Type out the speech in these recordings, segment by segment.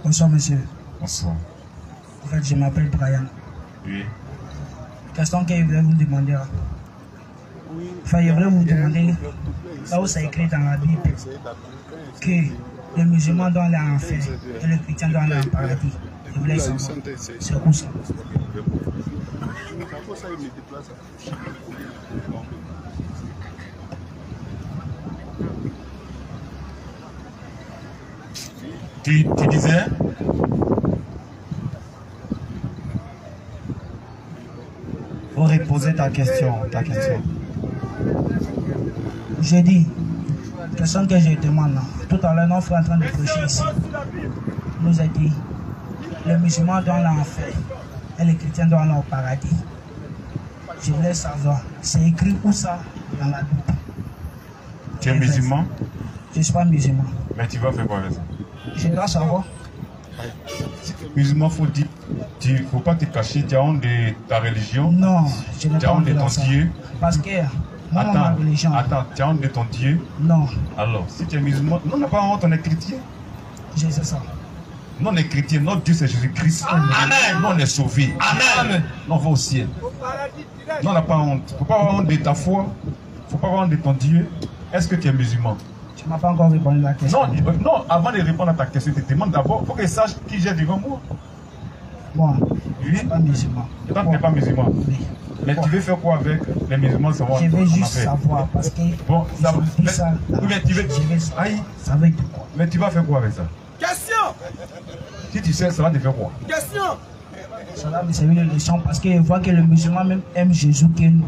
Bonsoir, monsieur. Bonsoir. En fait, je m'appelle Brian. Oui. Question que je voulais vous demander. Enfin, je voulais vous demander, là où c'est écrit dans la Bible, que les musulmans doivent aller en enfer et les chrétiens doivent aller en paradis. Je voulais savoir, c'est où ça? Tu disais? Faut reposer ta question. J'ai dit, question que je demande là. Tout à l'heure, notre frère en train de prêcher ici nous a dit, les musulmans doivent aller en enfer et les chrétiens doivent aller au paradis. Je voulais savoir, c'est écrit où ça dans la Bible? Tu es musulman? Je ne suis pas musulman. Mais tu vas faire quoi avec ça? Je dois savoir. Musulman, il ne faut pas te cacher, tu as honte de ta religion. Non, je n'ai tu as pas honte honte de ton Dieu. Parce que moi, ma religion. Attends, tu as honte de ton Dieu? Non. Alors, si tu es musulman, non, on n'a pas honte, on est chrétien. Je sais ça. Non, on est chrétien, notre Dieu c'est Jésus-Christ. Amen. Nous on est sauvés. Amen. Non, on va au ciel. Non, on n'a pas honte. Il ne faut pas avoir honte de ta foi. Il ne faut pas avoir honte de ton Dieu. Est-ce que tu es musulman? Tu ne m'as pas encore répondu à la question. Non, avant de répondre à ta question, tu te demandes d'abord, il faut que je sache qui j'ai devant moi. Moi, oui? Je ne suis pas musulman. Toi, tu n'es pas musulman. Oui. Mais tu veux faire quoi avec les musulmans? Je veux juste savoir parce que bon, ça, dit ça. Mais tu veux... Ça veut dire quoi? Mais tu vas faire quoi avec ça? Question! Si tu sais, ça va te faire quoi? Question! Ça va me servir de leçon parce que je vois que le musulman même aime Jésus que nous.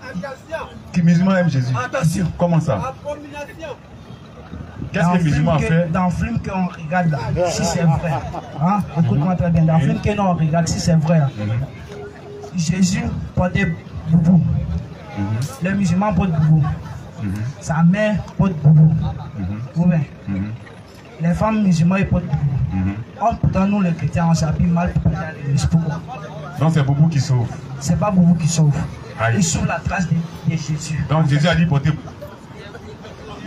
Attention! Que le musulman aime Jésus? Attention! Comment ça? Abomination! Qu'est-ce que le musulman a fait? Dans le film qu'on regarde là, si c'est vrai, hein? Écoute-moi très bien, dans le film que nous on regarde, si c'est vrai, Jésus portait boubou. Les musulmans portent boubou. Sa mère porte boubou. Ou bien, les femmes musulmanes portent boubou. Pourtant, nous les chrétiens, on s'habille mal pour aller à l'église. Pourquoi? Donc c'est boubou qui sauve. C'est pas boubou qui sauve. Aïe. Il sauve la trace de Jésus. Donc Jésus a dit porter.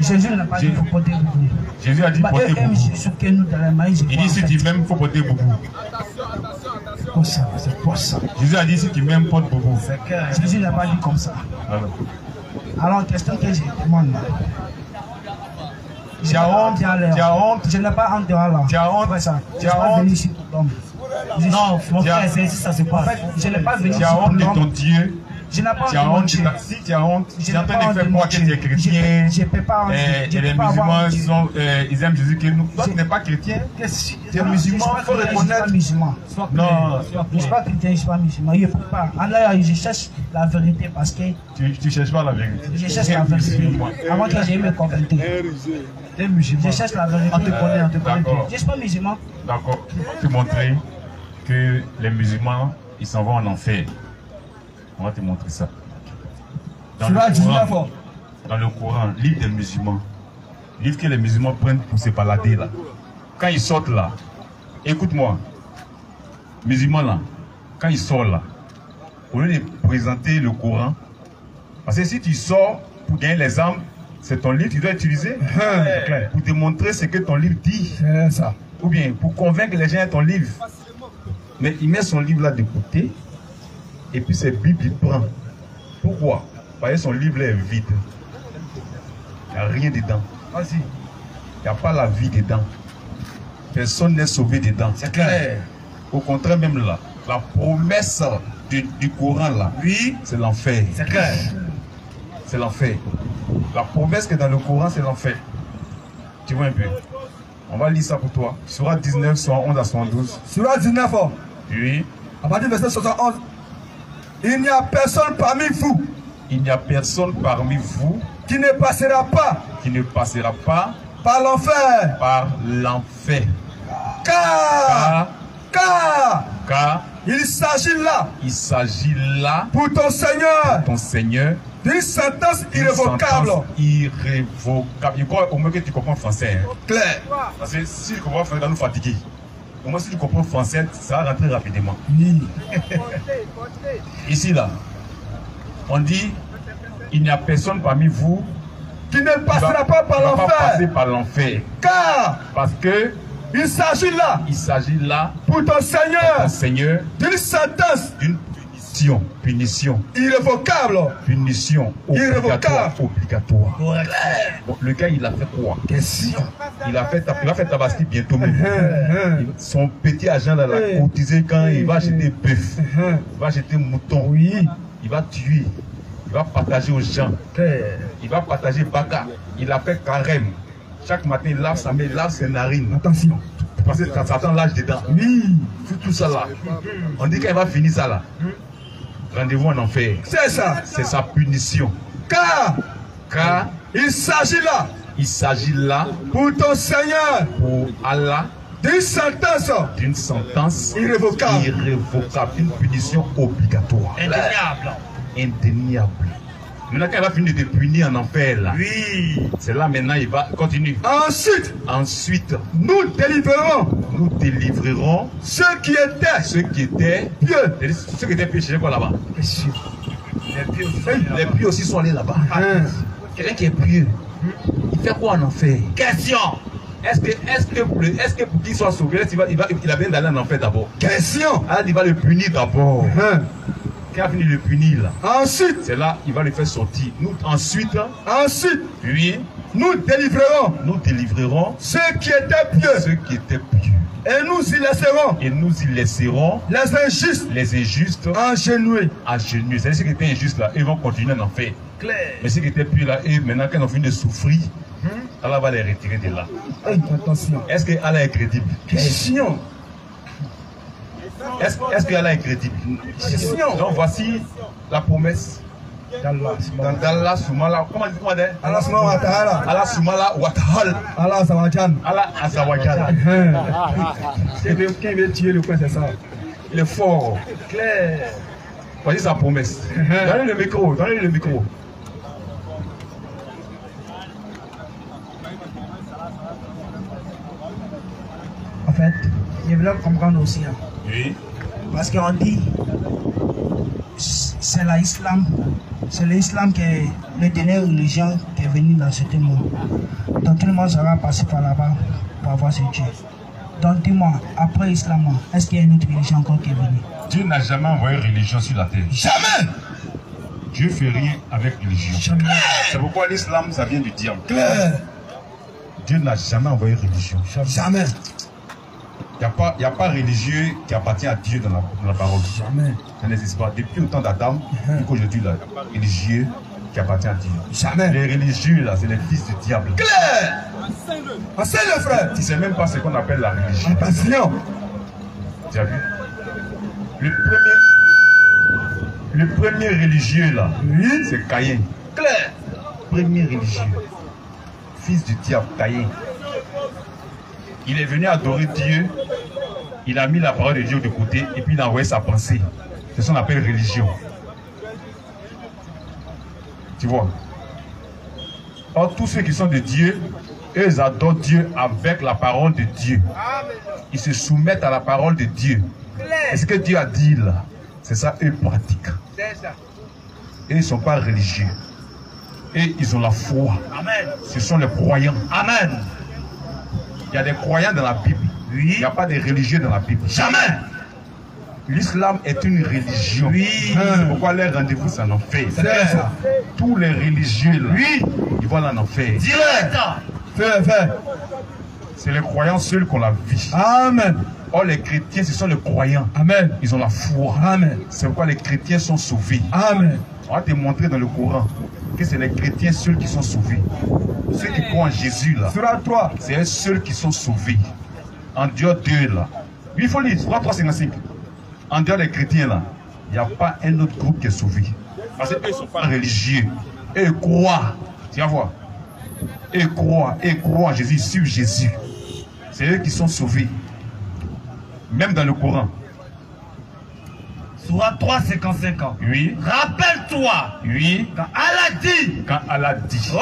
Jésus n'a pas dit qu'il faut porter boubou. Jésus a dit porter boubou. Jésus que nous dans les maïs. Il dit si tu m'aimes, il faut porter boubou. Comme ça, c'est pour ça. Jésus a dit si tu m'aimes, porte boubou. Jésus n'a pas dit comme ça. Alors, question que je demande là. Tu as honte? Tu as honte? Je n'ai pas honte de là. Tu as honte? Tu as honte? Ici pour l'homme. Non, mon frère, c'est ici, ça se passe. En fait, je n'ai pas venu. Tu as honte de ton Dieu? Je n'ai pas tu as honte. Si tu as honte, tu es en train de faire croire que tu es chrétien. Je ne peux pas. Et les musulmans, ils aiment Jésus que nous. Toi, tu n'es pas chrétien. Tu es musulman, il faut reconnaître. Non, je ne suis pas chrétien, je ne suis pas musulman. Je ne peux pas. Je cherche la vérité parce que. Tu ne cherches pas la vérité. Je cherche la vérité. Avant que j'aille me convaincre. Je cherche la vérité. On te connaît, on te connaît. Je ne suis pas musulman. D'accord. Te montrer que les musulmans, ils s'en vont en enfer. On va te montrer ça. Dans le Coran, livre des musulmans, livre que les musulmans prennent pour se balader là. Quand ils sortent là, écoute-moi, musulmans là, quand ils sortent là, au lieu de présenter le Coran, parce que si tu sors pour gagner les âmes, c'est ton livre que tu dois utiliser pour te montrer ce que ton livre dit. Ça. Ou bien pour convaincre les gens de ton livre. Mais il met son livre là de côté. Et puis c'est Bible, il prend. Pourquoi? Parce que son livre là est vide. Il n'y a rien dedans. Vas-y. Il n'y a pas la vie dedans. Personne n'est sauvé dedans. C'est clair. Au contraire, même là, la promesse du Coran là, oui, c'est l'enfer. C'est clair. C'est l'enfer. La promesse qui est dans le Coran, c'est l'enfer. Tu vois un peu? On va lire ça pour toi. Surah 19, 71 à 72. Surah 19. Oui. À partir du verset 71. Il n'y a personne parmi vous. Il n'y a personne parmi vous qui ne passera pas. Qui ne passera pas par l'enfer. Par l'enfer. Car il s'agit là. Pour ton Seigneur. Ton Seigneur. D'une sentence irrévocable. Irrévocable. Je crois au moins que tu comprends le français. Hein. Clair. Parce que si tu comprends le français, ça nous fatigue. Au moins si tu comprends le français, ça va rentrer rapidement. Oui. Ici là, on dit, il n'y a personne parmi vous qui ne passera pas par l'enfer. Passer par l'enfer. Car parce que Il s'agit là pour ton Seigneur Seigneur d'une sentence, d'une punition irrévocable. Punition obligatoire. Bon, le gars, il a fait quoi? Question. Il va faire tabasser bientôt même. Son petit agent là, l'a cotisé quand il va acheter bœuf, il va acheter mouton, Oui. il va tuer, il va partager aux gens, il va partager baka, il a fait carême. Chaque matin, il lave sa main, il lave ses narines. Attention. Parce que quand Satan lâche dedans, Oui. tout ça là, on dit qu'il va finir ça là. Rendez-vous en enfer. C'est ça. C'est sa punition. Car il s'agit là pour ton Seigneur pour Allah d'une sentence irrévocable, une punition obligatoire, indéniable. Maintenant, quand il va finir de te punir en enfer là, oui, c'est là maintenant il va continuer. Ensuite, nous délivrerons ceux qui étaient pieux. Ceux qui étaient pieux, c'est quoi là-bas? Les pieux aussi sont allés là-bas. Quelqu'un qui est pieux, il fait quoi en enfer? Question. Est-ce que pour qu'il soit sauvé, il a bien d'aller en enfer d'abord? Question. Alors il va le punir d'abord. Quand il a fini de le punir là, ensuite, c'est là il va le faire sortir. Ensuite, oui, nous délivrerons ceux qui étaient pieux. Et nous y laisserons les injustes agenouillés. C'est ceux qui étaient injustes là, ils vont continuer à en faire. Mais ceux qui étaient pieux là, et maintenant quand ils ont fini de souffrir, Allah va les retirer de là. Attention. Est-ce que Allah est crédible? Question. Est-ce que Allah est crédible? Question. Donc voici la promesse. Dans Allah Soumala, comment on dit? Allah Soumala wa Ta'ala. Allah Soumala wa Ta'ala. Allah Azawajan. Allah Azawajan. Qui veut tuer le coin, c'est ça. Il est fort. Clair. Voici sa promesse. Donnez le micro. En fait, je voulais comprendre aussi. Hein. Oui. Parce qu'on dit, c'est l'islam qui est la dernière religion qui est venue dans ce monde. Donc tout le monde sera passé par là-bas pour avoir ce Dieu. Donc dis-moi, après l'islam, est-ce qu'il y a une autre religion encore qui est venue? Dieu n'a jamais envoyé religion sur la terre. Jamais! Dieu fait rien avec religion. C'est pourquoi l'islam, ça vient du diable. Claire. Dieu n'a jamais envoyé religion. Jamais. Il n'y a pas religieux qui appartient à Dieu dans la parole. Jamais. Ça n'existe pas. Depuis le temps d'Adam, jusqu'aujourd'hui, là, religieux qui appartient à Dieu. Jamais. Les religieux, là, c'est les fils du diable. Claire. Enseigne le frère. Tu ne sais même pas ce qu'on appelle la religion. Attention. Tu as vu? Le premier religieux, là, Oui. c'est Caïn. Claire. Premier religieux. Fils du diable, Caïn. Il est venu adorer Dieu, il a mis la parole de Dieu de côté et puis il a envoyé sa pensée. C'est ce qu'on appelle religion. Tu vois? Or, tous ceux qui sont de Dieu, eux, ils adorent Dieu avec la parole de Dieu. Ils se soumettent à la parole de Dieu. Et ce que Dieu a dit là, c'est ça, eux pratiquent. Et ils ne sont pas religieux. Et ils ont la foi. Amen. Ce sont les croyants. Amen. Il y a des croyants dans la Bible. Oui. Il n'y a pas de religieux dans la Bible. Jamais. L'islam est une religion. Oui. C'est pourquoi les rendez-vous, c'est en enfer. C'est ça. Tous les religieux, là, oui, ils vont en enfer. Direct. C'est les croyants seuls qu'on la vie. Amen. Or, les chrétiens, ce sont les croyants. Amen. Ils ont la foi. Amen. C'est pourquoi les chrétiens sont sauvés. Amen. On va te montrer dans le Coran que c'est les chrétiens seuls qui sont sauvés. Ceux qui croient en Jésus, là, c'est eux seuls qui sont sauvés. En dehors d'eux, là. Il faut lire, 355. En dehors des chrétiens, là, il n'y a pas un autre groupe qui est sauvé. Parce qu'eux ne sont pas religieux. Eux ils croient. Tu vas voir. Eux croient en Jésus, sur Jésus. C'est eux qui sont sauvés. Même dans le Coran. Sourate 3,55 ans. Oui. Rappelle-toi. Oui. Quand Allah dit.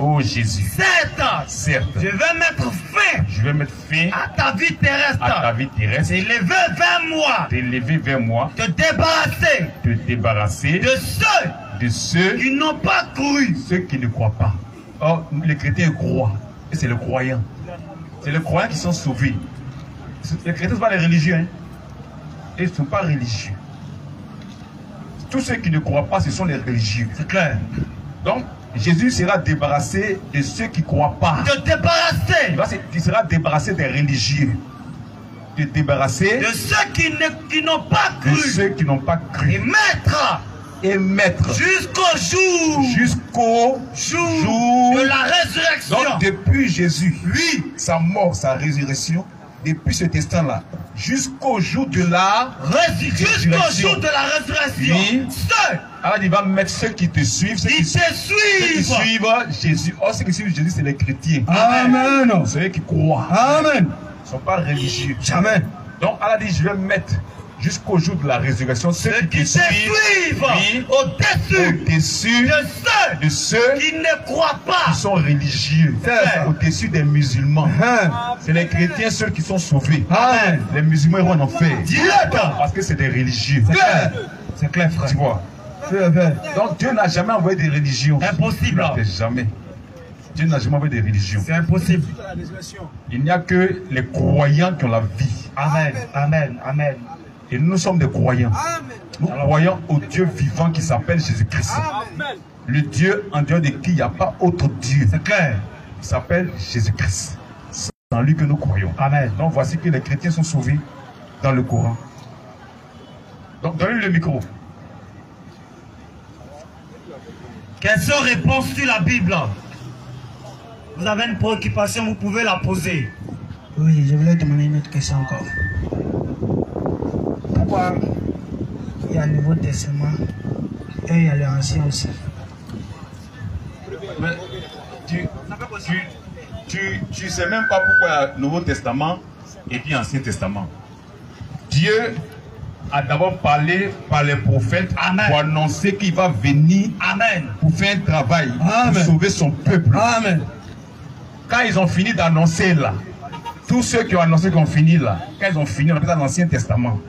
Oh Jésus. Certes. Je vais mettre fin. À ta vie terrestre. T'élever vers moi. Te débarrasser. De ceux qui n'ont pas cru. Ceux qui ne croient pas. Or, les chrétiens croient. Et c'est le croyant. C'est les croyants qui sont sauvés. Les chrétiens ne sont pas les religieux. Hein. Ils ne sont pas religieux. Tous ceux qui ne croient pas, ce sont les religieux. C'est clair. Donc, Jésus sera débarrassé de ceux qui ne croient pas. De débarrasser. Il sera débarrassé des religieux. De débarrasser de ceux qui n'ont pas cru. De ceux qui n'ont pas cru. Et mettre. Jusqu'au jour. De la résurrection. Donc, depuis Jésus, lui, sa mort, sa résurrection, depuis ce destin-là, jusqu'au jour de la résurrection. Jusqu'au jour de la résurrection. Oui. Alors il va mettre ceux qui te suivent. Ceux qui suivent Jésus. Oh, ceux qui suivent Jésus, c'est les chrétiens. Amen. Ceux qui croient. Amen. Ils ne sont pas religieux. Jamais. Donc Allah dit, je vais mettre jusqu'au jour de la résurrection ceux qui te suivent. Oui, au-dessus de ceux qui ne croient pas. Qui sont religieux. Au-dessus des musulmans. C'est les chrétiens ceux qui sont sauvés. Amen. Les musulmans iront en enfer. Directement. Parce que c'est des religieux. C'est clair, frère. Tu vois. Donc Dieu n'a jamais envoyé des religions. Impossible. Jamais. Dieu n'a jamais envoyé des religions. C'est impossible. Il n'y a que les croyants qui ont la vie. Amen. Amen. Amen. Et nous sommes des croyants. Nous croyons au Dieu vivant qui s'appelle Jésus-Christ. Le Dieu en dehors de qui il n'y a pas autre Dieu. C'est clair. Il s'appelle Jésus-Christ. C'est dans lui que nous croyons. Amen. Donc voici que les chrétiens sont sauvés dans le Coran. Donc donnez-lui le micro. Question réponse sur la Bible. Vous avez une préoccupation, vous pouvez la poser. Oui, je voulais demander une autre question encore. Pourquoi il y a le Nouveau Testament et il y a l'Ancien aussi? Mais tu sais même pas pourquoi il y a le Nouveau Testament et puis l'Ancien Testament. Dieu a d'abord parlé par les prophètes. Amen. Pour annoncer qu'il va venir. Amen. Pour faire un travail. Amen. Pour sauver son peuple. Amen. Quand ils ont fini d'annoncer là, tous ceux qui ont annoncé qu'ils ont fini là, quand ils ont fini, on appelle ça l'Ancien Testament.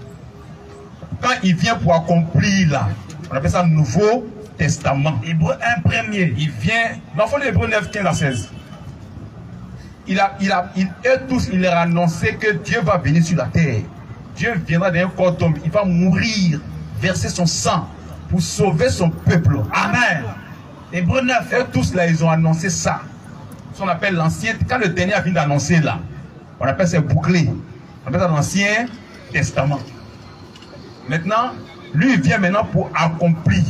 Quand il vient pour accomplir là, on appelle ça Nouveau Testament. Hébreu 1 premier. Il vient, dans le fond de Hébreu 9, 15 à 16. Eux tous, il leur a annoncé que Dieu va venir sur la terre. Dieu viendra d'un corps d'homme, il va mourir, verser son sang pour sauver son peuple. Amen. Hébreu 9. Eux tous là, ils ont annoncé ça. Ce qu'on appelle l'Ancien. Quand le dernier a fini d'annoncer là, on appelle ça bouclé. On appelle ça l'Ancien Testament. Maintenant, lui il vient maintenant pour accomplir.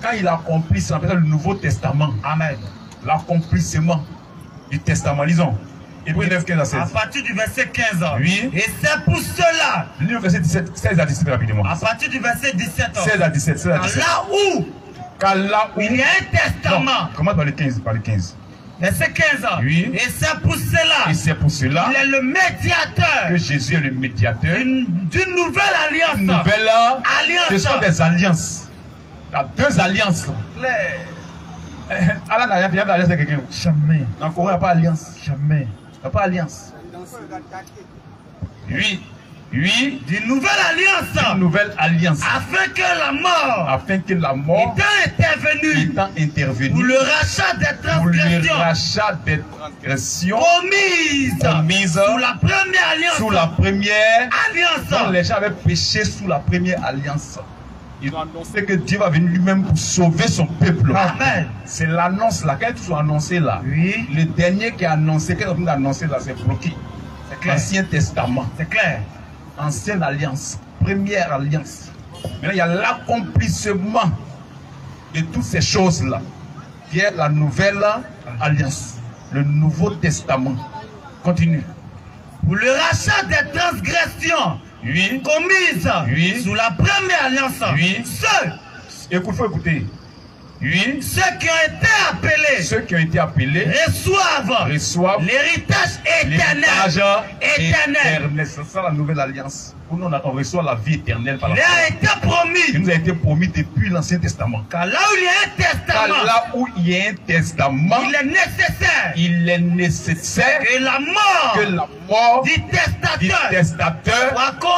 Quand il accomplit, ça, on appelle ça le Nouveau Testament. Amen. L'accomplissement du testament. Lisons. Hébreu 9, 15 à 16. À partir du verset 15. Oui. Et c'est pour cela. Lis le verset 17, 16 à 17 rapidement. À partir du verset 17. 16 à 17. 16 à 17. Là où il y a un testament. Non, commence par le 15. Par le 15. Verset 15. Oui. Et c'est pour cela. Et c'est pour cela. Il est le médiateur. Que Jésus est le médiateur. D'une nouvelle alliance. Une nouvelle alliance. Ce sont des alliances. Il y a deux alliances. Allah n'a jamais alliance avec quelqu'un. Jamais. Dans le Coran, il n'y a pas alliance. Jamais. Il n'y a pas alliance. Oui. Oui. D'une nouvelle alliance. Une nouvelle alliance. Afin que la mort. Afin que la mort. Étant intervenue. Pour le rachat des transgressions. Pour le rachat des transgressions. Commises. Sous la première alliance. Sous la première alliance. Donc les gens avaient péché sous la première alliance. Ils ont annoncé que Dieu va venir lui-même pour sauver son peuple. Amen. C'est l'annonce là. Quand ils sont annoncés là, oui. Le dernier qui a annoncé, quand ils ont annoncé là, c'est bloqué. C'est clair. Ancien Testament. C'est clair. Ancienne alliance. Première alliance. Maintenant, il y a l'accomplissement de toutes ces choses-là, qui est la nouvelle alliance. Le Nouveau Testament. Continue. Pour le rachat des transgressions. Oui. Commises sous la première alliance. Oui. Ceux. Faut écouter. Oui. Ceux qui ont été appelés. Ceux qui ont été appelés. Reçoivent. L'héritage éternel. C'est ça la nouvelle alliance. Pour nous, on reçoit la vie éternelle par la foi. Il a été promis. Il nous a été promis depuis l'Ancien Testament. Car là où il y a un testament. Car là où il y a un testament. Il est nécessaire. Il est nécessaire. Que la mort. Du testateur.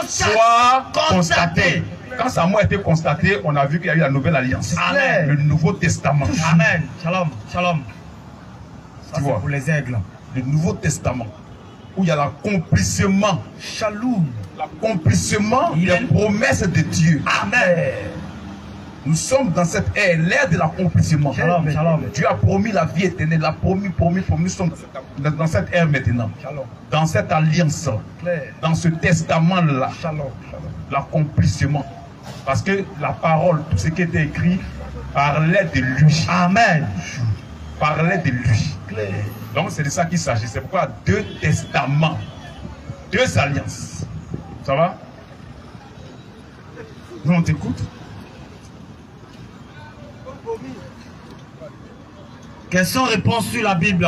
Soit constatée. Quand sa mort a été constatée, on a vu qu'il y a eu la nouvelle alliance. Amen. Le Nouveau Testament. Amen. Shalom. Shalom. Ça, tu vois, pour les aigles. Le Nouveau Testament. où il y a l'accomplissement. Shalom. L'accomplissement des promesses de Dieu. Amen. Nous sommes dans cette ère, l'ère de l'accomplissement. Shalom, shalom. Dieu a promis la vie éternelle, il a promis. Nous sommes dans cette ère maintenant. Shalom. Dans cette alliance, dans ce testament-là. L'accomplissement. Parce que la parole, tout ce qui était écrit, parlait de lui. Amen. Parlait de lui. Donc c'est de ça qu'il s'agit. C'est pourquoi 2 testaments, 2 alliances. Ça va? Nous on t'écoute. Question réponse sur la Bible.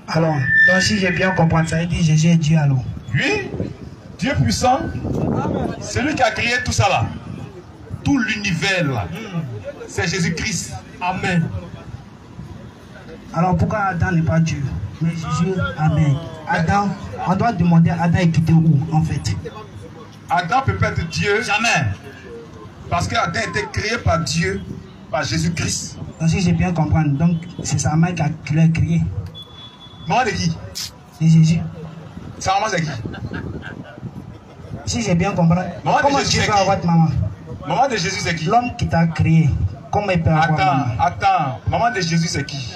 Alors, donc si j'ai bien compris, ça veut dire Jésus est Dieu alors. Oui, Dieu puissant, celui qui a créé tout ça là, tout l'univers là, c'est Jésus-Christ. Amen. Alors pourquoi Adam n'est pas Dieu? Mais Jésus, Amen. Adam, on doit demander à Adam était où en fait? Adam peut pas être Dieu. Jamais. Parce qu'Adam a été créé par Dieu, par Jésus-Christ. Donc si j'ai bien compris, donc c'est sa mère qui l'a créé. Maman de qui? C'est Jésus. Sa maman c'est qui? Si j'ai bien compris, comment Dieu peut avoir de maman? Maman de Jésus c'est qui? L'homme qui t'a créé, comment il peut avoir maman? Attends, maman de Jésus c'est qui?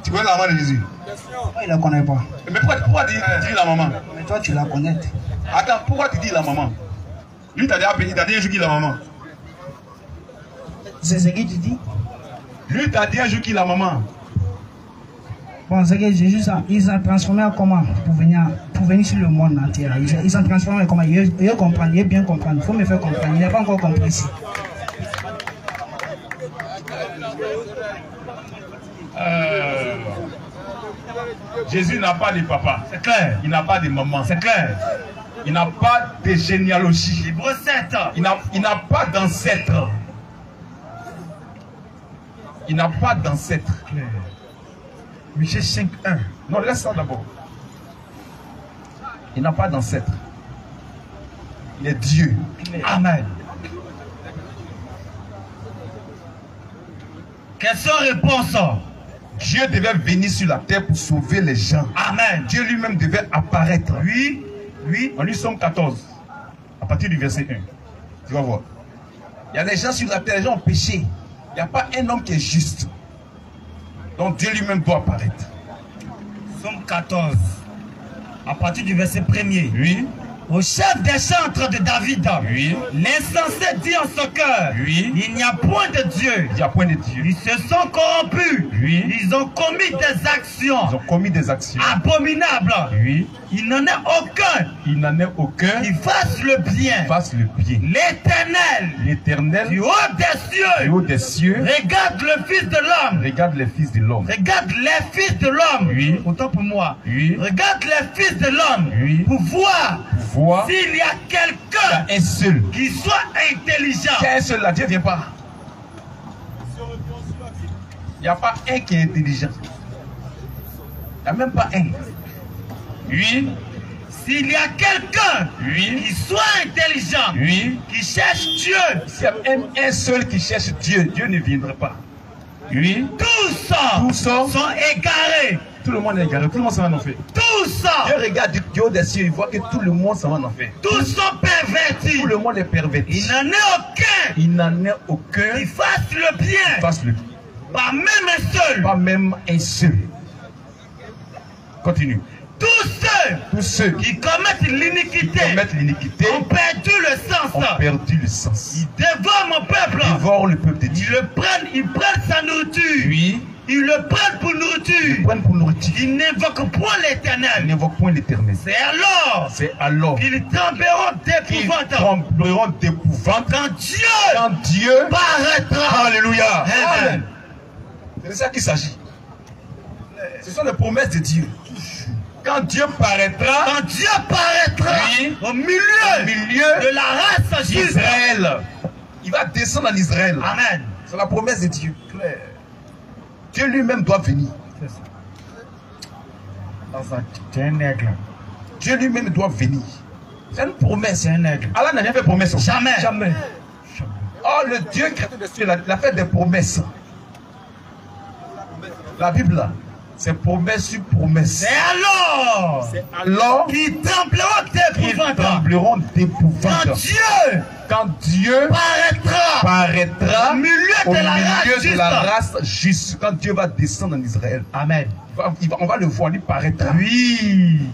Tu connais la maman de Jésus? Moi, il ne la connaît pas. Mais pourquoi tu dis la maman? Mais toi, tu la connais. Attends, pourquoi tu dis la maman? Lui, t'as dit un jour qu'il a maman. C'est ce que tu dis? Lui, t'as dit un jour qu'il a maman. Bon, c'est que Jésus, ils sont transformés en comment pour venir sur le monde entier. Ils sont transformés en comment? Il comprend, il bien comprendre. Il faut me faire comprendre. Il n'a pas encore compris ici. Jésus n'a pas de papa, c'est clair. Il n'a pas de maman, c'est clair. Il n'a pas de généalogie. Il n'a pas d'ancêtre. Il n'a pas d'ancêtre. Michée 5.1. Non, laisse ça d'abord. Il n'a pas d'ancêtre. Il est Dieu. Amen. Question-réponse. Dieu devait venir sur la terre pour sauver les gens. Amen. Dieu lui-même devait apparaître. Oui, oui. En lui Somme 14, à partir du verset 1. Tu vas voir. Il y a des gens sur la terre, les gens ont péché. Il n'y a pas un homme qui est juste. Donc Dieu lui-même doit apparaître. Somme 14, à partir du verset 1er. Oui. Au chef des chantres de David, oui. L'insensé dit en son cœur, oui. Il n'y a point de Dieu. Il n'y a point de Dieu. Ils se sont corrompus. Oui. Ils ont commis des actions. Ils ont commis des actions abominables. Oui. Il n'en est aucun. Il n'en est aucun. Qui fasse le bien. Fasse le bien. L'Éternel. L'Éternel. Du haut des cieux. Du haut des cieux. Regarde le Fils de l'homme. Regarde les fils de l'homme. Regarde les fils de l'homme. Oui. Autant pour moi. Oui. Regarde les fils de l'homme. Oui. Pour voir. S'il y a quelqu'un un seul qui soit intelligent. Il y a un seul là, Dieu ne vient pas. Il n'y a pas un qui est intelligent. Il n'y a même pas un. Oui. S'il y a quelqu'un oui. qui soit intelligent, oui. qui cherche Dieu. S'il y a même un seul qui cherche Dieu, Dieu ne viendra pas. Oui. Tous sont égarés. Tout le monde est égaré, tout le monde s'en va en fait. Tous. Dieu regarde du haut des cieux, il voit que tout le monde s'en va en fait. Tous sont pervertis. Tout le monde est perverti. Il n'en est aucun. Il n'en est aucun. Qui fasse le bien. Qui fasse le bien. Pas même un seul. Pas même un seul. Continue. Tous ceux qui commettent l'iniquité ont perdu le sens. Ils dévorent mon peuple. Dévorent le peuple de Dieu. Ils prennent sa nourriture. Oui. Ils le prennent pour nourriture. Ils n'invoquent point l'Éternel. Ils n'invoquent point l'Éternel. C'est alors qu'ils trembleront d'épouvante. Quand Dieu paraîtra. Alléluia. Amen. C'est de ça qu'il s'agit. Ce sont les promesses de Dieu. Quand Dieu paraîtra, oui, au milieu de la race d'Israël, il va descendre en Israël. Amen. C'est la promesse de Dieu. Dieu lui-même doit venir. C'est un aigle. Dieu lui-même doit venir. C'est une promesse. C'est un aigle. Allah n'a jamais fait de promesse. Jamais. Jamais. Oh, le Dieu créateur des cieux, il a fait des promesses. La Bible là. C'est promesse sur promesse. C'est alors qu'ils trembleront d'épouvante. Quand Dieu paraîtra au milieu de la race juste. Quand Dieu va descendre en Israël. Amen. On va le voir, il paraîtra. Oui.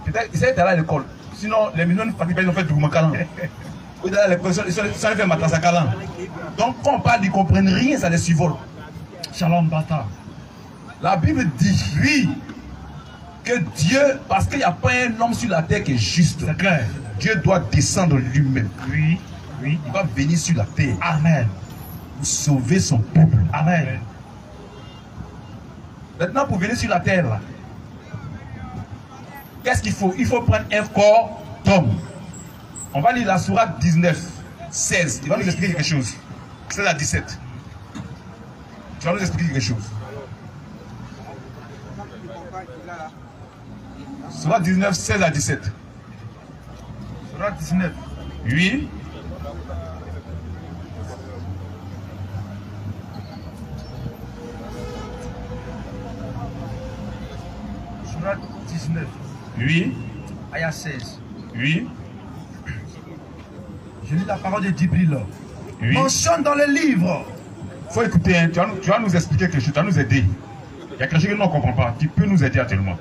Peut-être qu'il était là à l'école. Sinon, les millions de fatigues, ils ont fait du Goumakalan. Ils ont fait Matasakalan. Donc, quand on parle, ils ne comprennent rien, ça les survole. Shalom Bata. La Bible dit, oui, que Dieu, parce qu'il n'y a pas un homme sur la terre qui est juste. C'est clair. Dieu doit descendre lui-même. Oui, oui. Il va venir sur la terre. Amen. Pour sauver son peuple. Amen. Maintenant, pour venir sur la terre, là, qu'est-ce qu'il faut? Il faut prendre un corps d'homme. On va lire la sourate 19, 16. Il va nous expliquer quelque chose. C'est la 17. Tu vas nous expliquer quelque chose. Sourate 19, 16 à 17. Sourate 19. Oui. Sourate 19. Oui. Ayah 16. Oui. Je lis la parole de Djibril. Oui. Mentionne dans le livre. Il faut écouter, hein. Tu vas nous expliquer quelque chose, tu vas nous aider. Il y a quelque chose que nous ne comprenons pas. Tu peux nous aider actuellement.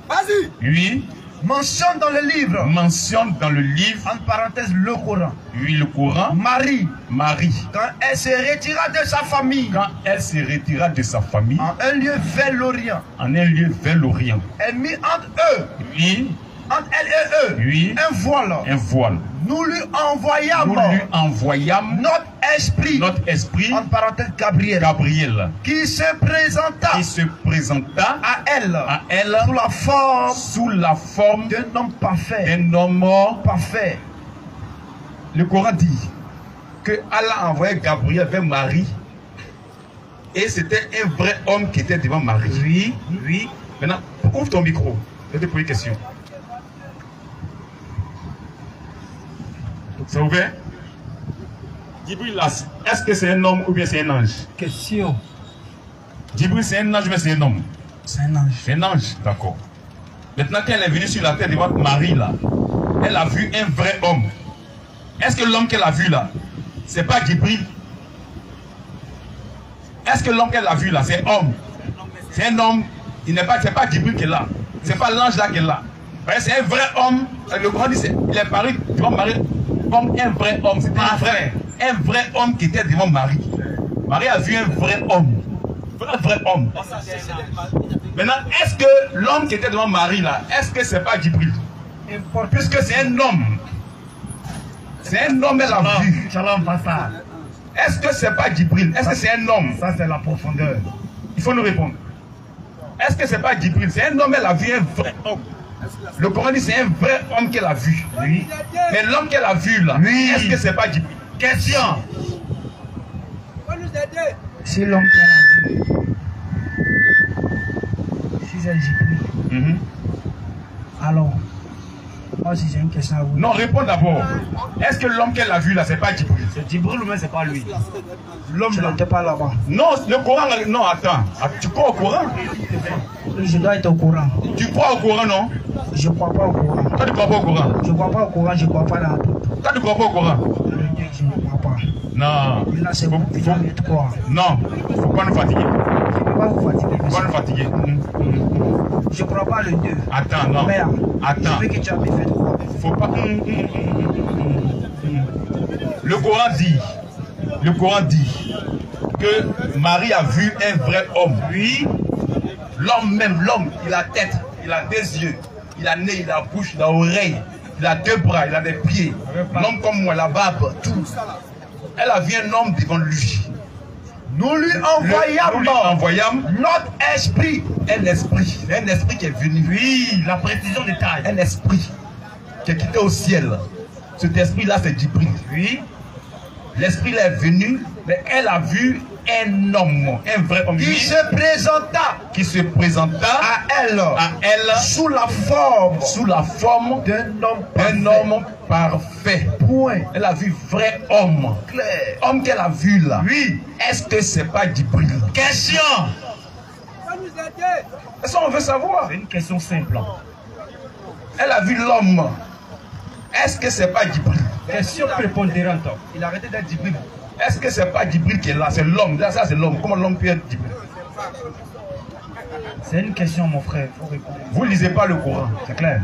Vas-y. Oui. Mentionne dans le livre. Mentionne dans le livre. En parenthèse, le Coran. Oui, le Coran. Marie. Quand elle se retira de sa famille. Quand elle se retira de sa famille. En un lieu vers l'Orient. En un lieu vers l'Orient. Elle mit entre eux. Oui. Entre elle et eux. Oui. Un voile. Un voile. Nous lui envoyâmes. Notre esprit. Notre esprit. En parenthèse, Gabriel. Qui se présenta. À elle. Sous la forme. D'un homme parfait. Parfait. Le Coran dit que Allah a envoyé Gabriel vers Marie. Et c'était un vrai homme qui était devant Marie. Oui. Oui. Maintenant, ouvre ton micro. Je vais te poser une question. C'est ouvert? Djibril, est-ce que c'est un homme ou bien c'est un ange? Question. Djibril, c'est un ange ou bien c'est un homme? C'est un ange. C'est un ange, d'accord. Maintenant, quand elle est venue sur la terre devant Marie, là, elle a vu un vrai homme. Est-ce que l'homme qu'elle a vu là, c'est pas Djibril? Est-ce que l'homme qu'elle a vu là, c'est homme? C'est un homme, c'est pas Djibril qui est là. C'est pas l'ange là qui est là. C'est un vrai homme. Le Coran dit, il est paru devant Marie comme un vrai homme. C'était un vrai homme qui était devant Marie. Marie a vu un vrai homme. Un vrai homme. Maintenant, est-ce que l'homme qui était devant Marie là, est-ce que c'est pas Djibril? Puisque c'est un homme. C'est un homme, elle a vu. Est-ce que c'est pas Djibril? Est-ce que c'est un homme? Ça, c'est la profondeur. Il faut nous répondre. Est-ce que c'est pas Djibril? C'est un homme, elle a vu un vrai homme. Le Coran dit c'est un vrai homme qu'elle a vu. Oui. Mais l'homme qu'elle a vu là, oui. Est-ce que c'est pas Djibril? Question. C'est l'homme qu'elle a vu. Si c'est Djibril. Alors, moi si j'ai une question à vous. Non, réponds d'abord. Est-ce que l'homme qu'elle a vu là, c'est pas Djibril? C'est Djibril ou même c'est pas lui? L'homme là n'était pas là-bas. Non, le Coran, non, attends. Tu crois au Coran? Je dois être au courant. Tu crois au Coran, non? Je ne crois pas au Coran. Toi, tu crois pas au Coran? Je ne crois pas au Coran, je ne crois pas dans tout. Toi, tu crois pas au Coran? Je ne crois pas. Non. Mais là, c'est vous qui devez croire. Non, il ne faut pas nous fatiguer. Je ne peux pas vous fatiguer. Il ne faut pas nous fatiguer. Je ne crois pas le 2. Attends, non. Mère, attends. Je veux que tu as fait croire. Faut pas. Le Coran dit que Marie a vu un vrai homme. Oui. L'homme même, l'homme, il a tête, il a des yeux, il a nez, il a bouche, il a oreille, il a 2 bras, il a des pieds. L'homme comme moi, la barbe, tout. Elle a vu un homme devant lui. Nous lui envoyâmes notre esprit. Un esprit qui est venu. Oui, la précision des tailles. Un esprit qui est quitté au ciel. Cet esprit-là, c'est Djibril. Oui. L'esprit est venu, mais elle a vu un homme, un vrai homme. Qui se présenta à elle sous la forme d'un homme parfait. Point. Elle a vu vrai homme. Claire. Homme qu'elle a vu là. Oui. Est-ce que c'est pas Djibril? Question. Et ça, on veut savoir. C'est une question simple. Elle a vu l'homme. Est-ce que c'est pas Djibril? Question prépondérante. Il a arrêté d'être Djibril. Est-ce que c'est pas Djibril qui est là? C'est l'homme. Ça, c'est l'homme. Comment l'homme peut être Djibril? C'est une question, mon frère. Faut répondre. Vous ne lisez pas le Coran. C'est clair.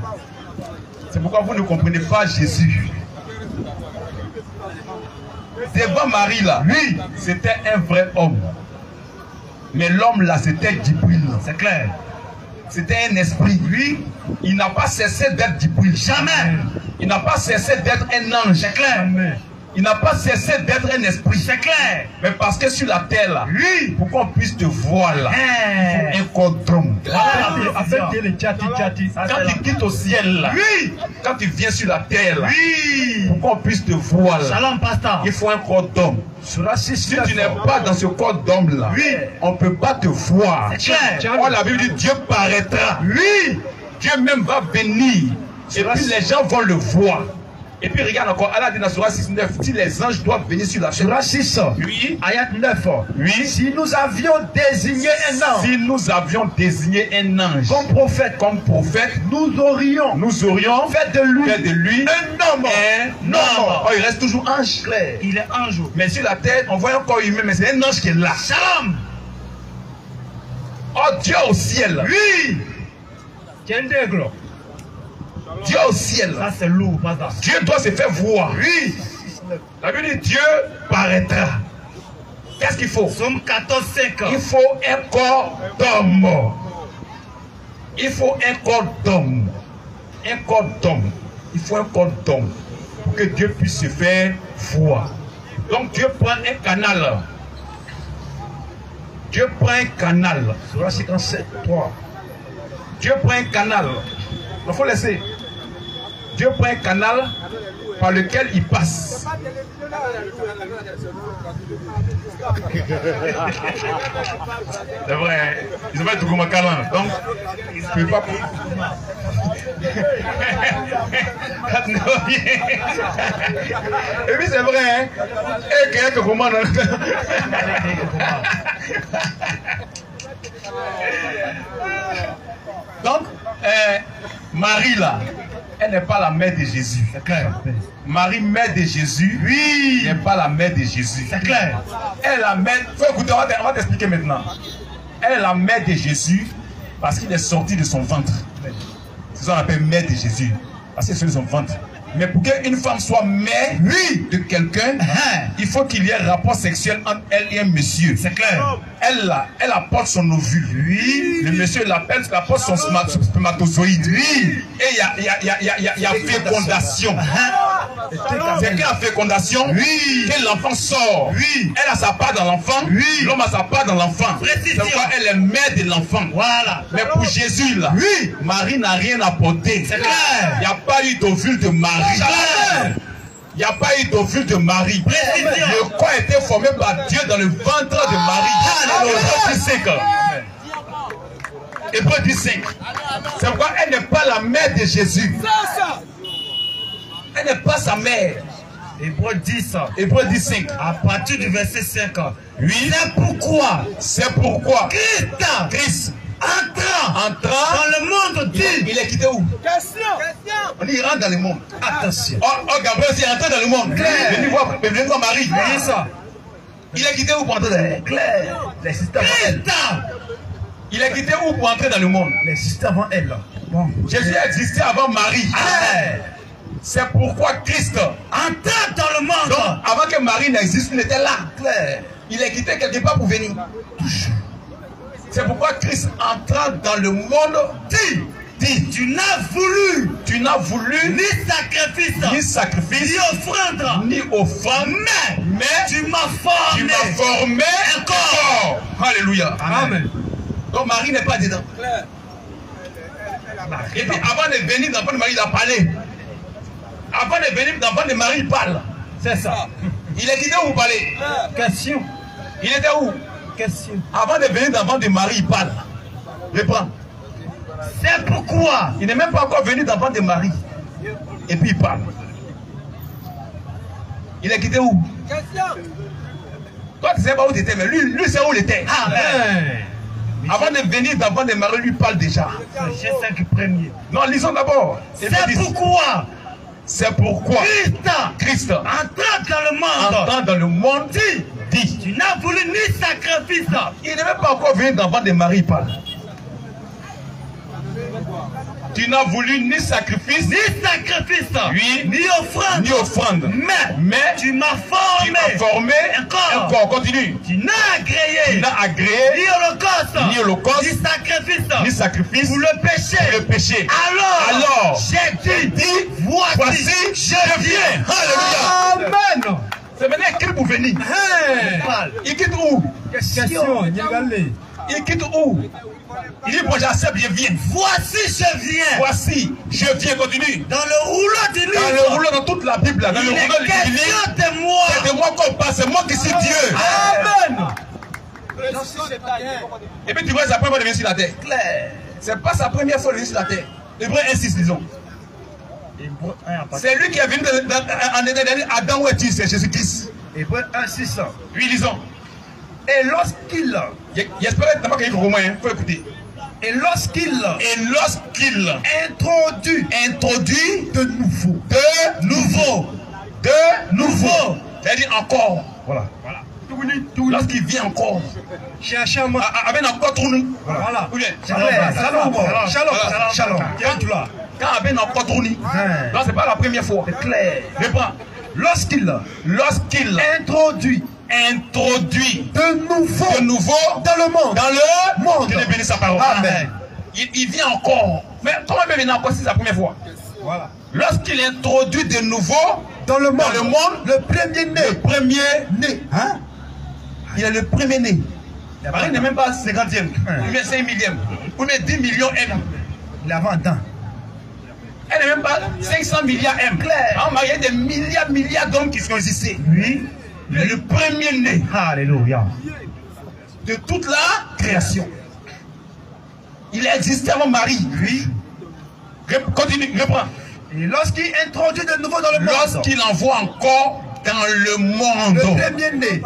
C'est pourquoi vous ne comprenez pas Jésus. Devant Marie là, lui, c'était un vrai homme. Mais l'homme là, c'était Djibril. C'est clair. C'était un esprit. Lui, il n'a pas cessé d'être Djibril. Jamais. Il n'a pas cessé d'être un ange. C'est clair. Jamais. Il n'a pas cessé d'être un esprit. C'est clair. Mais parce que sur la terre là, lui, pour qu'on puisse te voir là, il faut un corps d'homme. Quand tu quittes au ciel là, lui, quand tu viens sur la terre là, pour qu'on puisse te voir là, Shalom, pasteur. il faut un corps d'homme. Si tu n'es pas dans ce corps d'homme là, on ne peut pas te voir. C'est clair. Oh, la Bible dit Dieu paraîtra. Oui. Dieu même va venir. Et puis les gens vont le voir. Et puis regarde encore, Allah dit dans Surah 6, 9, si les anges doivent venir sur la terre. Surah 6, oui. Ayat 9. Oui. Si nous avions désigné un ange. Si nous avions désigné un ange. Comme prophète. Nous aurions fait de lui un homme. Oh, il reste toujours ange. Claire. Il est ange. Mais sur la terre, on voit un corps humain, mais c'est un ange qui est là. Shalom. Oh, Dieu au ciel. Oui. Dieu au ciel. Ça c'est lourd, pasteur. Dieu doit se faire voir. Oui. La Bible dit Dieu paraîtra. Qu'est-ce qu'il faut? Somme 14, 5. Il faut un corps d'homme. Il faut un corps d'homme. Un corps d'homme. Il faut un corps d'homme pour que Dieu puisse se faire voir. Donc Dieu prend un canal. Dieu prend un canal. Surah 57, 3. Dieu prend un canal. Il faut laisser. Dieu prend un canal par lequel il passe. C'est vrai, ils s'appellent Tougoumakalan. Donc, ils ne peuvent pas. Et puis c'est vrai, hein? Et qu'il y a que comment. Donc, Marie là, elle n'est pas la mère de Jésus. C'est clair. Marie, mère de Jésus, oui, n'est pas la mère de Jésus. C'est clair. Elle est la mère. Faut écouter, on va t'expliquer maintenant. Elle est la mère de Jésus parce qu'il est sorti de son ventre. C'est ça qu'on appelle mère de Jésus. Parce qu'il est sorti de son ventre. Mais pour qu'une femme soit mère, oui, de quelqu'un, il faut qu'il y ait un rapport sexuel entre elle et un monsieur. C'est clair. Elle apporte son ovule. Oui. Le monsieur apporte son spermatozoïde. Oui. Et il y a fécondation. C'est qu'à fécondation, oui, que l'enfant sort. Oui. Elle a sa part dans l'enfant. Oui. L'homme a sa part dans l'enfant. C'est pourquoi elle est mère de l'enfant. Voilà. Mais pour Jésus, là, oui, Marie n'a rien apporté. C'est clair. Il n'y a pas eu d'ovule de Marie. Il n'y a pas eu d'ovule de Marie. Le corps a été formé par Dieu dans le ventre de Marie. Hébreux 10, 5. C'est pourquoi elle n'est pas la mère de Jésus. Elle n'est pas sa mère. Hébreux 10. Hébreux 10, 5. À partir du verset 5. Oui. C'est pourquoi Christ entrant dans le monde dit. Il est quitté où? Question. On dit il rentre dans le monde. Attention. Oh, Gabriel aussi est rentré dans le monde. Venez voir Marie. Oui, ça. Il est quitté où pour entrer dans le monde? Claire. Les sisters avant elle. Il est quitté où pour entrer dans le monde? Les sisters avant elle. Bon. Jésus existait avant Marie. C'est pourquoi Christ entre dans le monde. Donc, avant que Marie n'existe, il était là. Claire. Il est quitté quelque part pour venir. C'est pourquoi Christ entrant dans le monde dit, tu n'as voulu ni sacrifice, ni offrande, mais tu m'as formé un corps. Alléluia. Amen. Donc Marie n'est pas dedans. Et puis avant de venir dans le ventre de Marie, il a parlé. Avant de venir dans le ventre de Marie, il parle. C'est ça. Il est quitté où vous parlez? Question. Il était où? Question. Avant de venir dans le ventre de Marie, il parle. Reprends. C'est pourquoi il n'est même pas encore venu dans le ventre de Marie. Et puis il parle. Il est quitté où? Toi tu sais pas où tu étais, mais lui sait où il était. Amen. Avant de venir d'avant de Marie, lui parle déjà. Verset 5 premier. Non, lisons d'abord. C'est pourquoi. C'est pourquoi Christ entrant dans le monde dit, tu n'as voulu ni sacrifice. Il n'est même pas encore venu d'avant de Marie, il parle. Tu n'as voulu ni sacrifice, oui, ni offrande, mais tu m'as formé, encore, continue. Tu n'as agréé, ni holocauste, ni sacrifice, pour le péché. Alors j'ai dit, voici, je viens. Alléluia. Amen. C'est maintenant écrit pour venir. Il quitte où? Question. Il quitte où? Il dit, bon, j'accepte, je viens. Voici, je viens. Voici, je viens, continue. Dans le rouleau du livre. Dans le rouleau, dans toute la Bible, dans le rouleau du livre. C'est de moi. C'est de moi qu'on parle, c'est moi qui suis Dieu. Amen. Et puis tu vois, c'est la première fois de venir sur la terre. C'est pas sa première fois de venir sur la terre. Hébreu 1:6, disons. C'est lui qui est venu en éternel. Adam, où es-tu? C'est Jésus-Christ. Hébreu 1:6. Oui, lisons. Et lorsqu'il. J'espère d'abord qu'il y a un romain, il faut écouter. Et lorsqu'il introduit de nouveau, c'est-à-dire encore. Voilà. Lorsqu'il vient encore, cherchez un mot. avec encore tourné. Voilà. Shalom. Quand avec encore tourné, là c'est pas la première fois. C'est clair. Reprends. Lorsqu'il introduit de nouveau dans le monde. Dieu bénisse sa parole. Amen. Il vient encore. Mais comment il peut venir encore si c'est la première fois? Voilà. Lorsqu'il introduit de nouveau dans le monde, le premier-né. Hein? Il est le premier-né. Il n'est même pas 50e, ou bien 5 millième, ou bien 10 millions M. Il a 20 ans. Elle n'est même pas 500 milliards M. Il y a des milliards d'hommes qui sont existés. Lui, il est le premier-né. Alléluia. De toute la création. Il a existé avant Marie. Oui. Continue, reprends. Et lorsqu'il introduit de nouveau dans le monde. Lorsqu'il envoie encore dans le monde.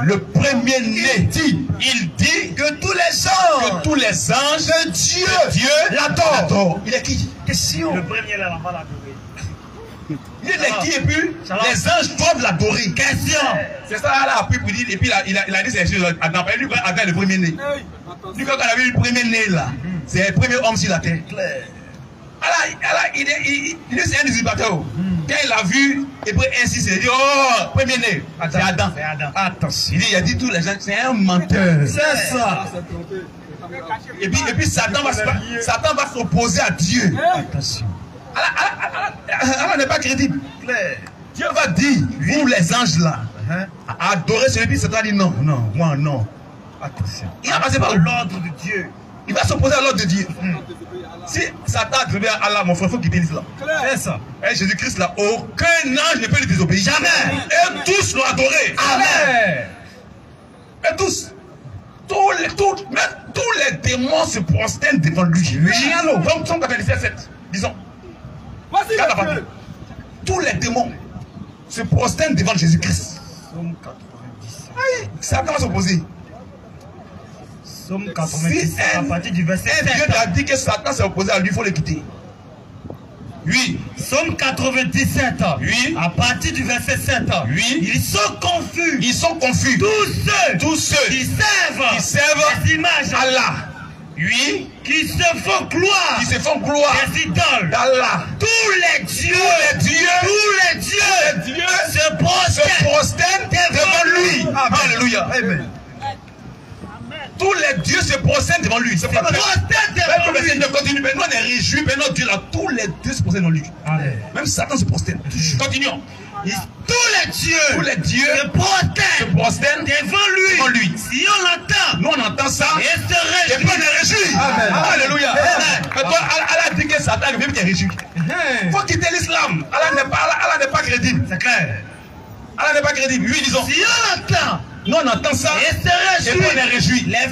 Le premier-né. Il dit que tous les anges de Dieu l'adorent. Il est qui? Question. Le premier là, on va l'adorer. Il est qui et puis les anges doivent l'adorer. Question. C'est ça là, après pour dire, et puis il a dit ces choses. Adam, lui, Adam est le premier-né. Lui, quand il a vu le premier-né là, c'est le premier homme sur la terre. Alors, il est un usurpateur. Quand il a vu, et puis ainsi, il a dit, oh, premier-né, c'est Adam. Attention. Il a dit tous les gens, c'est un menteur. C'est ça. Et puis Satan va s'opposer à Dieu. Attention. Alors, n'est pas crédible. Dieu va dire, vous les anges là, adorer celui-ci, Satan dit non, moi non. Attention. Il va passer par l'ordre de Dieu. Il va s'opposer à l'ordre de Dieu. Si Satan devient Allah, mon frère, il faut quitter l'islam. C'est ça. Et Jésus-Christ là, aucun ange ne peut lui désobéir. Jamais. Et tous l'ont adoré. Amen. Et tous. Même tous les démons se prosternent devant lui. Oui. Donc, Somme 97, disons. Tous les démons se prosternent devant Jésus-Christ. Somme 97. Satan va s'opposer. Somme 97, à partir du verset 7. Dieu t'a dit que Satan s'est opposé à lui, il faut le quitter. Oui. Somme 97. Oui. À partir du verset 7. Oui. Ils sont confus. Tous ceux qui servent les images Allah. Oui. Qui se font gloire. Des idoles. d'Allah. Tous les dieux se prosternent devant lui. Alléluia. Amen. Tous les dieux se prosternent devant lui. C'est pas continue. Mais nous on est réjouis. Mais notre Dieu là, tous les dieux se prosternent devant lui. Même Satan se prosterne. Continuons. Tous les dieux se prosternent devant lui. Si on l'entend, nous on entend ça. Et se réjouit. Et puis on est réjouis. Alléluia. Mais toi, Allah dit que Satan est même qui est réjoui. Il faut quitter l'islam. Allah n'est pas crédible. C'est clair. Allah n'est pas crédible. Oui, disons. Si on l'entend, nous on entend ça. Et se réjouit. Et on est réjouis. Les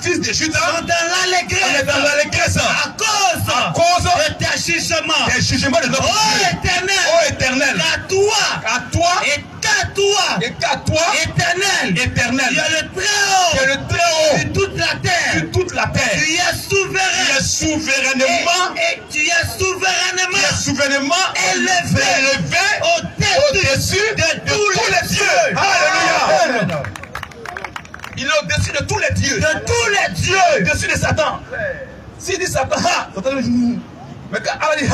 fils de Juda sont dans l'allégresse. On est dans l'allégresse. À cause de tes jugements. Des jugements de notre Dieu. Ô Éternel. Éternel. À toi. À toi. Et qu'à toi. Et qu'à toi, éternel. Tu es le Très Haut. Tu es le Très Haut. Sur toute la terre. Sur toute la terre. Tu es souverain. Tu es souverainement. Et tu es souverainement élevé au-dessus de tous les dieux. Alléluia. Il est au-dessus de tous les dieux. De tous les dieux. Au-dessus de Satan. S'il dit Satan, Satan dit. Mais quand Allah dit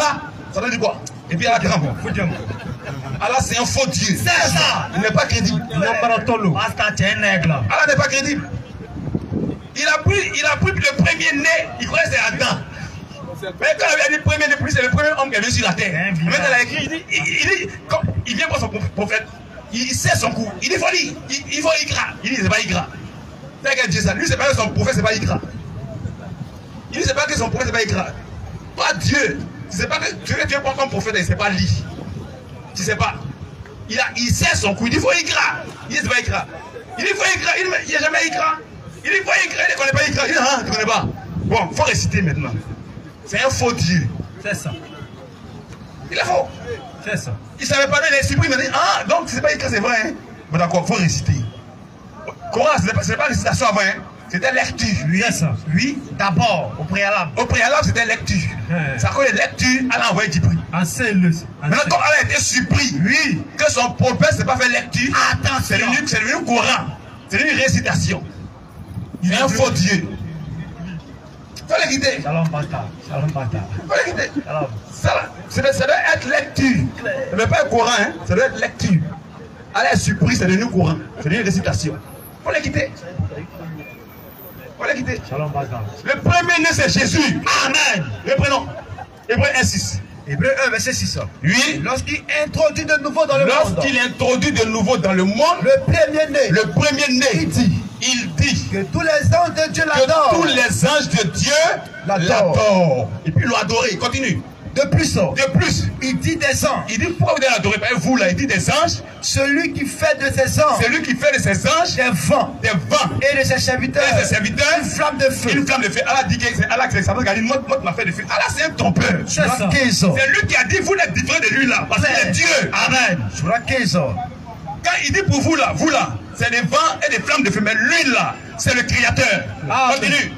Satan dit quoi? Et puis Allah dit Allah c'est un faux Dieu. C'est ça. Il n'est pas crédible. Allah n'est pas crédible. Il a pris le premier-né, il croyait que c'est Adam. Mais quand il a dit le premier-né, c'est le premier homme qui est venu sur la terre. Maintenant, il a écrit, il vient voir son prophète, il sait son coup. Il dit, il faut lire, il faut Ikra. Il dit, c'est pas Ikra. C'est que Dieu ça. Lui, c'est pas que son prophète, c'est pas Ikra. Il dit, c'est pas que son prophète, c'est pas Ikra. Pas Dieu. C'est pas que tu es pas comme prophète, il sait pas lire. Tu sais pas. Il sait son coup. Il dit, il faut Ikra. Il dit, c'est pas Ikra. Il dit, il faut Ikra. Il n'y a jamais Ikra. Il dit, il faut Ikra. Il ne connaît pas Ikra. Il dit, tu ne connais pas. Bon, il faut réciter maintenant. C'est un faux Dieu. C'est ça. Il est faux. C'est ça. Il ne savait pas, il est surpris. Il m'a dit, donc c'est pas Ikra, c'est vrai. Hein? Bon, d'accord, il faut réciter. Coran, ce n'est pas récitation avant. Hein? C'était lecture. Oui, c'est ça. Oui, d'abord, au préalable. Au préalable, c'était lecture. Ça cause les lectures, elle a envoyé Djibril. Enseigne-le. Maintenant, comme elle a été surpris, oui, que son prophète ne pas fait lecture, c'est devenu Coran. C'est devenu récitation. Il est un faux Dieu. Il faut le quitter. Shalom Bata. Shalom Bata. Il faut le quitter. Ça doit être lecture. Ça ne doit pas être Coran, hein? Ça doit être lecture. Elle est surprise, c'est devenu Coran. C'est devenu récitation. Il faut le quitter. Le premier-né, c'est Jésus. Amen. Le prénom. Hébreu 1:6. Hébreu 1, verset 6. Oui. Lorsqu'il introduit de nouveau dans le monde. Lorsqu'il introduit de nouveau dans le monde. Le premier-né. Le premier-né. Il dit. Que tous les anges de Dieu l'adorent. Que tous les anges de Dieu l'adorent. Et puis l'ont adoré. Continue. De plus, il dit des anges. Il dit pourquoi vous devez l'adorer? Pas vous là, il dit des anges. Celui qui fait de ses anges. Celui qui fait de ses anges. Des vents. Et de ses serviteurs. Une flamme de feu. Une flamme de feu. Allah dit que c'est Allah qui a dit moi m'a fait de feu. Allah c'est un trompeur. C'est lui qui a dit vous n'êtes différent de lui là. Parce qu'il est Dieu. Amen. Quand il dit pour vous là, c'est des vents et des flammes de feu. Mais lui là, c'est le créateur. Continue.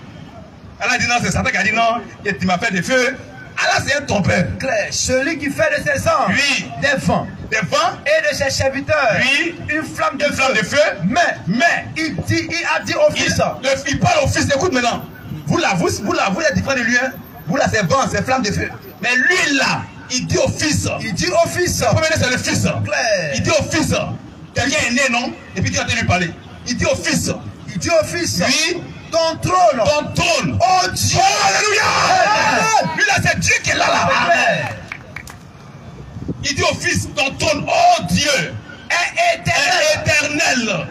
Allah dit non, c'est Satan qui a dit non, il m'a fait de feu. Allah c'est un trompeur. Celui qui fait de ses anges. Oui. Des vents. Et de ses serviteurs. Oui. Une flamme de feu. Mais il a dit au fils. Il parle au fils. Écoute maintenant. Vous êtes différent de lui. Hein? Vous là c'est vent, c'est flamme de feu. Mais lui là, il dit au fils. Le premier c'est le fils. Il dit au fils. Quelqu'un est né, non? Et puis tu vas lui parler. Il dit au fils. Oui. Ton trône. Oh Dieu. Oh, alléluia. Lui là c'est Dieu qui est là. Il dit au fils, ton trône, oh Dieu, est éternel.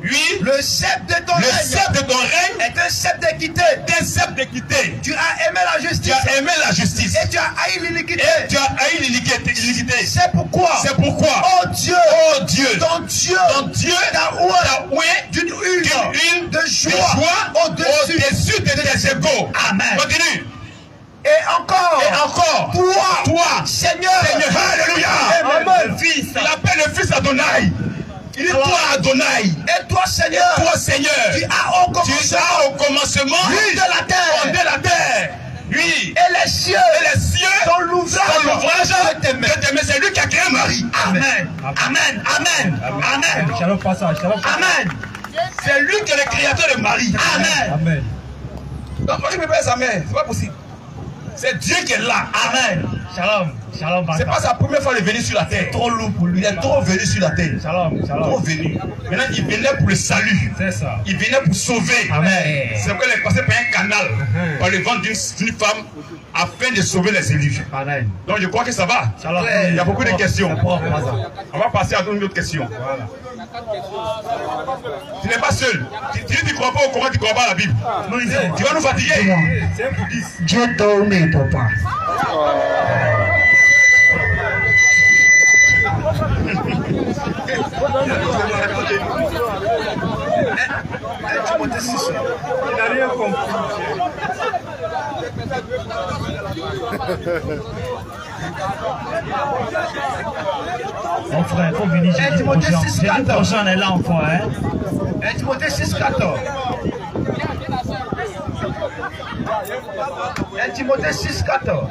Oui. Le sceptre de ton règne est un sceptre d'équité. Tu as aimé la justice. Et tu as haï l'iniquité. C'est pourquoi. Oh Dieu. Ton Dieu t'a oué d'une huile de joie au-dessus de tes égaux. Amen. Continue. Et encore, toi, Seigneur, alléluia. Amen. Il appelle le fils Adonai. Il dit toi Adonai. Et toi Seigneur, tu as au commencement de la terre. Oui. Et les cieux sont l'ouvrage de tes mains. C'est lui qui a créé Marie. Amen. Amen. C'est lui qui est le créateur de Marie. Amen. Donc Marie ne peut pas être sa mère. C'est pas possible. C'est Dieu qui est là. Amen. Shalom. C'est pas sa première fois de venir sur la terre. Trop lourd pour lui. Il est trop venu sur la terre. Shalom. Trop venu. Maintenant, il venait pour le salut. C'est ça. Il venait pour sauver. Amen. C'est pourquoi il est passé par un canal. Par le ventre d'une femme afin de sauver les élus. Amen. Donc je crois que ça va. Shalom. Il y a beaucoup de questions. On va passer à une autre question. Voilà. Tu n'es pas seul. Tu ne crois pas au Coran, tu ne crois pas à la Bible. Tu vas nous fatiguer. C'est un bouddhiste. Dieu dormait, papa. Il n'a rien compris. Mon frère, il faut venir jeudi prochain. Jeudi prochain, on est là encore. Hein? Timothée 6,14. Timothée 6,14.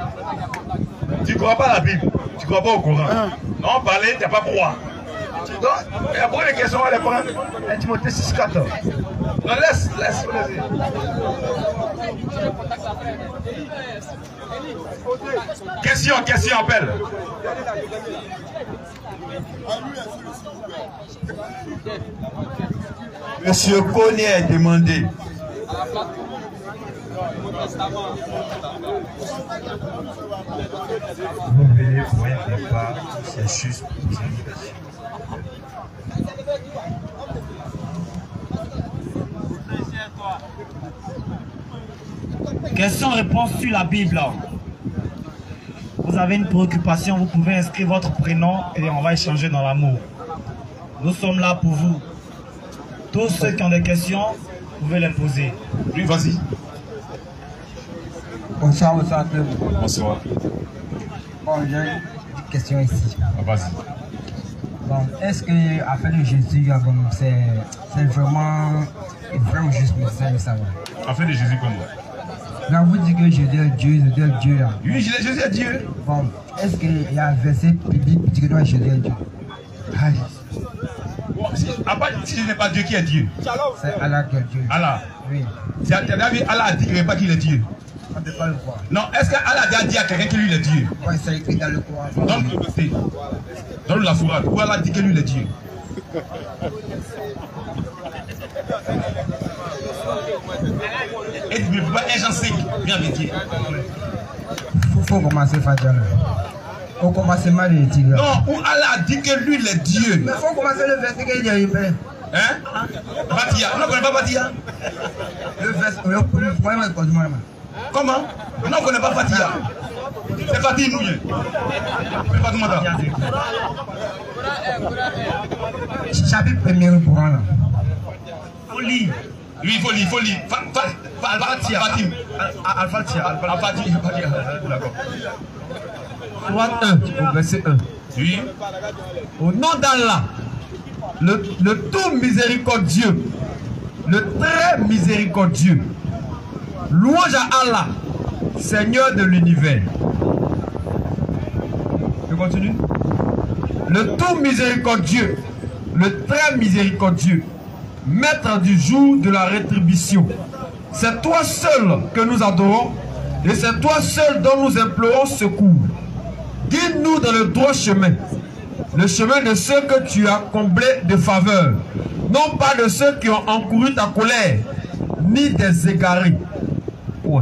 Tu ne crois pas à la Bible, tu ne crois pas au Coran. Non, parler, tu n'as pas croire. Donc, et après les questions, on va les prendre. Timothée 6,14. Non, laisse. Question, appelle. Monsieur Koné est demandé. Vous venez pour un départ, c'est juste pour vous. Question-réponse sur la Bible. Vous avez une préoccupation, vous pouvez inscrire votre prénom et on va échanger dans l'amour. Nous sommes là pour vous. Tous ceux qui ont des questions, vous pouvez les poser. Oui, vas-y. Bonsoir. Bonsoir. Bon, j'ai une question ici. Vas-y. Bon, est-ce que affaire de Jésus, c'est vraiment juste nécessaire de savoir? Affaire de Jésus comment? Là, vous dites que Jésus est Dieu là. Oui, Jésus est Dieu. Bon, est-ce qu'il y a un verset biblique qui dit que Jésus est Dieu? Bon, si je n'ai pas Dieu, qui est Dieu? C'est Allah qui est Dieu. Allah. Oui. Tu as vu, Allah a dit qu'il pas qu'il est Dieu. On ne peut pas le voir. Non, est-ce qu'Allah a dit à quelqu'un que lui est Dieu? Oui, c'est écrit dans le Coran. Donne la sourate où Allah dit que lui est Dieu. Et tu ne peux pas un Jean 5, viens avec Dieu. Il faut commencer Fadja. Au commencement de l'étude. Non, où Allah a dit que lui il est Dieu. Mais il faut commencer le verset qu'il y a eu. Hein? Batia, on ne connaît pas Batia. Le verset, comment? On ne connaît pas Fatia. C'est Fatih Mouye. C'est pas tout le monde. Chapitre 1er du Coran là. Faut lire. Oui, il faut lire. Al-Fatia. Al-Fatia. D'accord. Sourate 1, au verset 1. Oui. Au nom d'Allah, le tout miséricordieux, le très miséricordieux. Louange à Allah, Seigneur de l'univers. Je continue. Le tout miséricordieux, le très miséricordieux, maître du jour de la rétribution. C'est toi seul que nous adorons et c'est toi seul dont nous implorons secours. Guide-nous dans le droit chemin, le chemin de ceux que tu as comblés de faveur, non pas de ceux qui ont encouru ta colère, ni des égarés. Ouais.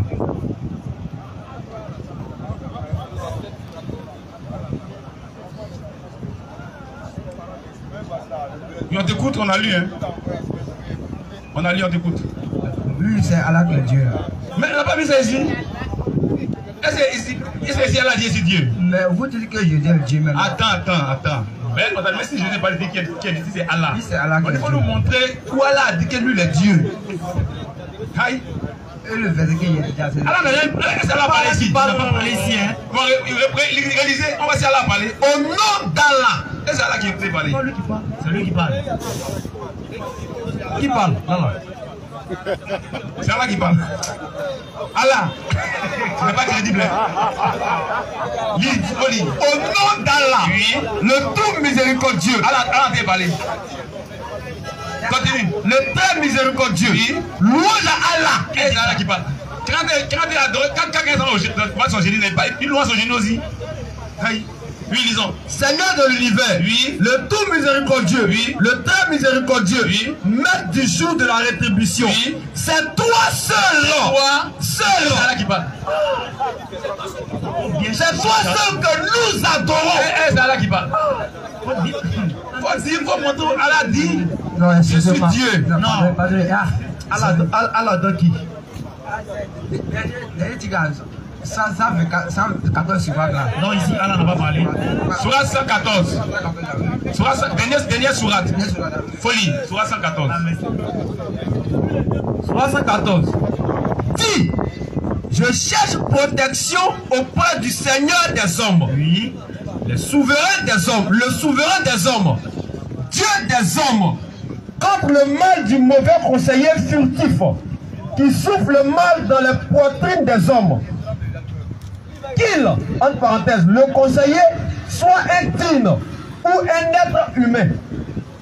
On t'écoute, on a lu, hein. On a lu, on t'écoute. Lui, c'est Allah qui est Dieu. Mais on n'a pas vu ça ici. Est-ce que ici Allah dit c'est Dieu? Mais vous dites que Jésus est Dieu même. Attends. Mais si je n'ai pas dit qui est dit, c'est Allah. Oui, c'est Allah qui est Il faut Dieu. nous montrer où Allah a dit que lui il est Dieu. Aïe. Et le verset qu'il y a déjà, c'est Allah n'a rien. Est-ce qu'Allah parle ici? Parle ici, hein. Bon, réalisez, on va essayer Allah parler. Au nom d'Allah. Est-ce Allah qui peut parler? C'est lui qui parle. Qui parle? Allah. C'est Allah qui parle. Allah. Ce n'est pas crédible. Lis, faut lire. Au nom d'Allah, Oui. le tout miséricordieux, Allah peut parler. Continue. le très miséricordieux, Oui. louange à Allah. Et c'est Allah qui parle. Quand quelqu'un va son génie, il loin son génie aussi. Aïe. Oui, lisons. Seigneur de l'univers, Oui. le tout miséricordieux, Oui. le très miséricordieux, Oui. maître du jour de la rétribution. Oui. C'est toi seul, Toi, seul. c'est Allah qui parle. C'est toi seul que nous adorons. C'est Allah qui parle. Faut dire, faut montrer. Allah dit. Non, excusez-moi. Je suis Dieu. Non, pardon. Allah donne qui? Ça fait 14 secondes là. Non, ici, Allah n'a pas parlé. Surat 114. Dernière surat. Folie. Surat 114. Sourate 114. Dis, Je cherche protection auprès du Seigneur des hommes. Oui. Le souverain des hommes. Le souverain des hommes. Dieu des hommes. Contre le mal du mauvais conseiller furtif qui souffle le mal dans les poitrines des hommes. Qu'il, entre parenthèses, le conseiller soit un digne ou un être humain.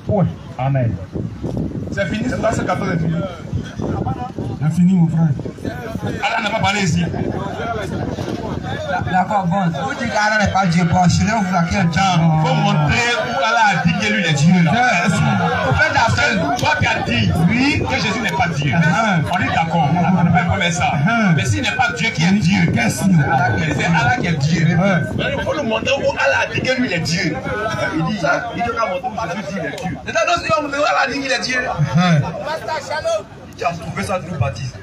Oui. Amen. C'est fini, c'est pas ce 14 est fini. C'est fini, mon frère. Allah n'a pas parlé ici. D'accord, bon. Vous dites qu'Allah n'est pas Dieu. Bon, je vais vous laquelle Il faut montrer où Allah a dit que lui est Dieu. Au fait, toi qui as dit oui, que Jésus n'est pas Dieu. On est d'accord. On n'a pas promis ça. Mais s'il n'est pas Dieu qui est Dieu, c'est Allah qui est Dieu. Il faut nous montrer où Allah a dit que lui est Dieu. Il dit ça. Il doit montrer où Jésus dit qu'il est Dieu. C'est ça, Allah a dit qu'il est Dieu. Tu as trouvé ça de nous baptiser.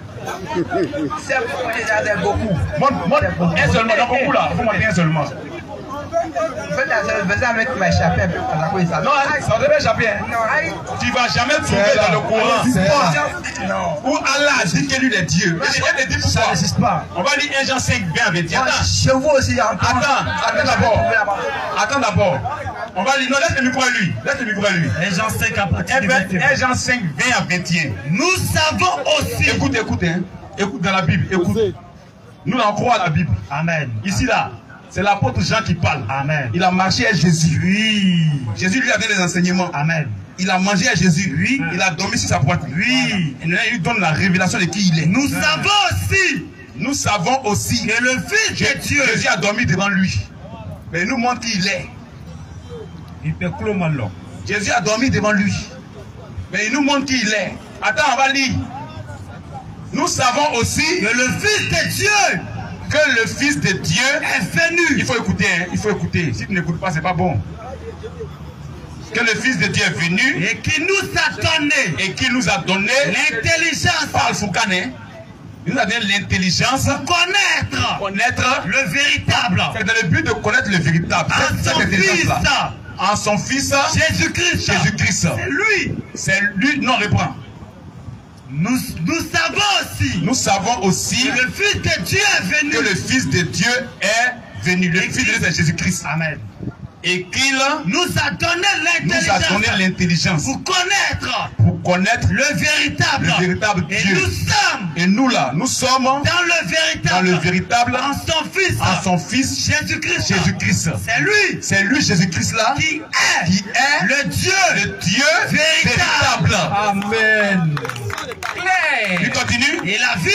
C'est beaucoup déjà, c'est beaucoup. Montre un seulement, dans beaucoup là. Il faut montrer un seulement. Vas-y avec ma échappée un peu pour ça. Non, ça devait échapper. Tu ne vas jamais trouver dans le Coran où Allah a dit que lui est Dieu. Mais je vais te dire pourquoi. Ça n'existe pas. On va lire 1 Jean 5, 20 à 21. Chez vous aussi, Attends d'abord. On va lire. Non, laisse le micro à lui. Laisse le micro à lui. 1 Jean 5 à partir de 21. 1 Jean 5, 20 à 21. Nous savons aussi. Écoute, hein. Écoute dans la Bible. Écoute. Nous, on croit à la Bible. Amen. Ici, là. C'est l'apôtre Jean qui parle. Amen. Il a marché avec Jésus. Oui. Jésus lui a donné les enseignements. Amen. Il a mangé avec Jésus. Oui. Il a dormi sur sa poitrine. Oui. Et il lui donne la révélation de qui il est. Nous savons aussi que le Fils de Dieu, Jésus a dormi devant lui. Mais il nous montre qui il est. Jésus a dormi devant lui. Mais il nous montre qui il est. Attends, on va lire. Nous savons aussi que le Fils de Dieu, que le Fils de Dieu est venu. Il faut écouter, hein, il faut écouter. Si tu n'écoutes pas, c'est pas bon. Que le Fils de Dieu est venu et qui nous a donné, l'intelligence. Parle Foucané. Il nous a donné l'intelligence pour connaître le véritable. C'est dans le but de connaître le véritable. En son Fils, Jésus-Christ. C'est lui. C'est lui. Non, reprends. Nous savons aussi que le Fils de Dieu est venu. Que le Fils de Dieu est venu. Le Fils de Dieu c'est Jésus-Christ. Amen. Et qu'il nous a donné l'intelligence pour connaître le véritable Dieu. Et nous sommes dans le véritable en son Fils Jésus-Christ. C'est lui Jésus-Christ là qui est le Dieu véritable. Amen. Il continue. Et la vie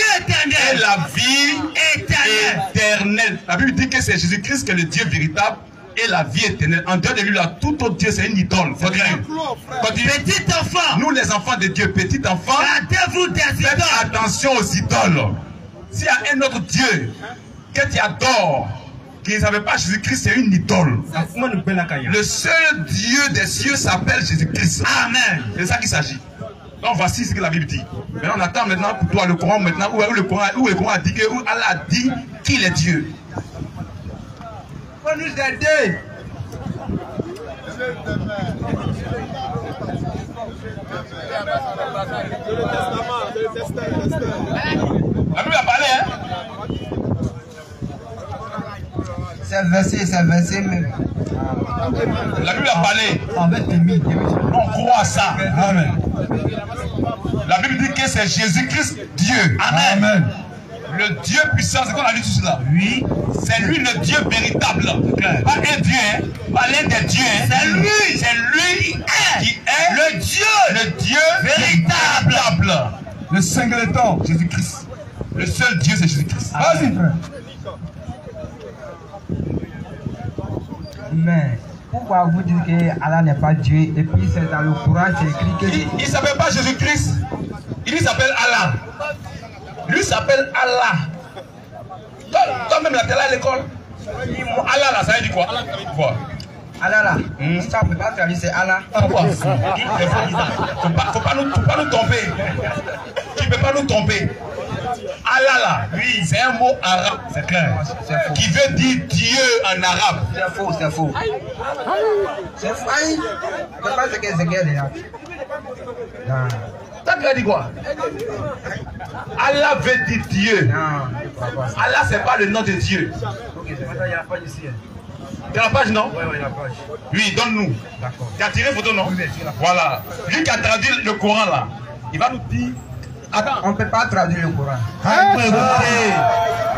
éternelle. La Bible dit que c'est Jésus-Christ qui est le Dieu véritable et la vie éternelle. En dehors de lui, là, tout autre Dieu, c'est une idole. Petit enfant. Nous, les enfants de Dieu, petit enfant, gardez-vous des idoles. Faites attention aux idoles. S'il y a un autre Dieu que tu adores, qui ne savait pas Jésus-Christ, c'est une idole. Le seul Dieu des cieux s'appelle Jésus-Christ. Amen. C'est de ça qu'il s'agit. Donc voici ce que la Bible dit. Mais on attend maintenant pour toi le Coran maintenant où le Coran a dit que où Allah a dit qu'il est Dieu. Faut nous aider. La Bible a parlé, hein? C'est versé même. La Bible a parlé. On croit à ça. Amen. La Bible dit que c'est Jésus-Christ Dieu. Amen. Amen. Le Dieu puissant, c'est qu'on a dit tout cela. Oui. C'est lui le Dieu véritable. Pas un Dieu, hein? Pas l'un des dieux. Hein? C'est lui qui est le Dieu véritable. Le singleton, Jésus-Christ. Le seul Dieu, c'est Jésus-Christ. Vas-y, frère. Mais pourquoi vous dites que Allah n'est pas Dieu et puis c'est dans le Coran c'est écrit que... Il ne s'appelle pas Jésus-Christ. Il s'appelle Allah. Lui s'appelle Allah. Toi-même là, tu es là à l'école. Allah là, ça veut dire quoi? Allah là, ça ne peut pas traduire, c'est Allah. Faut pas nous tromper. Tu ne peux pas nous tromper. Allah là, oui, c'est un mot arabe, c'est clair. Qui veut dire Dieu en arabe. C'est faux. C'est faux. Je ne sais pas ce que c'est là. T'as dit quoi? Allah veut dire Dieu. Allah, c'est pas le nom de Dieu. Tu as la page, non? Oui, la page. Oui, donne-nous. D'accord. Tu as tiré photo, non? Voilà. Lui qui a traduit le Coran, là, il va nous dire... Attends, on ne peut pas traduire le Coran.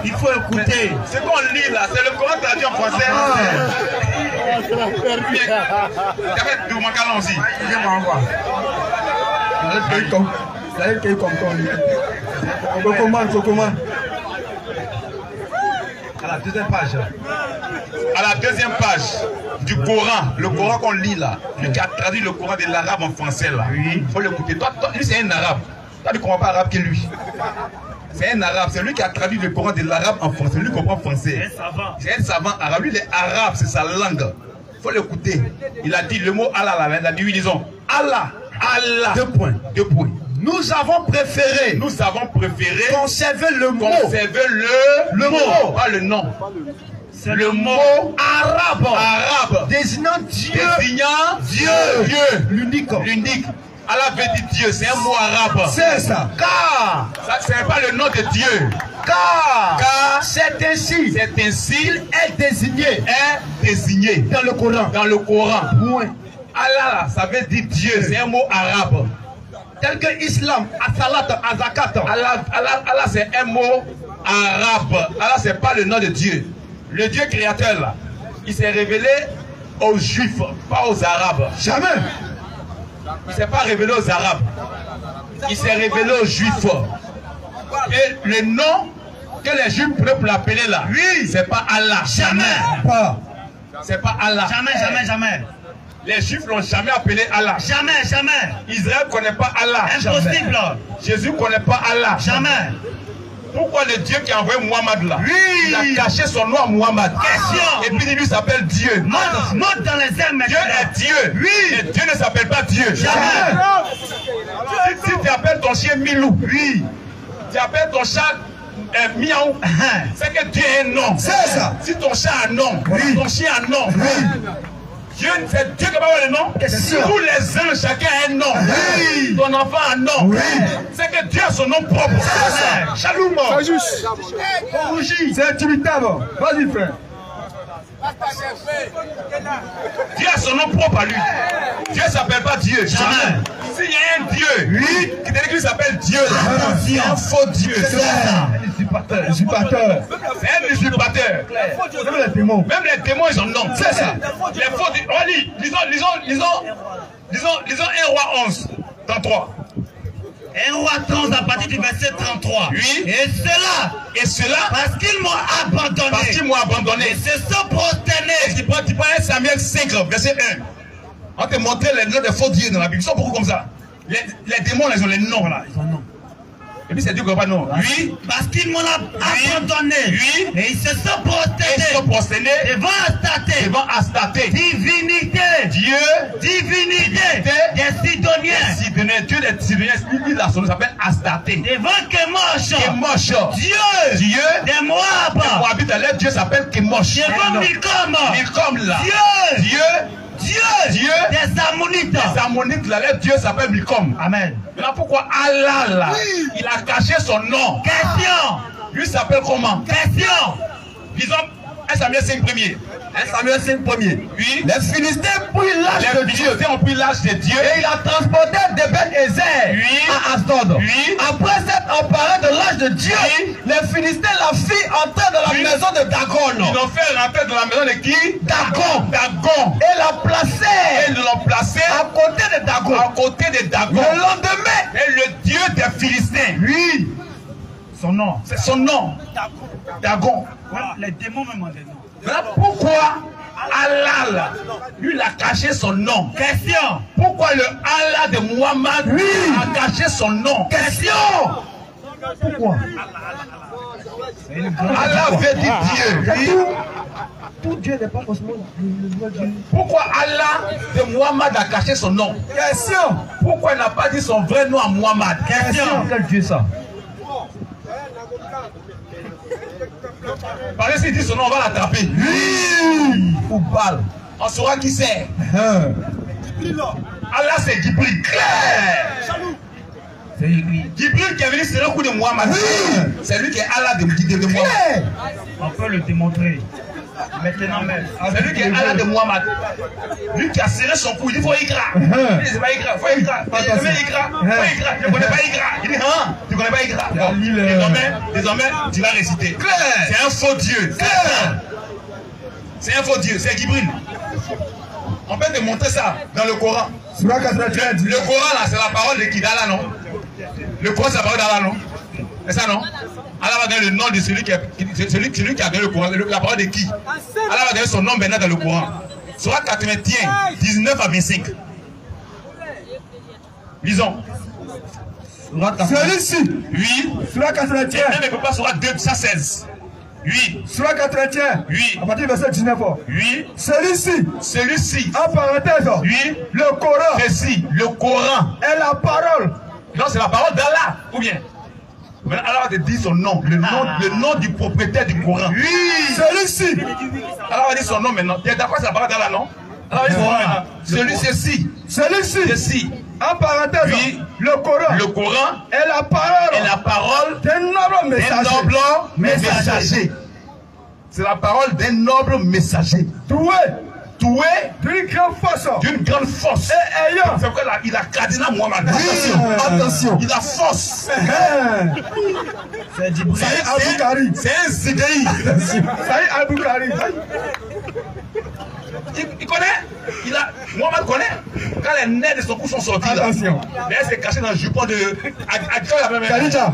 Il faut écouter. Ce qu'on lit, là, c'est le Coran traduit en français. Il y avait du Mancalan aussi. Je m'envoie. Ça y est, comme ton lit. Comment? À la deuxième page. À la deuxième page du Coran, le Coran qu'on lit là, lui qui a traduit le Coran de l'arabe en français là, il faut l'écouter. Toi, lui c'est un arabe. Toi, tu ne comprends pas arabe que lui. C'est un arabe, c'est lui qui a traduit le Coran de l'arabe en français. Lui comprend français. C'est un savant arabe. Lui, il est arabe, c'est sa langue. Il faut l'écouter. Il a dit le mot Allah là, il a dit oui, disons Allah. Allah. 2 points. Nous avons préféré conserver le mot. Le mot, pas le nom. C'est le mot arabe. Désignant Dieu. L'unique. Allah veut dire Dieu, c'est un mot arabe. C'est ça. Car ça, c'est pas le nom de Dieu. Car c'est ainsi. Il est désigné. Dans le Coran. Point. Allah, ça veut dire Dieu, c'est un mot arabe. Tel que Islam, As-Salat, Azakat. Allah c'est un mot arabe. Allah, c'est pas le nom de Dieu. Le Dieu créateur, là, il s'est révélé aux Juifs, pas aux Arabes. Jamais. Il ne s'est pas révélé aux Arabes. Il s'est révélé aux Juifs. Et le nom que les Juifs peuvent l'appeler là, c'est pas Allah. Jamais. C'est pas Allah. Jamais. Les Juifs l'ont jamais appelé Allah. Jamais. Israël ne connaît pas Allah. Impossible. Jésus ne connaît pas Allah. Jamais. Pourquoi le Dieu qui a envoyé Muhammad là, il a caché son nom à Muhammad? Question. Et puis il lui s'appelle Dieu. Monte dans les airs. Dieu est Dieu. Et Dieu ne s'appelle pas Dieu. Jamais. Si tu appelles ton chien Milou, tu appelles ton chat Miaou, c'est que Dieu a un nom. C'est ça. Si ton chat a un nom, ton chien a un nom. Dieu, c'est Dieu qui va avoir le nom. Tous les uns, chacun a un nom. Ton enfant a un nom. C'est que Dieu a son nom propre. Chaloum. C'est intimidable. Vas-y, frère. Dieu a son nom propre à lui. Dieu ne s'appelle pas Dieu. Jamais. S'il y a un Dieu, qui te dit qu'il s'appelle Dieu, c'est un faux Dieu. C'est un usurpateur. C'est un usurpateur. Même les démons, ils ont un nom. C'est ça. Les faux dieux. Lisons 1 roi 11, 33. 1 roi 30 à partir du verset 33. Et cela, parce qu'ils m'ont abandonné. Et se sont prosternés. Tu prends 1 Samuel 5, verset 1. On te montrer les noms des faux dieux dans la Bible. Ils sont beaucoup comme ça. Les démons, ils ont les noms là. Ils ont nom. Et puis c'est Dieu qui n'a pas de nom. Parce qu'ils m'ont abandonné. Et ils se sont prosternés. Devant Astarté. Divinité. Des Sidoniens. Dieu des Sidoniens. Lui, là, son nom s'appelle Astarté. Devant Kemosh. Dieu. Des Moabites. Leur Dieu s'appelle Kemosh. Devant Milcom là. Dieu des Ammonites là, leur Dieu s'appelle Milcom. Amen. Maintenant pourquoi Allah là, il a caché son nom? Question. Lui s'appelle comment? Question. Disons 1 Samuel 5 premier. 1 Samuel 5 premier. Les Philistins prirent l'âge de Dieu. ont pris l'âge de Dieu. Et il a transporté d'Eben-Ezer à Asdod. Après s'être emparé de l'âge de Dieu, les Philistins la firent entrer dans la maison de Dagon. Ils l'ont fait rentrer dans la maison de qui? Dagon. Et ils l'ont placé à côté de Dagon. Le lendemain, et le Dieu des Philistins. Son nom. C'est son nom. Dagon. Les démons me demandent. Voilà pourquoi Allah, lui, il a caché son nom. Question. Pourquoi le Allah de Muhammad a caché son nom? Question. Pourquoi? Allah veut dire Dieu. Tout Dieu n'est pas forcément le vrai Dieu. Pourquoi Allah de Muhammad a caché son nom? Question. Pourquoi il n'a pas dit son vrai nom à Muhammad? Question. Quel Dieu ça? Parce que s'il dit son nom, on va l'attraper. Ou balle. On saura qui c'est. Allah, c'est Djibril. Claire. C'est écrit. Jibril qui est venu sur le coup de Muhammad. C'est lui qui est Allah de Muhammad. On peut le démontrer. Maintenant même. C'est lui qui est Allah de Muhammad. Lui qui a serré son cou. Il dit faut Ikra. Il dit c'est pas Ikra. Faut Ikra. Il dit Ikra. Faut Ikra. Je ne connais pas Ikra. Il dit hein. Tu ne connais pas Ikra. Désormais, tu vas réciter. C'est un faux Dieu. C'est un faux Dieu. C'est Jibril. On peut te montrer ça dans le Coran. Le Coran là, c'est la parole de qui d'Allah, non? Le Coran, c'est la parole d'Allah, non? C'est ça, non? Allah va donner le nom de celui qui a donné le Coran. La parole de qui? Allah va donner son nom maintenant dans le Coran. Surat 81, 19 à 25. Lisons. Celui-ci. Oui. Surat 81. Même ne peut pas Surat 216. Oui. Surat 81. Oui. À partir du verset 19. Oui. Celui-ci. En parenthèse. Oui. Le Coran. Ceci. Le Coran. Est la parole. Non, c'est la parole d'Allah. Ou bien? Maintenant, Allah va te dire son nom. Le nom du propriétaire du Coran. Oui. Celui-ci. Allah va dire son nom maintenant. Tu es d'accord, c'est la parole d'Allah, non? Allah va dire son nom maintenant. Celui-ci. Celui-ci. En parenthèse. Oui. Le Coran. Le Coran est la parole. Est la parole d'un noble messager. C'est la parole d'un noble messager. Doué d'une grande force. Et ayant. C'est pourquoi il a cardinal Muhammad. Attention. Il a force. C'est Aboukari. C'est un Zidei. C'est Aboukari. Il connaît. Muhammad connaît. Quand les nerfs de son cou sont sortis. Attention. Mais elle s'est cachée dans le jupon de Kariga.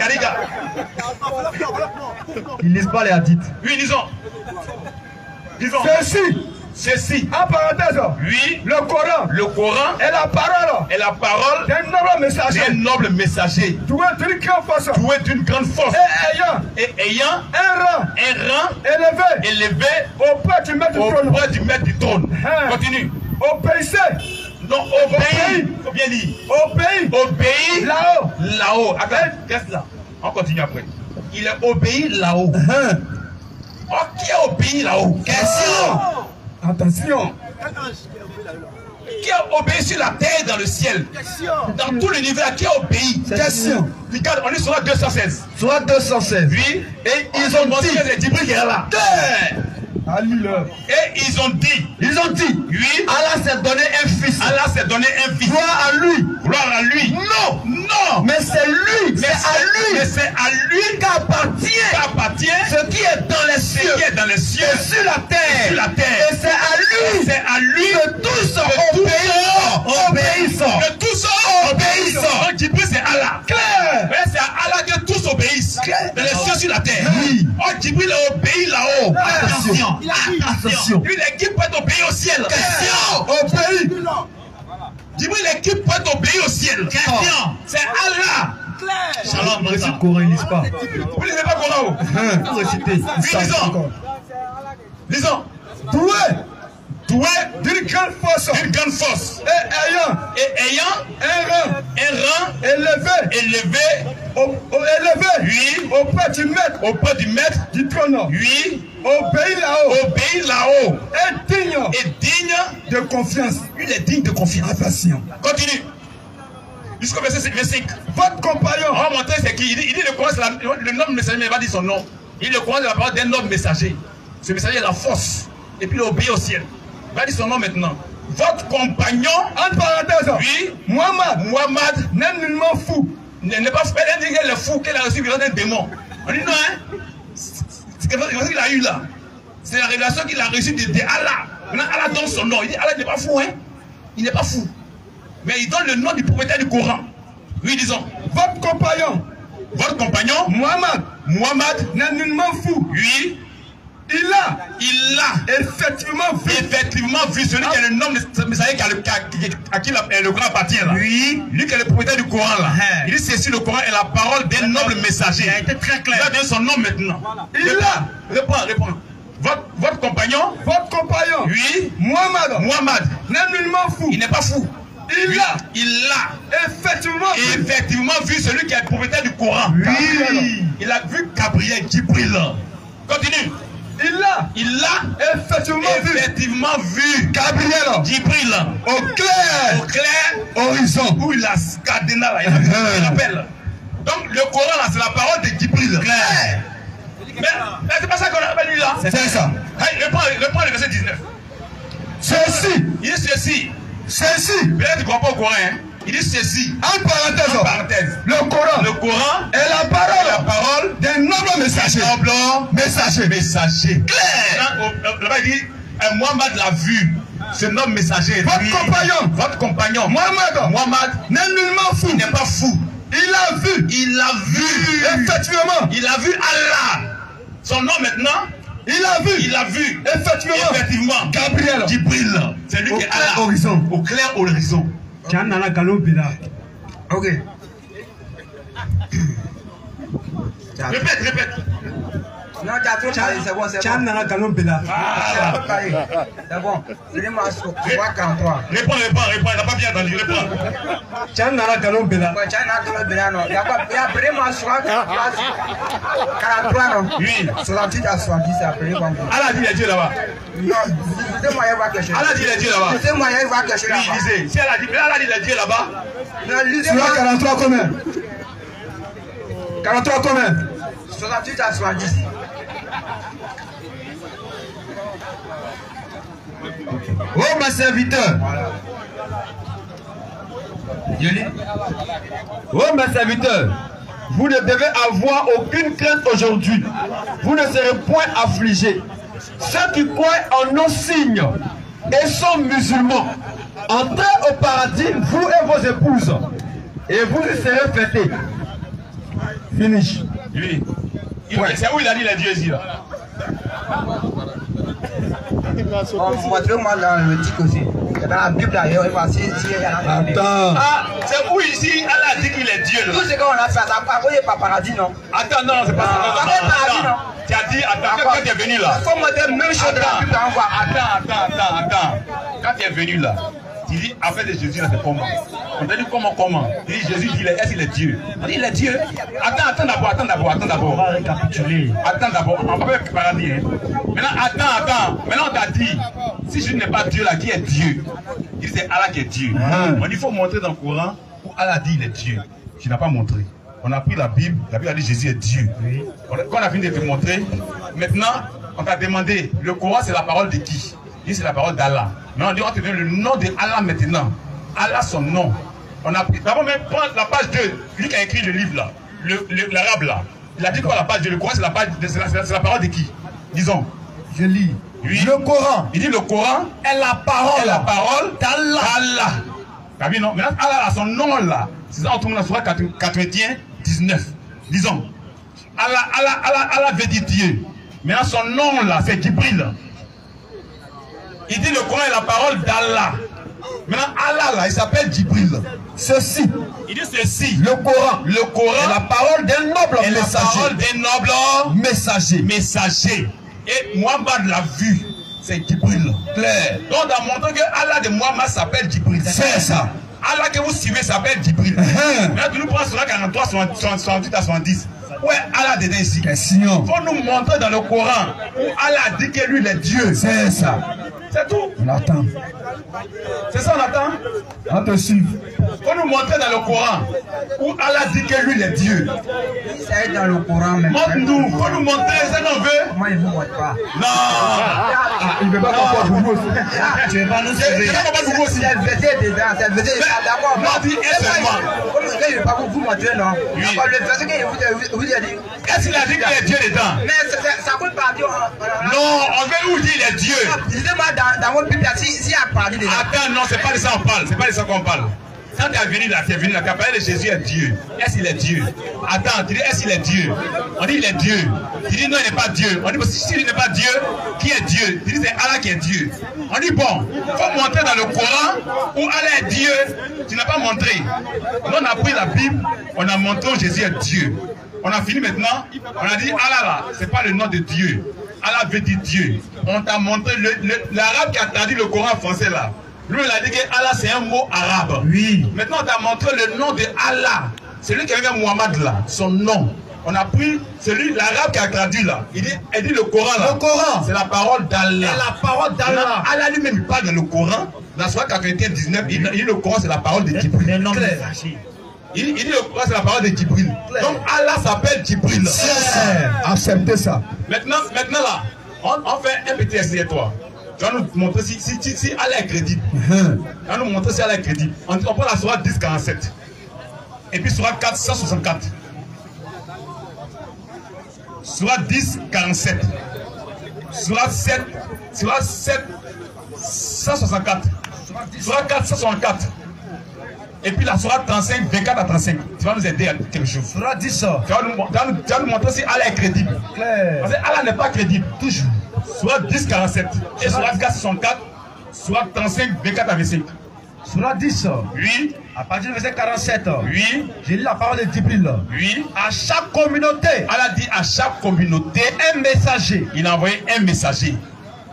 Ils lisent pas les hadiths. Oui, disons. Ceci. En parenthèse. Oui. Le Coran. Est la parole. D'un noble messager. Doué d'une grande force. Et ayant. Un rang. Élevé. Auprès du maître du trône. Continue. Obéissez. Non, obéis. Faut bien dire. Obéis. Là-haut. Attends, qu'est-ce là? On continue après. Il est obéi là-haut. Qui est obéi là-haut? Question. Attention. Qui a obéi sur la terre et dans le ciel? Dans tout l'univers, qui a obéi? Question. Regarde, on est sur la 216. Surat 216. Oui. Et ils ont dit. Les Jibril qui est là. Et ils ont dit. Oui. Allah s'est donné un fils. Gloire à lui. Non. Mais c'est lui. Mais c'est à lui qu'appartient ce qui est dans les cieux. Et sur la terre. Et c'est à lui. Que tous obéissent. Donc Jibril c'est Allah. Clair. Mais c'est à Allah que tous obéissent. Dans les cieux sur la terre. Oui. Oh, Jibril obéit là-haut. Attention. Lui, l'équipe peut obéir au ciel. Question. Obéis. Jibril, l'équipe peut obéir au ciel. Question. C'est Allah. Shalom, le Coran, ils lisent pas. Vous ne lisez pas Coran. Vous récitez. Lisons. Doué d'une grande force. Et ayant un rang élevé. Oui. Auprès du maître du trône. Oui. Obéis là-haut. Et digne de confiance. Il est digne de confiance. Attention. Continue. Jusqu'au verset 5. Votre compagnon. On va montrer c'est qui. Il dit le Coran, le noble messager, mais il va dire son nom. Il dit le Coran, c'est la parole d'un noble messager. Ce messager a la force. Et puis il obéit au ciel. Il va dire son nom maintenant. Votre compagnon. En parenthèse. Oui. Muhammad n'est nullement fou. N'est pas fou. Il est fou qu'elle a reçu d'un démon. On dit non, hein. C'est quelque chose qu'il a eu là. C'est la révélation qu'il a reçue de Allah. Maintenant, Allah donne son nom. Il dit Allah n'est pas fou, hein. Il n'est pas fou. Mais il donne le nom du propriétaire du Coran. Oui, disons. Votre compagnon. Muhammad n'est nullement fou. Oui. Il a effectivement vu celui qui est le nom de messager à qui le Coran appartient là. Oui. Lui qui est le propriétaire du Coran là. Il dit ceci, le Coran est la parole d'un noble messager. Il a été très clair. Il va donner son nom maintenant. Réponds. Votre compagnon. Oui. Muhammad n'est nullement fou. Il n'est pas fou. Il a effectivement vu celui qui est le propriétaire du Coran. Oui. Il a vu Gabriel, Jibril. Continue. Il a effectivement vu Gabriel, Jibril au clair horizon où il a cardinal, il appelle. Donc le Coran là, c'est la parole de Djibril. Claire. Mais c'est pas ça qu'on appelle lui là. C'est ça. Reprends le verset 19. Ceci. Il dit ceci. Ceci. Peut-être tu ne crois pas au Coran, hein. Il dit ceci. En parenthèse. En parenthèse. Le Coran. Le Coran est la parole d'un noble messager. Noble messager. Messager. Claire. Là-bas il dit, Mohammed l'a vu. Ce noble messager. Votre compagnon. Votre compagnon. Mohammed n'est nullement fou. Il n'est pas fou. Il a vu. Il a vu. Effectivement. Il a vu Allah. Son nom maintenant. Il a vu. Il a vu. Effectivement. Gabriel. Djibril. C'est lui qui est Allah. Horizon. Au clair horizon. Ok. Répète. Non, tu as trop parlé, c'est bon, c'est bon. C'est bon. Dis-moi, 43. Réponds, il n'a pas bien entendu, réponds. Il y a vraiment 43, non? Oui. 68 à 70, c'est après. Allah dit les dieux là-bas. Non, c'est moyen de voir quelque chose. Allah dit les dieux là-bas. C'est moyen de voir quelque chose. Oui, lisez. Si Allah dit les dieux là-bas. Non, lisez-moi. 43 combien? 43 combien? 68 à 70. Oh, ma serviteur. Oh, mes serviteurs, vous ne devez avoir aucune crainte aujourd'hui. Vous ne serez point affligés. Ceux qui croient en nos signes et sont musulmans, entrez au paradis, vous et vos épouses, et vous y serez fêtés. Finish. Oui. C'est où il a dit les dieux ici là? Montrez-moi dans le titre aussi. Dans la Bible d'ailleurs, il va s'il y a la Bible. Ah, c'est où ici Allah a dit qu'il est Dieu là? Tout ce qu'on a fait, ça n'a pas paradis, non? Attends, non, c'est pas ça. Ça va paradis, non? Tu as dit, attends, quand tu es venu là. Il faut montrer même chose de la Bible. Attends. Quand tu es venu là, tu dis, affaire de Jésus là, c'est comment? On t'a dit comment? Il dit, Jésus dit, est-ce qu'il est Dieu? On dit, il est Dieu. Attends d'abord. On va récapituler. Attends d'abord, on va pas paradis. Hein. Maintenant, attends. Maintenant, on t'a dit, si Jésus n'est pas Dieu là, qui est Dieu? Il dit, c'est Allah qui est Dieu. On dit, il faut montrer dans le Coran où Allah dit, il est Dieu. Tu n'as pas montré. On a pris la Bible a dit Jésus est Dieu. Oui. Quand on a fini de te montrer, maintenant, on t'a demandé, le Coran c'est la parole de qui? Il dit c'est la parole d'Allah. Mais on dit, on te donne le nom de Allah maintenant. Allah son nom. On a pris, d'abord même prendre la page 2, lui qui a écrit le livre là, l'arabe là. Il a dit quoi la page 2? Le Coran c'est la parole de qui? Disons. Je lis. Oui. Le Coran. Il dit le Coran est la parole d'Allah. T'as vu non? Maintenant Allah a son nom là. C'est ça on trouve dans la sourate 81, 19. Disons. Allah veut dire Dieu. Maintenant son nom là c'est Djibril. Il dit le Coran est la parole d'Allah. Maintenant Allah là il s'appelle Djibril. Ceci. Il dit ceci. Le Coran est la parole d'un noble messager. La parole d'un noble messager. Et Mohammed l'a vu. C'est Djibril. Clair. Donc on a montré que Allah de Mohammed s'appelle Djibril. C'est ça. Allah que vous suivez s'appelle Djibril. Maintenant tu nous prends sur la 43, 68 à 70. Ouais, Allah dedans ici. Question. Il faut nous montrer dans le Coran où Allah dit que lui il est Dieu. C'est ça. C'est tout. On attend. C'est ça on attend. On te suit. Il faut nous montrer dans le Coran où Allah dit que lui il est Dieu. C'est dans le Coran même. Montre-nous. Il faut nous montrer ça qu'on veut. Moi il ne vous montre pas. Non. Il ne veut pas qu'on voit vous aussi. Tu ne veux pas nous sauver. C'est le verset dedans. C'est le verset. D'accord. Non, dis seulement. Je ne vais pas vous montrer, non. Oui. Le verset que vous a dit. Est-ce qu'il a dit qu'il est Dieu dedans? Mais ça coûte pas Dieu. Non, on veut où dire il est Dieu. Dis-moi dans votre Bible, si a parlé dedans. Attends, non, c'est pas de ça qu'on parle. C'est pas de ça qu'on parle. Quand tu es venu là, tu as parlé de Jésus est Dieu. Est-ce qu'il est Dieu? Attends, tu dis est-ce qu'il est Dieu? On dit il est Dieu. Tu dis non, il n'est pas Dieu. On dit si il n'est pas Dieu, qui est Dieu? Tu dis c'est Allah qui est Dieu. On dit bon, il faut montrer dans le Coran où Allah est Dieu. Tu n'as pas montré. Nous on a pris la Bible, on a montré où Jésus est Dieu. On a fini maintenant, on a dit Allah là, c'est pas le nom de Dieu. Allah veut dire Dieu. On t'a montré l'arabe qui a traduit le Coran en français là. Lui, il a dit que Allah, c'est un mot arabe. Oui. Maintenant, on t'a montré le nom de Allah. Celui qui avait Muhammad là, son nom. On a pris celui, l'arabe qui a traduit là. Il dit le Coran là. Le Coran. C'est la parole d'Allah. C'est la parole d'Allah. Allah lui-même, il parle dans le Coran. Dans Sourate 81, 19, il dit le Coran, c'est la parole de Djibril. Un homme messager. Il dit le Coran, c'est la parole de Djibril. Donc Allah s'appelle Djibril. Acceptez ça. Maintenant là, on fait un petit essai, toi. Tu vas nous montrer si Allah est crédible. Tu vas nous montrer si Allah est crédible. On prend la sourate 10, 47. Et puis sourate 4, 164. Sourate 10, 47. Sourate 7, 164. Sourate 4, 164. Et puis la sourate 35, 24 à 35. Tu vas nous aider à quelque chose. Sourate 10. Tu vas nous montrer si Allah est crédible. Parce que Allah n'est pas crédible. Toujours. Sourate 10, 47. Et sourate 4, 64. Sourate 35, 24 à 25. Sourate 10. Oui. À partir du verset 47. Oui. J'ai lu la parole de Djibril. Oui. À chaque communauté. Allah dit à chaque communauté un messager. Il a envoyé un messager.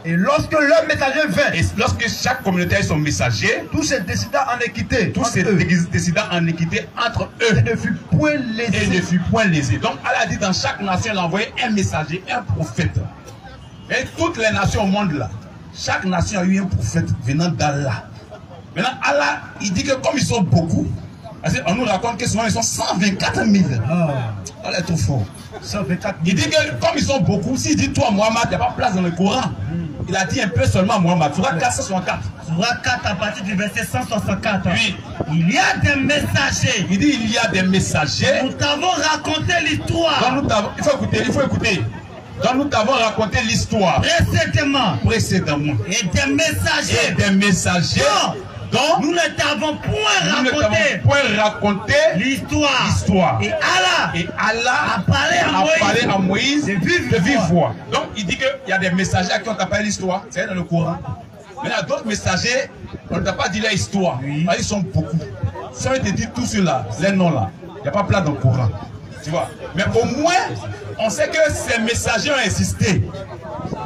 Et lorsque le messager vint, et lorsque chaque communauté a son messager, tous se décida en équité. Tous se décida en équité entre eux. Et ne fut point lésé. Et ne fut point lésé. Donc Allah a dit dans chaque nation, il a envoyé un messager, un prophète. Et toutes les nations au monde là, chaque nation a eu un prophète venant d'Allah. Maintenant Allah, il dit que comme ils sont beaucoup, on nous raconte que souvent ils sont 124 000. Allah est trop fort. 124 000. Il dit que comme ils sont beaucoup, s'il dit toi Mohammed, il n'y a pas place dans le Coran. Il a dit un peu seulement Mohammed. Surah 464. Surah 4 à partir du verset 164. Oui. Il y a des messagers. Il dit il y a des messagers. Nous t'avons raconté l'histoire. Il faut écouter. Donc nous t'avons raconté l'histoire. Précédemment. Et des messagers. Donc, nous ne t'avons point raconté l'histoire. Et Allah a parlé à Moïse de vive voix. Donc il dit qu'il y a des messagers à qui on t'a parlé l'histoire. C'est dans le Coran. Mais il y a d'autres messagers, on ne t'a pas dit leur histoire. Oui. Ils sont beaucoup. Si on te dit tout cela, les noms là, il n'y a pas place dans le Coran. Tu vois. Mais au moins, on sait que ces messagers ont existé.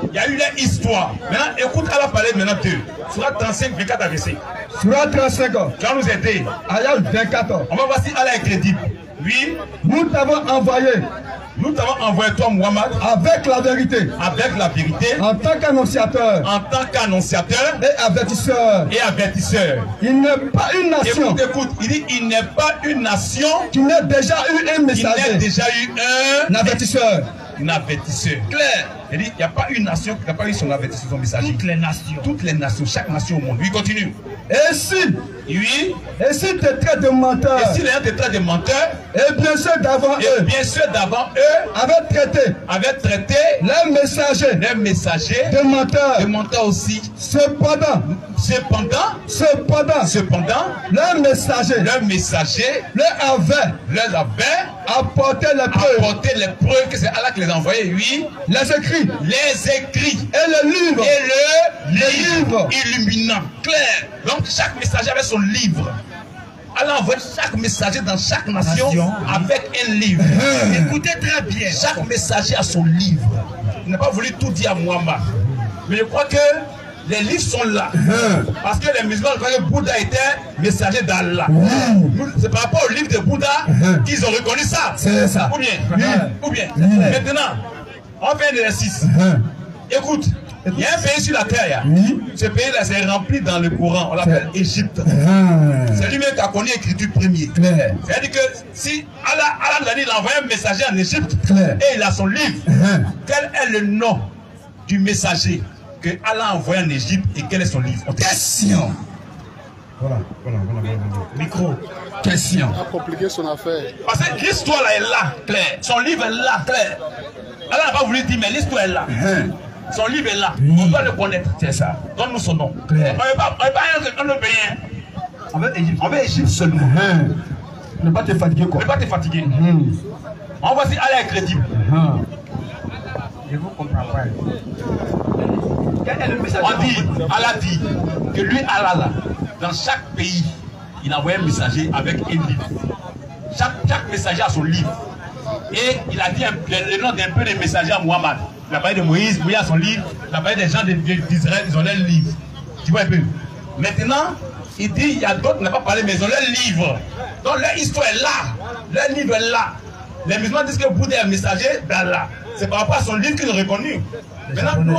Il y a eu leur histoire. Maintenant, écoute, Allah parler maintenant d'eux. Surah 35, 24 à 25. Surah 35. Tu vas nous aider. Ayah 24. On va voir si Allah est crédible. Oui. Nous t'avons envoyé. Nous t'avons envoyé toi, Muhammad. Avec la vérité. Avec la vérité. En tant qu'annonciateur. En tant qu'annonciateur. Et avertisseur. Et avertisseur. Il n'est pas une nation. Écoute. Il dit il n'est pas une nation. Qui n'a déjà eu un messager. Qui n'a déjà eu un avertisseur. Un avertisseur. Claire. Il dit il n'y a pas une nation qui n'a pas eu son avertisseur, son messager. Toutes les nations. Toutes les nations, chaque nation au monde. Oui, continue. Et si. Oui. Et si tu traites de menteur. Et si les gens te traitent de menteur. Et bien sûr d'avant eux. Et bien sûr d'avant eux. Avait traité. Les messagers. Les messagers. De menteur. De menteur aussi. Cependant. Les messagers. Les avaient apporté les preuves que c'est Allah qui les a envoyés, oui. Les écrits. Et le livre. Les livres illuminants. Clair. Donc chaque messager avait son livre. Allah envoie chaque messager dans chaque nation avec un livre. Écoutez très bien. Chaque messager a son livre. Il n'a pas voulu tout dire à Muhammad. Mais je crois que les livres sont là. Parce que les musulmans croient que Bouddha était messager d'Allah. C'est par rapport au livre de Bouddha qu'ils ont reconnu ça. C'est ça. Ou bien. Maintenant, on fait un exercice. Écoute, il y a un pays sur la terre. Ce pays-là, c'est rempli dans le Coran. On l'appelle Égypte. C'est lui-même qui a connu l'écriture première. C'est-à-dire que si Allah nous a dit, il a envoyé un messager en Égypte et il a son livre, quel est le nom du messager que Allah a envoyé en Égypte et quel est son livre? Question. Voilà. Micro. Question. A compliqué son affaire. Parce que l'histoire là est là, clair. Son livre est là, clair. Allah n'a pas voulu dire, mais l'histoire est là. Son livre est là. On doit le connaître. C'est ça. Donne-nous son nom. Clair. On n'est pas un autre pays. On veut Égypte seulement. Ne pas te fatiguer quoi. Ne pas te fatiguer. On voit si Allah est crédible. Je vous comprends pas. On dit, Allah dit que lui, Allah là, dans chaque pays, il a envoyé un messager avec un livre. Chaque messager a son livre. Et il a dit le nom d'un peu des messagers à Muhammad. Il a parlé de Moïse, Moïse a son livre. Il a parlé des gens d'Israël, ils ont leur livre. Tu vois un peu. Maintenant, il dit, il y a d'autres qui n'ont pas parlé, mais ils ont leur livre. Donc leur histoire est là. Leur livre est là. Les musulmans disent que Bouddha est un messager d'Allah. C'est par rapport à son livre qu'ils ont reconnu. Maintenant, nous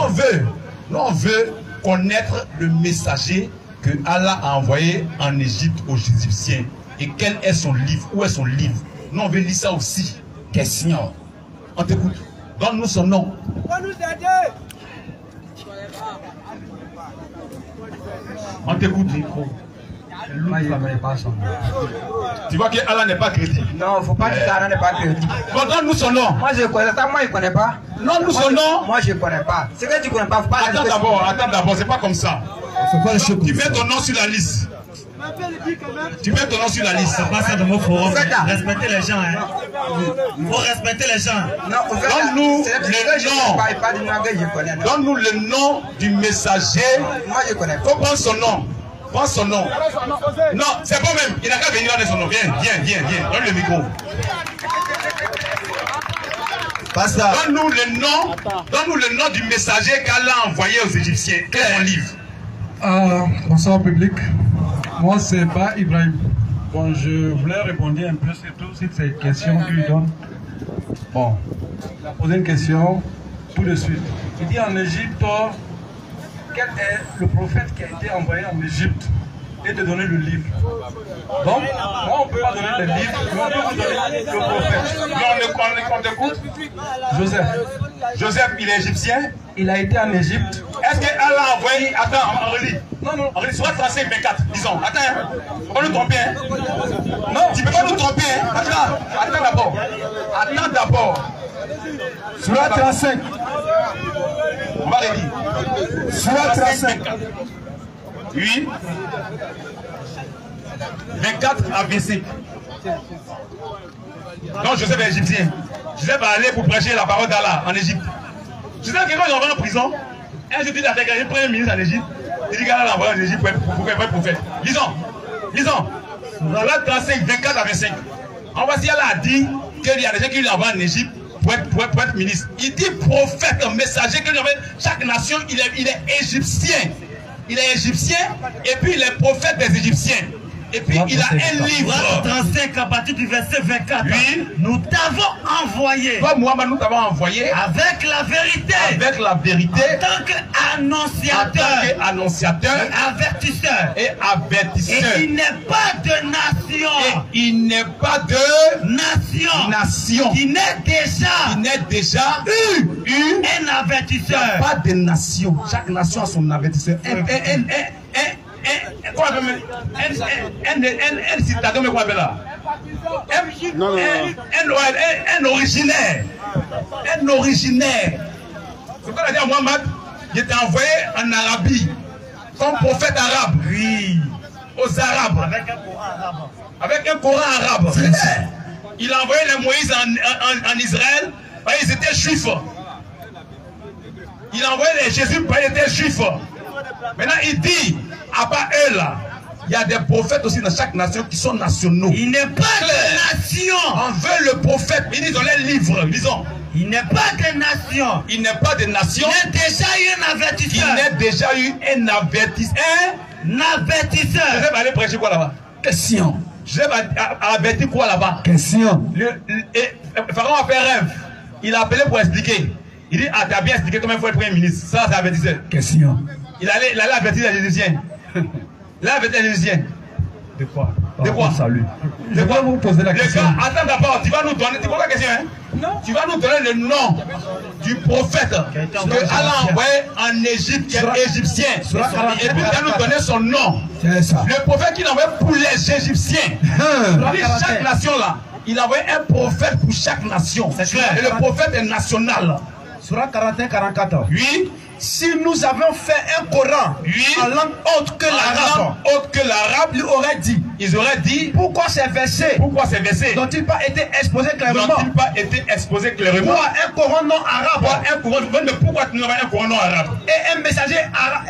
on veut connaître le messager que Allah a envoyé en Égypte aux Égyptiens. Et quel est son livre? Où est son livre? Nous, on veut lire ça aussi. Question. On t'écoute. Donne-nous son nom. On t'écoute. Moi, je ne connais pas son nom. Tu vois que Allah n'est pas chrétien. Non, il ne faut pas dire qu'Allah n'est pas chrétien. Bon, donne-nous son nom. Moi, je connais ça. Moi, je ne connais pas. Donne-nous son nom. Moi, je ne connais pas. C'est que tu ne connais pas. Attends d'abord, c'est pas comme ça. Tu mets ton nom sur la liste. Tu mets ton nom sur la liste. C'est pas ça de mon forum. Respectez les gens. Hein. Faut respecter les gens. Donne-nous le nom. Donne-nous le nom du messager. Moi, je connais. Faut prendre son nom. Prends son nom. Non, c'est bon même. Il n'a qu'à venir avec son nom. Viens. Donne le micro. Donne-nous le nom du messager qu'Allah a envoyé aux Égyptiens. Quel est son livre? Bonsoir public. Moi c'est Ba Ibrahim. Bon, je voulais répondre un peu surtout sur ces questions qu'il donne. Bon, il a posé une question tout de suite. Il dit en Égypte, quel est le prophète qui a été envoyé en Égypte et de donner le livre? Donc, moi on ne peut pas donner le livre, mais on peut vous donner le prophète. Non, on t'écoute. Joseph, il est égyptien. Il a été en Égypte. Est-ce que Allah a envoyé... Attends, on relit. Non. On relit sur 35, 24, disons. Attends, hein. On va nous tromper. Hein. Non, tu peux pas nous tromper. Hein. Attends d'abord. Sur 35. On va relire. Sur 35. Oui. 24 à 25. Donc Joseph est égyptien. Joseph va aller pour prêcher la parole d'Allah en Égypte. Joseph, quand il va en prison, un jour il a fait un premier ministre en Égypte. Il dit qu'Allah l'a envoyé en Égypte pour faire un prophète. Lisons. Voilà 35, 24 à 25. En voici, Allah a dit qu'il y a des gens qui lui envoient en Égypte pour être ministre. Il dit prophète, messager, que chaque nation, il est égyptien. Il est égyptien et puis il est prophète des Égyptiens. Et puis il a un livre. 35 à partir du verset 24. Oui. Nous t'avons envoyé. Toi, Mohamed, nous t'avons envoyé. Avec la vérité. Avec la vérité. En tant qu'annonciateur. Et avertisseur. Et avertisseur. Et il n'est pas de nation. Et il n'est pas de nation. Qui n'est déjà un avertisseur. Il n'y a pas de nation. Chaque nation a son avertisseur. Un citadin, mais quoi appelle là? Un originaire. Un originaire. C'est quoi la dire Mohamed? Il était envoyé en Arabie comme prophète arabe. Oui. Aux Arabes. Avec un Coran arabe. Avec un Coran arabe. Il a envoyé les Moïse en Israël parce qu'ils étaient juifs. Il a envoyé les Jésus parce qu'ils étaient juifs. Maintenant, il dit, à part eux là, il y a des prophètes aussi dans chaque nation qui sont nationaux. Il n'est pas de nation. On veut le prophète, ils disent dans les livres, disons. Il n'est pas de nation. Il n'est pas de nation. Il y a déjà eu un avertisseur. Il y a déjà eu un avertisseur. Un avertisseur. Je vais aller prêcher quoi là-bas? Question. Je vais avertir quoi là-bas? Question. Pharaon a fait rêve. Il a appelé pour expliquer. Il dit, ah, tu as bien expliqué comment il faut être premier ministre. Ça, c'est avertisseur. Question. Il allait avertir les Égyptiens. Il a averti les Égyptiens. De quoi? De quoi? Salut. Je vais vous poser la question. Attends d'abord, tu vas nous donner. Tu vois la question, hein? Non. Tu vas nous donner le nom du prophète que Allah a envoyé en Égypte, qui est égyptien. Et puis tu vas nous donner son nom. C'est ça. Le prophète qu'il a envoyé pour les Égyptiens. Chaque nation là, il a envoyé un prophète pour chaque nation. Et le prophète est national. Surah 41-44. Oui. Si nous avions fait un Coran en langue autre que l'arabe, ils auraient dit pourquoi ces versets n'ont-ils pas été exposés clairement? Pourquoi un Coran non arabe? Pourquoi tu n'as pas un Coran non arabe? Et un messager arabe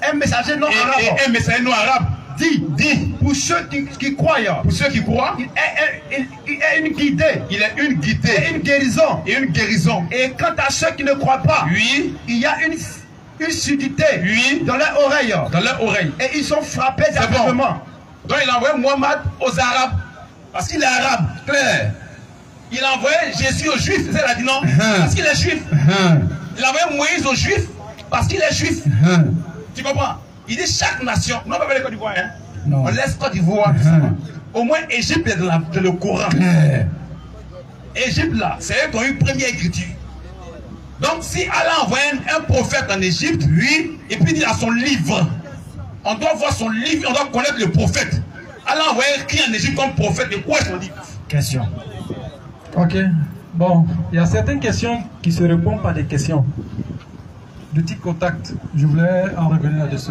un messager non arabe. Et un messager non arabe dit pour ceux qui croient, il est une guidée. Il est une guidée. Et une guérison. Et quant à ceux qui ne croient pas, il y a une surdité dans leurs oreilles. Et ils sont frappés d'aveuglement. Donc il a envoyé Mohamed aux Arabes. Parce qu'il est arabe. Clair. Il a envoyé Jésus aux Juifs. C'est là dit non. Parce qu'il est juif. Il a envoyé Moïse aux Juifs. Parce qu'il est juif. Tu comprends? Il dit chaque nation, non pas les Côte d'Ivoire, hein? On laisse Côte d'Ivoire. Au moins, Égypte est dans le Coran. Égypte, là, c'est eux qui ont eu première écriture. Donc, si Allah envoie un prophète en Égypte, lui, et puis il a son livre, on doit voir son livre, on doit connaître le prophète. Allah envoie qui en Égypte comme prophète, de quoi est son livre? Question. Ok. Bon, il y a certaines questions qui se répondent par des questions. De type contact, je voulais en revenir là-dessus.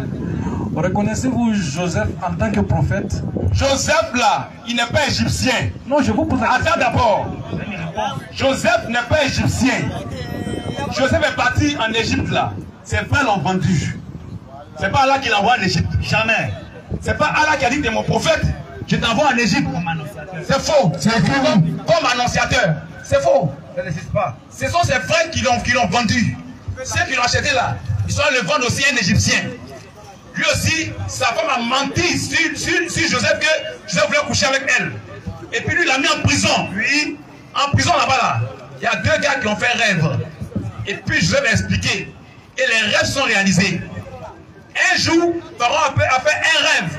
Reconnaissez-vous Joseph en tant que prophète? Joseph là, il n'est pas égyptien. Non, je vous pose la question. Attends d'abord. Joseph n'est pas égyptien. Joseph est parti en Égypte là. Ses frères l'ont vendu. C'est pas Allah qui l'envoie en Égypte. Jamais. C'est pas Allah qui a dit que tu es mon prophète. Je t'envoie en Égypte. C'est faux. C'est comme annonciateur. C'est faux. Ça n'existe pas. Ce sont ses frères qui l'ont vendu. Ceux qui l'ont acheté là, ils sont allés le vendre aussi à un Égyptien. Lui aussi, sa femme a menti sur Joseph que Joseph voulait coucher avec elle. Et puis lui, il l'a mis en prison. Lui, en prison là-bas, là, il y a deux gars qui ont fait rêve. Et puis Joseph a expliqué. Et les rêves sont réalisés. Un jour, Pharaon a fait un rêve.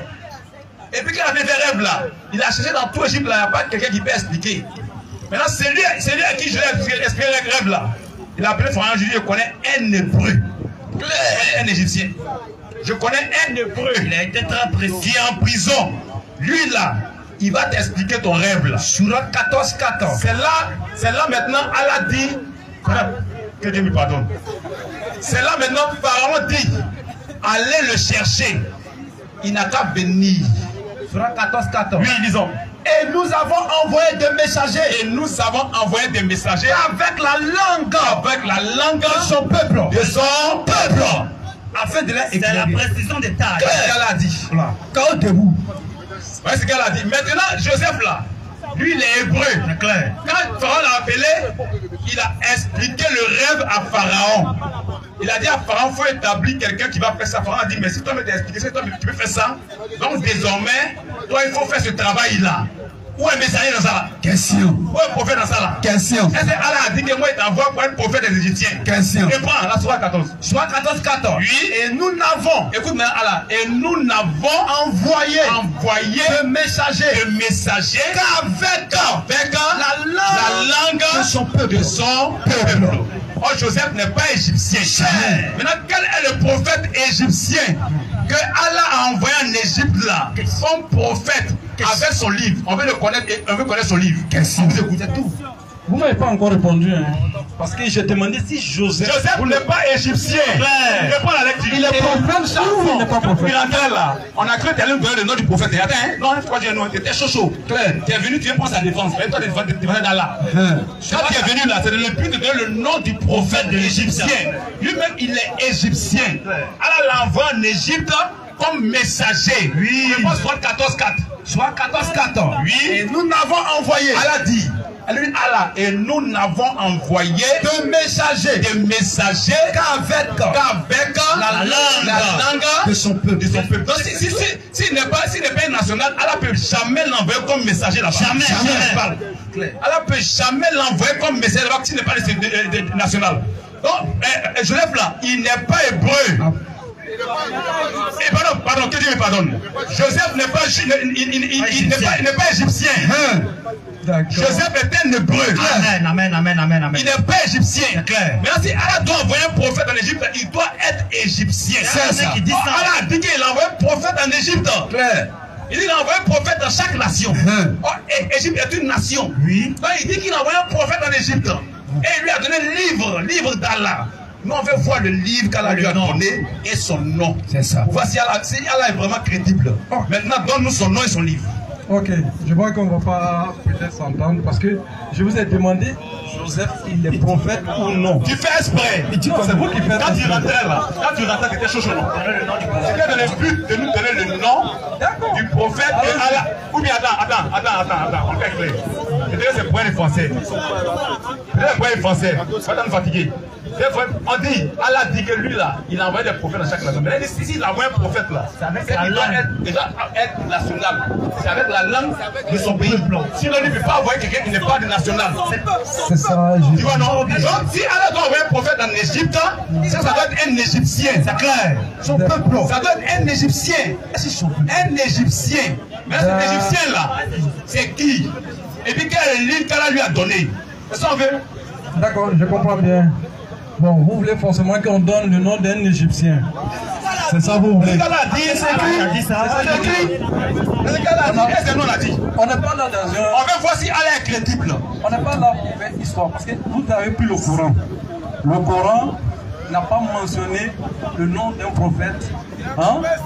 Et puis quand il a fait des rêves là, il a cherché dans tout Égypte là, il n'y a pas quelqu'un qui peut expliquer. Maintenant, c'est lui à qui Joseph a expliqué les rêves là. Il a appelé Pharaon, je connais un hébreu. Un Égyptien. Je connais un hébreu. Il a été très précis en prison. Lui là, il va t'expliquer ton rêve là. Surah 14:14. C'est là maintenant, Allah dit. Que Dieu me pardonne. C'est là maintenant, Pharaon dit, allez le chercher. Il n'a qu'à venir. Surah 14:14. Oui, disons. Et nous avons envoyé des messagers. Et nous avons envoyé des messagers avec la langue. Avec la langue de son peuple. De son peuple. Afin de les éclairer. C'est la précision des tâches. Qu'est-ce qu'elle a dit? Quand debout. Voyez ce qu'elle a dit. Maintenant, Joseph là, lui il est hébreu. C'est clair. Quand Pharaon l'a appelé, il a expliqué le rêve à Pharaon. Il a dit à Pharaon, il faut établir quelqu'un qui va faire ça. Pharaon a dit, mais si toi me t'as expliqué ça, toi tu peux faire ça. Donc désormais, toi il faut faire ce travail-là. Où est un messager dans ça là? Question. Où est un prophète dans ça là? Question. Est-ce que Allah a dit que moi il t'envoie pour un prophète des Égyptiens? Question. Réponds, la Surah 14. Surah 14:14. Oui. Et nous n'avons, écoute maintenant Allah, et nous n'avons envoyé de messagers qu'avec la langue de son peuple. Oh, Joseph n'est pas égyptien. Maintenant, quel est le prophète égyptien que Allah a envoyé en Égypte là, comme prophète avec son livre? On veut le connaître et on veut connaître son livre. Question. Vous écoutez tout. Vous ne m'avez pas encore répondu, hein, parce que je demandais si Joseph n'est pas égyptien. Il n'est pas la lecture. Il est prophète ou il n'est pas prophète? Il est là. On a cru que tu allais nous donner le nom du prophète. Attends, hein? Non, une fois que tu étais chaud. Claire. Tu es venu, tu viens prendre sa défense. Toi, tu es défendu d'Allah. Quand tu es venu là, c'est le but de donner le nom du prophète de l'Égyptien. Lui-même, il est égyptien. Allah l'envoie en Égypte comme messager. Oui. Je pense soit 14:4. Soit 14:14. Oui. Et nous n'avons envoyé. Allah dit. Allah, et nous n'avons envoyé de messagers qu'avec la langue de son peuple. Donc s'il n'est pas un national, Allah ne peut jamais l'envoyer comme messager là-bas. Jamais. Allah ne peut jamais l'envoyer comme messager là-bas s'il n'est pas national. Donc, Joseph là, il n'est pas hébreu. Et pardon, que Dieu me pardonne. Joseph n'est pas égyptien. Joseph est un hébreu. Amen. Il n'est pas égyptien. Mais si Allah doit envoyer un prophète en Égypte, il doit être égyptien. C'est ça. Allah a dit qu'il a envoyé un prophète en Égypte. Il dit qu'il a envoyé un prophète dans chaque nation. Égypte est une nation. Oui. Donc il dit qu'il a envoyé un prophète en Égypte. Et il lui a donné le livre d'Allah. Nous, on veut voir le livre qu'Allah lui a donné et son nom. C'est ça. Pour voir si Allah est vraiment crédible. Maintenant, donne-nous son nom et son livre. Ok, je vois qu'on ne va pas peut-être s'entendre parce que je vous ai demandé, Joseph, il est prophète ou non? Tu fais exprès. C'est vous qui faites. Quand tu rentrais là, tu étais chaud. C'était le but de nous donner le nom du prophète et Allah. Ou bien attends, on fait clair. Peut-être c'est pour les Français. Peut-être pour les Français. Pas tant fatigué. On dit, Allah dit que lui là, il a envoyé des prophètes dans chaque nation. Mais si il a envoyé un prophète là, il doit être national. C'est avec la langue de son pays. Si l'on ne peut pas envoyer quelqu'un qui n'est pas de national. C'est ça, tu vois, non? Donc si Allah doit envoyer un prophète en Égypte, ça doit être un Égyptien. C'est clair. Son peuple. Ça doit être un Égyptien. Un Égyptien. Mais cet Égyptien là, c'est qui? Et puis quelle ligne qu'Allah lui a donné? C'est ça on veut? D'accord, je comprends bien. Bon, vous voulez forcément qu'on donne le nom d'un Égyptien. C'est ça vous voulez? C'est écrit. On n'est pas là dans un... On veut voir si Allah est crédible. On n'est pas là pour faire histoire. Parce que vous avez pris le Coran. Le Coran n'a pas mentionné le nom d'un prophète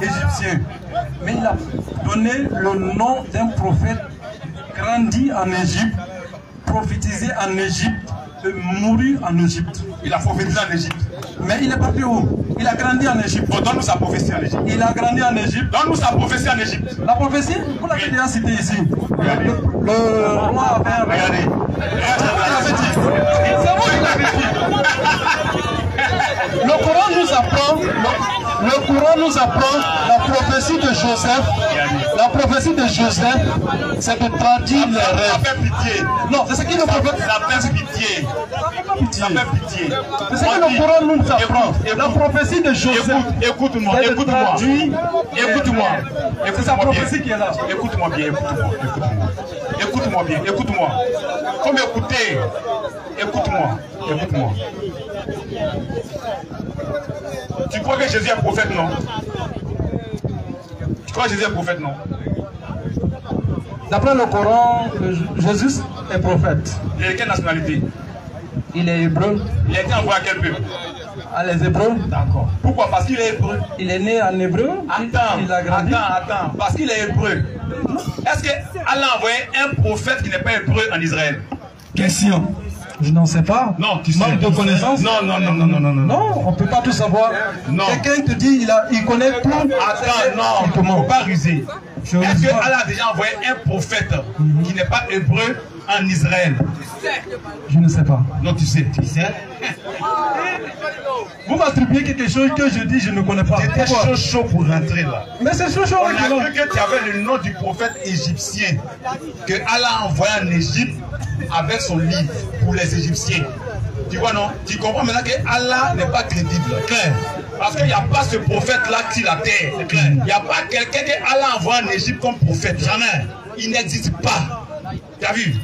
égyptien. Mais il a donné le nom d'un prophète grandi en Égypte, prophétisé en Égypte, mouru en Égypte. Il a prophétisé en Égypte. Mais il est parti où? Il a grandi en Égypte. Bon, donne-nous sa prophétie en Égypte. Il a grandi en Égypte. Donne-nous sa prophétie en Égypte. La prophétie, vous l'avez déjà citée ici. Le roi avait... Regardez. C'est vous qui l'avez dit. Le Coran nous apprend la prophétie de Joseph. La prophétie de Joseph, c'est de traduire les rêves. Ça fait pitié. Non, c'est ce qui le prophète. Ça fait pitié. Ça fait pitié. C'est ce que le Coran nous apprend. La prophétie de Joseph. Écoute-moi. C'est sa prophétie qui est là. Écoute-moi bien. Écoute-moi. Comme écouter. Écoute-moi. Tu crois que Jésus est prophète, non? Tu crois que Jésus est prophète, non? D'après le Coran, Jésus est prophète. Il est de quelle nationalité? Il est hébreu. Il a été envoyé à quel peuple? À les Hébreux. D'accord. Pourquoi? Parce qu'il est hébreu. Il est né en hébreu. Attends. Parce qu'il est hébreu. Est-ce que Allah a envoyé un prophète qui n'est pas hébreu en Israël? Question. Je n'en sais pas. Non, tu sais. Manque de connaissances. Non. Non, on ne peut pas tout savoir. Non. Quelqu'un te dit il connaît tout. Attends, non, il ne faut pas ruser. Est-ce que Allah a déjà envoyé un prophète qui n'est pas hébreu en Israël? Je ne sais pas. Non, tu sais. Vous m'attribuez quelque chose que je dis je ne connais pas. C'était chaud pour rentrer là. Mais c'est chaud. On a cru que tu avais le nom du prophète égyptien que Allah a envoyé en Égypte avec son livre pour les Égyptiens. Tu vois non? Tu comprends maintenant que Allah n'est pas crédible. Clair. Parce qu'il n'y a pas ce prophète-là sur la terre. C'est clair. Il n'y a pas quelqu'un que Allah envoie en Égypte comme prophète. Jamais. Il n'existe pas. Tu as vu?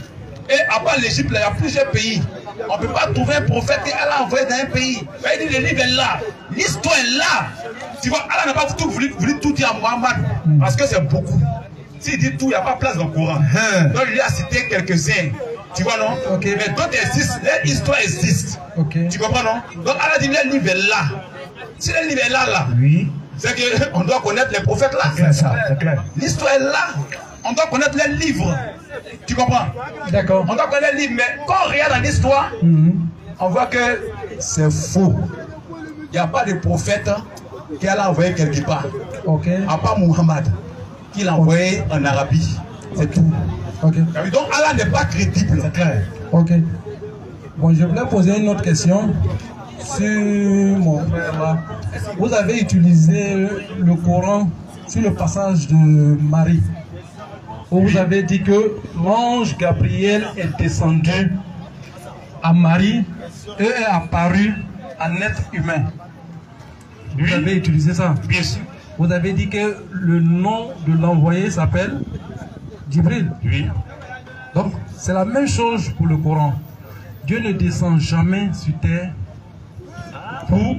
Et à part l'Égypte, il y a plusieurs pays. On ne peut pas trouver un prophète qu'Allah a envoyé dans un pays. Il dit le livre est là. L'histoire est là. Tu vois, Allah n'a pas voulu tout dire à Mohammed. Parce que c'est beaucoup. S'il dit tout, il n'y a pas place dans le Coran. Donc il a cité quelques-uns. Tu vois, non? Okay. Mais d'autres existent. L'histoire existe. Okay. Tu comprends, non? Donc Allah dit le livre est là. Si le livre est là, oui. C'est qu'on doit connaître les prophètes là. C'est ça, c'est clair. L'histoire est là. On doit connaître les livres. Tu comprends? D'accord. On doit connaître les livres, mais quand on regarde dans l'histoire, on voit que c'est faux. Il n'y a pas de prophète qu'elle a envoyé quelque part. Okay. À part Muhammad, qu'il a envoyé en Arabie. C'est tout. Okay. Donc Allah n'est pas crédible. C'est clair. Ok. Bon, je voulais poser une autre question sur mon frère là. Vous avez utilisé le Coran sur le passage de Marie, où vous avez dit que l'ange Gabriel est descendu à Marie et est apparu en être humain. Vous avez utilisé ça? Bien sûr. Vous avez dit que le nom de l'envoyé s'appelle Djibril. Oui. Donc, c'est la même chose pour le Coran. Dieu ne descend jamais sur terre pour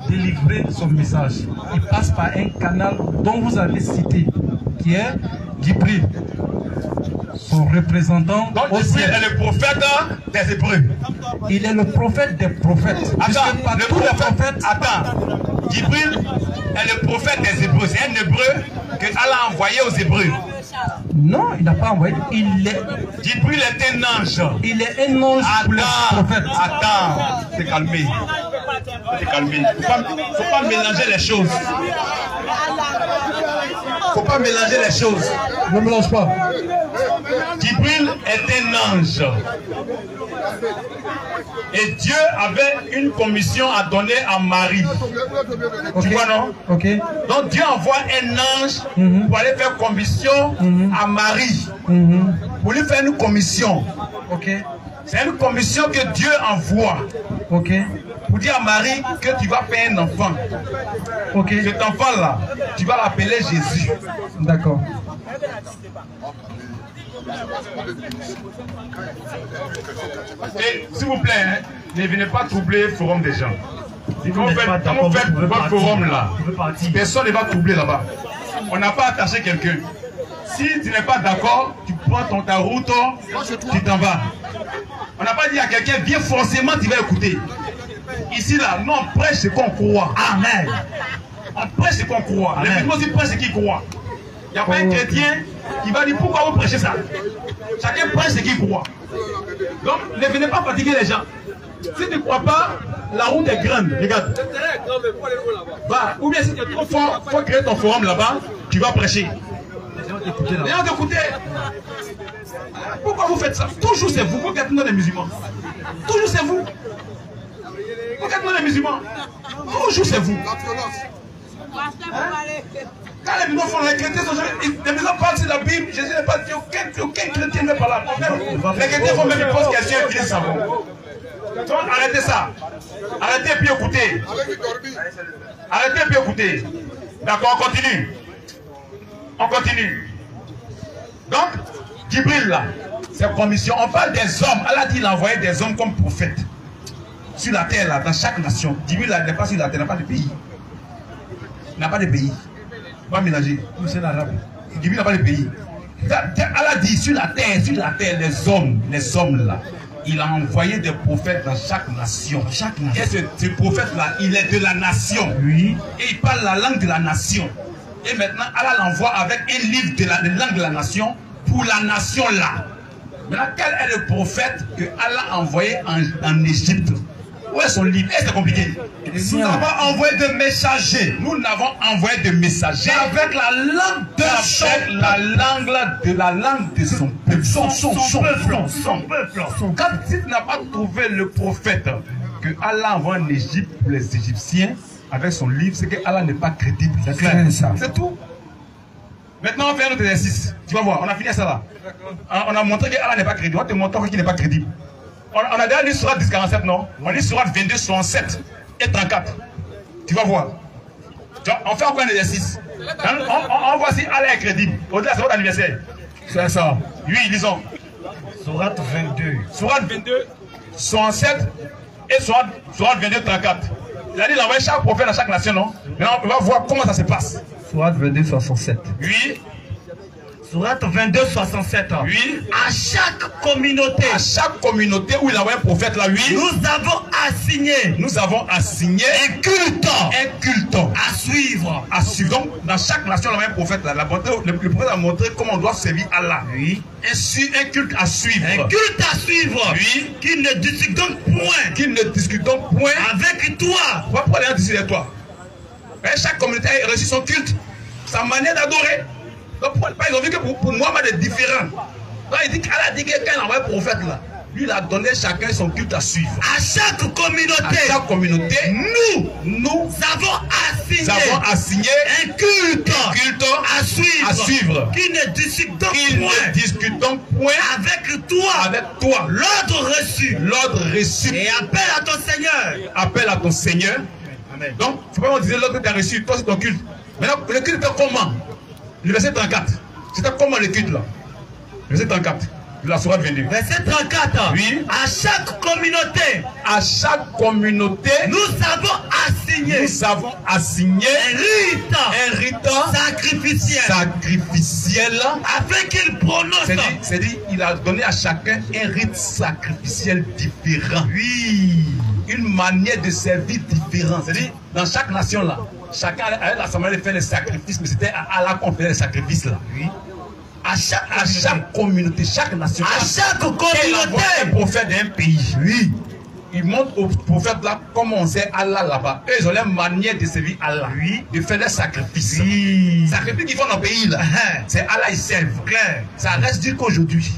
délivrer son message. Il passe par un canal dont vous avez cité, qui est Djibril, son représentant. Donc Djibril est le prophète des Hébreux. Il est le prophète des prophètes. Attends, le prophète, attends. Djibril est le prophète des Hébreux. C'est un Hébreu que Allah a envoyé aux Hébreux. Non, il n'a pas envoyé. Djibril est un ange. Il est un ange pour les prophètes. Attends, t'es calmé. T'es calmé. Faut pas mélanger les choses. Faut pas mélanger les choses. Ne mélange pas. Djibril est un ange. Et Dieu avait une commission à donner à Marie. Tu vois, non? Donc Dieu envoie un ange pour aller faire commission à Marie. Pour lui faire une commission. C'est une commission que Dieu envoie. Pour dire à Marie que tu vas faire un enfant. Cet enfant-là, tu vas l'appeler Jésus. D'accord. Et s'il vous plaît, hein, ne venez pas troubler le forum des gens. Quand vous faites votre forum là, personne ne va troubler là-bas. On n'a pas attaché quelqu'un. Si tu n'es pas d'accord, tu prends ta route, tu t'en vas. On n'a pas dit à quelqu'un, viens forcément, tu vas écouter. Ici là, nous on prêche ce qu'on croit. Amen. On prêche ce qu'on croit. Les musulmans aussi prêchent ce qu'ils croient. Il n'y a pas un chrétien qui va dire pourquoi vous prêchez ça. Chacun prêche ce qu'il croit. Donc ne venez pas fatiguer les gens. Si tu ne crois pas, la route est grande. Regarde. Va. Ou bien si tu es trop fort, il faut créer ton forum là-bas, tu vas prêcher. Les gens t'écouter. Pourquoi vous faites ça? Toujours c'est vous. Vous êtes les musulmans. Toujours c'est vous. Vous êtes les musulmans. Toujours c'est vous. Quand les musulmans font les chrétiens, les musulmans parlent sur la Bible, Jésus n'est pas dit, aucun chrétien ne parle. Les chrétiens font même une pause question et ils savent. Donc arrêtez ça. Arrêtez et puis écoutez. Arrêtez et puis écoutez. D'accord, on continue. On continue. Donc, Djibril là, c'est commission. On parle des hommes. Allah dit qu'il a envoyé des hommes comme prophètes. Sur la terre là, dans chaque nation. Djibril là n'est pas sur la terre, n'a pas de pays. Il n'a pas de pays. Pas mélanger. C'est l'arabe. Djibril n'a pas de pays. Allah dit sur la terre, les hommes là. Il a envoyé des prophètes dans chaque nation. Et ce prophète-là, il est de la nation. Oui. Et il parle la langue de la nation. Et maintenant, Allah l'envoie avec un livre de la langue de la nation pour la nation là. Maintenant, quel est le prophète que Allah a envoyé en Égypte? Où est son livre? Est-ce compliqué? Nous avons envoyé des messagers. Nous n'avons envoyé des messagers avec la langue de son peuple. Son peuple. Quand tu n'as pas trouvé le prophète que Allah envoie en Égypte pour les Égyptiens avec son livre, c'est que Allah n'est pas crédible. C'est clair. C'est tout. Maintenant, on fait un autre exercice. Tu vas voir, on a fini ça là. On a montré que Allah n'est pas crédible. On te montre qu'il n'est pas crédible. On a déjà lu Surat 10-47, non? On lit Surat 22, 67 et 34. Tu vas voir. On fait encore un exercice. On voit si Allah est crédible. Au-delà, c'est votre anniversaire. C'est ça. Oui, lisons. Surat 22. Surat 22, 67 et Surat 22, 34. Il a dit d'envoyer chaque prophète dans chaque nation, non? Maintenant, on va voir comment ça se passe. Surat 22, 67. Oui. Surat 22, 67. Oui. À chaque communauté. À chaque communauté où il envoie un prophète là, oui. Nous avons assigné un culte à suivre. Donc, dans chaque nation, il envoie un prophète là. Le prophète a montré comment on doit servir Allah. Oui. Un culte à suivre. Un culte à suivre. Oui. Qui ne discute donc point. Avec toi. Pourquoi les gens discutent avec toi? Chaque communauté a reçu son culte, sa manière d'adorer. Donc, ils ont vu que pour Mohamed est différent. Donc, il dit qu'Allah dit que quand il envoie un prophète là, lui, il a donné chacun son culte à suivre. À chaque communauté, nous avons assigné un culte à suivre. Qui ne discute donc point avec toi. L'ordre reçu. Et appelle à ton Seigneur. Amen. Donc, il ne faut pas me dire l'ordre que tu as reçu, toi c'est ton culte. Maintenant, le culte était comment? Le verset 34. C'était comment le culte là? Le verset 34. De la sourate 22. Verset 34. Oui. À chaque communauté, nous avons assigné un rite sacrificiel afin qu'il prononce. C'est-à-dire, il a donné à chacun un rite sacrificiel différent. Oui. Une manière de servir différente. C'est-à-dire, dans chaque nation là, chacun avait la manière de faire les sacrifices, mais c'était à Allah qu'on faisait les sacrifices là. Oui. À chaque communauté, chaque nation. À chaque communauté. Un prophète d'un pays. Oui. Ils montrent aux prophètes là comment on sait Allah là-bas. Eux, ils ont leur manière de servir Allah. Oui. De faire des sacrifices. Oui. Sacrifices qu'ils font dans le pays là. C'est Allah, ils servent. Clair. Ça reste dire qu'aujourd'hui,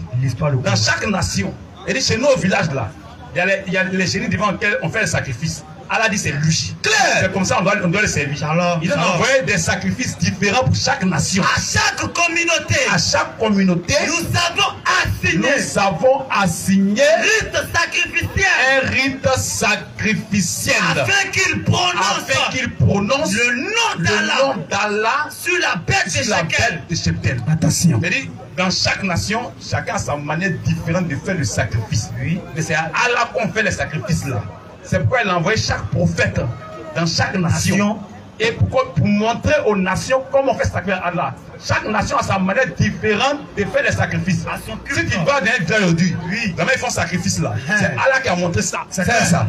dans chaque nation, et chez nous au village là, il y a les génies devant lesquels on fait le sacrifice. Allah dit c'est lui. C'est comme ça on doit le servir. Il a envoyé des sacrifices différents pour chaque nation. À chaque communauté. À chaque communauté. Nous avons assigné rite sacrificiel. Un rite sacrificiel. Afin qu'il prononce le nom d'Allah sur la bête de Cheptel. Attention. C'est-à-dire, dans chaque nation, chacun a sa manière différente de faire le sacrifice. Oui. Mais c'est à Allah qu'on fait les sacrifices là. C'est pourquoi il a envoyé chaque prophète dans chaque nation. Et pour montrer aux nations comment on fait sacrifice à Allah. Chaque nation a sa manière différente de faire les sacrifices. Si tu vas dans un village aujourd'hui, vraiment ils font sacrifice là. C'est Allah qui a montré ça. C'est ça.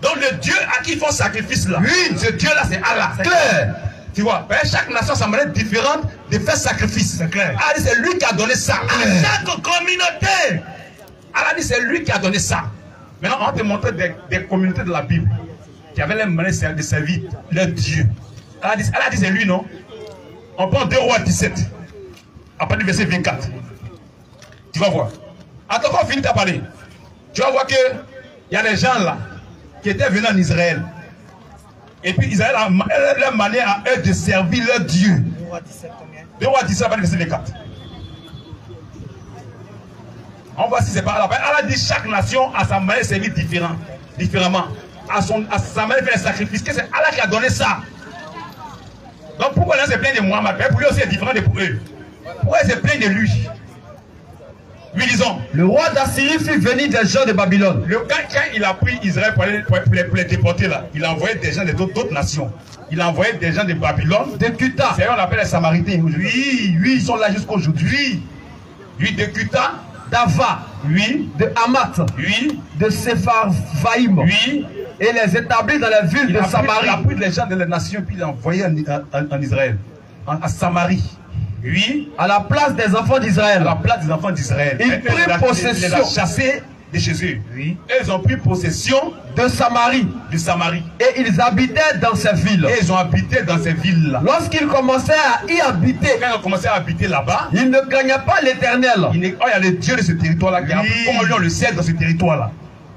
Donc le Dieu à qui ils font sacrifice là, ce Dieu là c'est Allah. C'est clair. Tu vois, chaque nation a sa manière différente de faire sacrifice. C'est clair. Allah dit c'est lui qui a donné ça. À chaque communauté. Allah dit c'est lui qui a donné ça. Maintenant, on va te montrer des communautés de la Bible qui avaient la manière de servir leur Dieu. Allah dit c'est lui, non? On prend 2 Rois 17, à partir du verset 24. Tu vas voir. Attends qu'on finisse à parler. Tu vas voir qu'il y a des gens là qui étaient venus en Israël. Et puis ils avaient leur manière à eux de servir leur Dieu. 2 Rois 17 combien? 2 Rois 17 à partir du verset 24. On voit si c'est pas là. Allah dit chaque nation a sa manière de servir différemment. À sa manière de faire les sacrifices. C'est Allah qui a donné ça. Donc pourquoi là c'est plein de Muhammad? Pour lui aussi c'est différent de pour eux. Pourquoi c'est plein de lui? Lui disons. Le roi d'Assyrie fut venu des gens de Babylone. Quand il a pris Israël pour les déporter là, il a envoyé des gens d'autres nations. Il a envoyé des gens de Babylone. De Kuta. C'est on appelle les Samaritains. Oui, ils sont là jusqu'aujourd'hui. Lui de Kuta. d'Ava, oui, de Hamath, oui, de Sepharvaïm, oui, et les établit dans la ville de Samarie. Il a pris les gens de la nation puis il a envoyé en Israël, à Samarie. Oui, à la place des enfants d'Israël. À la place des enfants d'Israël. Ils prirent possession. Il les a chassés de chez eux. Oui. Et ils ont pris possession de Samarie. De Samarie. Et ils habitaient dans ces villes. Et ils ont habité dans ces villes-là. Lorsqu'ils commençaient à y habiter, quand ils ont commencé à habiter là-bas, ils ne craignaient pas l'Éternel. Il y a le Dieu de ce territoire-là, comme on le sait dans ce territoire-là.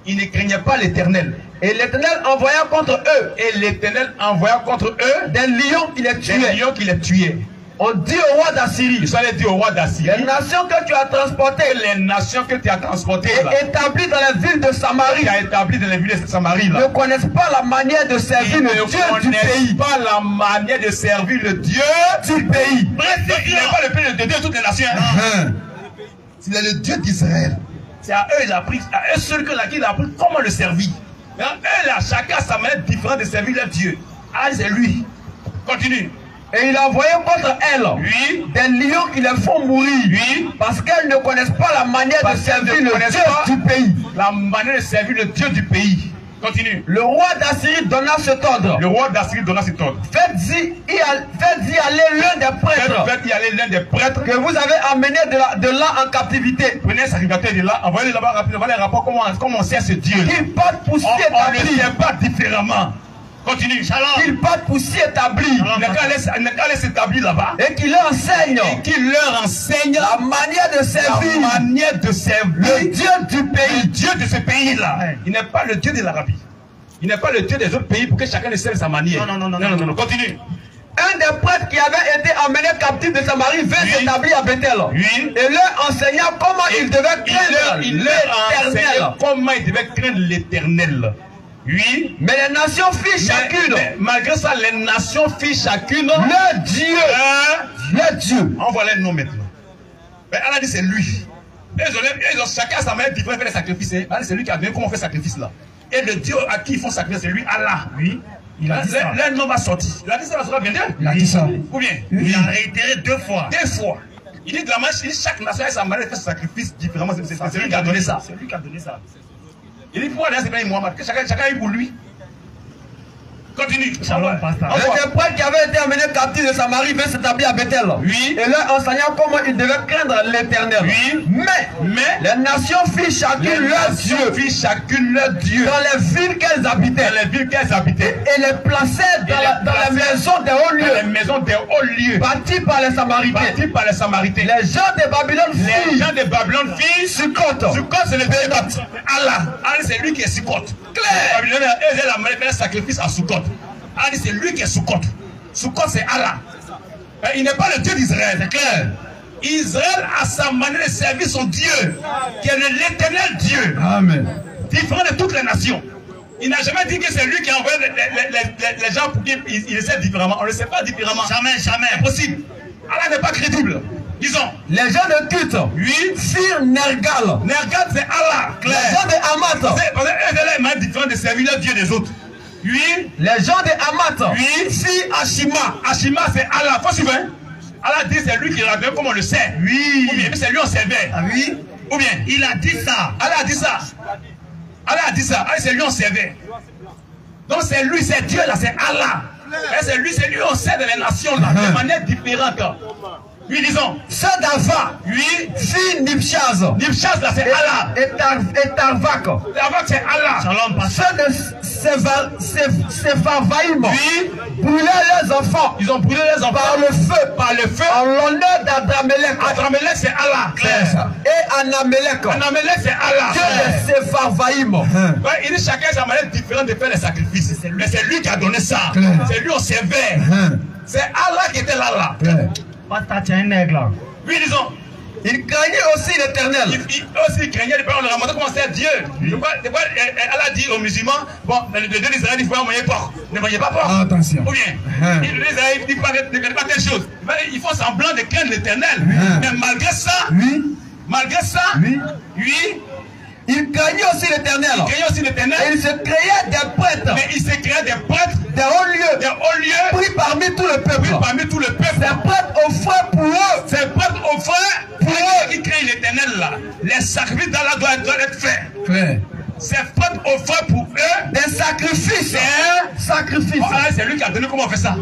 Ils ne craignaient pas l'Éternel. Et l'Éternel envoya contre eux. Et l'Éternel envoya contre eux des lions qui les tuaient. Des lions qui les tuaient. On dit au roi d'Assyrie. Ils sont allés dire au roi d'Assyrie. Les nations que tu as transportées. Les nations que tu as transportées. Et établies dans la ville de Samarie. Qui a établi dans la ville de Samarie. Ne connaissent pas la manière de servir le Dieu du pays. Ils ne connaissent pas la manière de servir le Dieu du pays. Bref, il n'est pas le Père de Dieu de toutes les nations. C'est le Dieu d'Israël. C'est à eux, il a appris, à eux seuls qu'il a appris comment le servir. Mais eux là, chacun a sa manière différente de servir leur Dieu. Ah, c'est lui. Continue. Et il a envoyé contre elles des lions qui les font mourir. Parce qu'elles ne connaissent pas la manière de servir le Dieu du pays. La manière de servir le Dieu du pays. Continue. Le roi d'Assyrie donna cet ordre. Le roi d'Assyrie donna cet ordre. Faites-y aller l'un des prêtres. Faites-y aller l'un des prêtres que vous avez amené de là en captivité. Prenez un sacrificateur de là, envoyez-le là-bas rapidement, les rapports comment on sert ce Dieu. Qu'il parte pour s'y établir. On ne sert pas différemment. Continue. Qu'il parte pour s'y établir. Il n'a qu'à aller s'établir là-bas. Et qu'il leur enseigne. Et qu'il leur enseigne la manière de servir. La manière de servir. Le Dieu du pays. Le Dieu de ce pays-là. Il n'est pas le Dieu de l'Arabie. Il n'est pas le Dieu des autres pays pour que chacun le serve sa manière. Non. Continue. Un des prêtres qui avait été emmené captif de Samarie vint s'établir à Bethel. Et leur enseigna comment ils devaient craindre l'Éternel. Comment ils devaient craindre l'Éternel. Oui. Mais les nations firent chacune. Malgré ça, les nations firent chacune le Dieu. Le Dieu. On voit les noms maintenant. Mais Allah dit c'est lui. Ils ont chacun sa manière différente de faire les sacrifices. C'est lui qui a donné comment on fait le sacrifice là. Et le Dieu à qui ils font sacrifice, c'est lui, Allah. Oui. Il a dit ça. Leur nom va sortir. Il a dit ça, ça va venir. Il a dit ça. Ou bien il a réitéré 2 fois. 2 fois. Il dit de la manière, chaque nation a sa manière de faire ce sacrifice différemment. C'est lui qui a donné ça. C'est lui qui a donné ça. Il dit pourquoi d'ailleurs c'est pas Muhammad, que chacun est pour lui. Continue. Shalom, pasteur. Les prêtres qui avaient été amenés captifs de Samarie venaient s'établir à Bethel. Oui. Et leur enseignant comment ils devaient craindre l'Éternel. Oui. Mais les nations firent chacune leur Dieu. Dans les villes qu'elles habitaient. Et les plaçaient dans les maisons des hauts lieux. Dans les maisons des hauts lieux. Bâties par les Samaritains. Les gens de Babylone firent Sukkot. Sukkot, c'est le Dieu Allah. Allah, c'est lui qui est Sukkot. Claire. Les Babyloniens, ils ont fait un sacrifice à Sukkot. Allah dit c'est lui qui est Sukkot. Sukkot, c'est Allah. Il n'est pas le Dieu d'Israël, c'est clair. Israël a sa manière de servir son Dieu, qui est l'éternel Dieu. Amen. Différent de toutes les nations. Il n'a jamais dit que c'est lui qui a envoyé les gens pour qu'ils le savent différemment. On ne le sait pas différemment. Jamais. Impossible. Allah n'est pas crédible. Disons. Les gens de Tut, firent Nergal. Nergal, c'est Allah. Claire. Les gens de Hamath. C'est une manière différente de servir le Dieu des autres. Oui. Les gens de Hamath. Firent Ashima. Ashima, c'est Allah. Faut suivre. Allah dit c'est lui qui l'a donné comme on le sait. Oui. Ou bien c'est lui on servait. Oui. Ou bien il a dit ça. Allah a dit ça. Allah a dit ça. Allah c'est lui on servait. Donc c'est lui, c'est Dieu là, c'est Allah. C'est lui on sert dans les nations là, de manière différente. Oui, disons. Ceux d'Ava, fit Nibshaz. Nibshaz là, c'est Allah. Et Tarvak. Tarvak, c'est Allah. Shalom, ceux de Sepharvaïm, brûlaient leurs enfants. Ils ont brûlé les enfants par le feu. En l'honneur d'Adramelech. Adramelech, c'est Allah. Et Anamelech. Anamelech, c'est Allah. Dieu de Sepharvaïm. Il dit chacun sa manière différente de faire les sacrifices. Mais c'est lui qui a donné ça. C'est lui on servait. C'est Allah qui était là. Oui, disons. Il craignait aussi l'Éternel. Il aussi craignait les parents de Ramadan. Comment c'est Dieu? Allah dit aux musulmans, bon, le Dieu d'Israël, il faut manger porc. Ne mangez pas porc. Attention. Ou bien, il dit Israël, il ne fait pas telle chose. Il faut semblant de craindre l'Éternel. Mais malgré ça, il craignait aussi l'Éternel. Et il se créait des prêtres. Mais il se créait des prêtres. Des hauts lieux. Pris parmi tout le peuple. Ces prêtres offraient pour eux. Ces prêtres offraient pour eux qui créent l'Éternel là. Les sacrifices d'Allah doivent être faits. Ces prêtres offraient pour eux des sacrifices. C'est lui qui a donné comment on fait ça.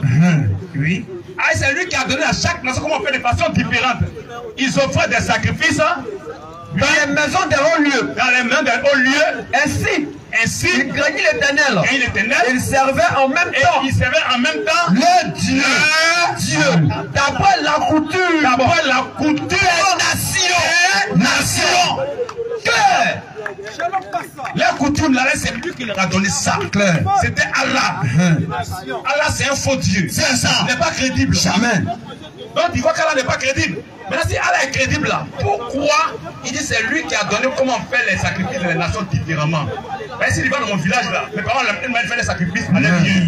Oui. C'est lui qui a donné à chaque nation comment on fait de façon différente. Ils offraient des sacrifices. Dans les maisons des hauts lieux. Ainsi, il craignit l'Éternel. Il servait en même temps. Le Dieu. D'après la coutume. Nation. La coutume là, c'est lui qui leur a donné ça. C'était Allah. Allah, c'est un faux Dieu. C'est ça. Il n'est pas crédible. Jamais. Donc, il voit qu'Allah n'est pas crédible. Maintenant, si Allah est crédible là, pourquoi il dit c'est lui qui a donné comment on fait les sacrifices de les nations différemment? Ben, s'il va dans mon village là, mes parents m'ont fait les sacrifices à leur Dieu.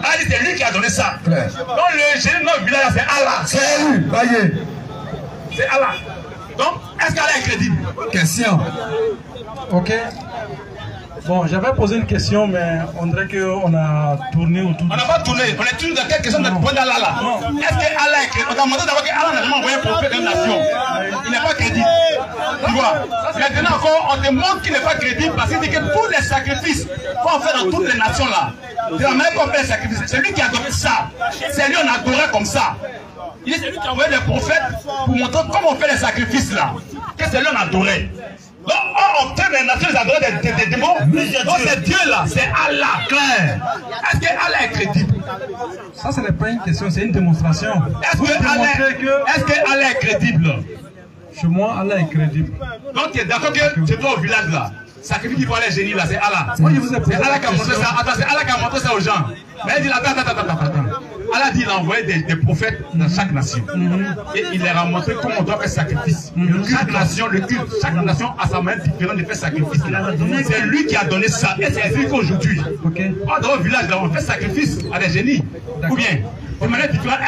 Allah dit c'est lui qui a donné ça. Donc, le génie de notre village là, c'est Allah. C'est lui. Voyez. C'est Allah. Donc, est-ce qu'Allah est crédible? Question. Ok. Bon, j'avais posé une question, mais on dirait qu'on a tourné autour. On n'a pas tourné, on est toujours dans quelle question de point d'Allah là. Est-ce que Allah est crédible? On a demandé d'abord que Allah n'a jamais envoyé un prophète d'une nation. Il n'est pas crédible. Tu vois? Maintenant encore, on te montre qu'il n'est pas crédible parce qu'il dit que tous les sacrifices qu'on fait dans toutes les nations là, de la manière qu'on fait les sacrifices, c'est lui qui a donné ça. C'est lui on adorait comme ça. Il est celui qui a envoyé les prophètes pour montrer comment on fait les sacrifices là. Que c'est lui on adorait. Donc, on fait les nations, ils adorent des démons. Donc, c'est Dieu là, c'est Allah. Claire. Est-ce que Allah est crédible? Ça, ce n'est pas une question, c'est une démonstration. Est-ce que Allah est crédible? Chez moi, Allah est crédible. Donc, tu es d'accord que c'est toi au village là. Sacrifice qui prend les génies là, c'est Allah. C'est Allah qui a montré ça. Attends, c'est Allah qui a montré ça aux gens. Mais il dit attends. Allah dit il a envoyé des prophètes dans chaque nation. Et il leur a montré comment on doit faire sacrifice. Chaque nation, le culte, chaque nation a sa manière différente de faire sacrifice. C'est lui qui a donné ça. Et c'est lui qu'aujourd'hui, dans le village, là, on fait sacrifice à des génies. Ou bien, de manière différente.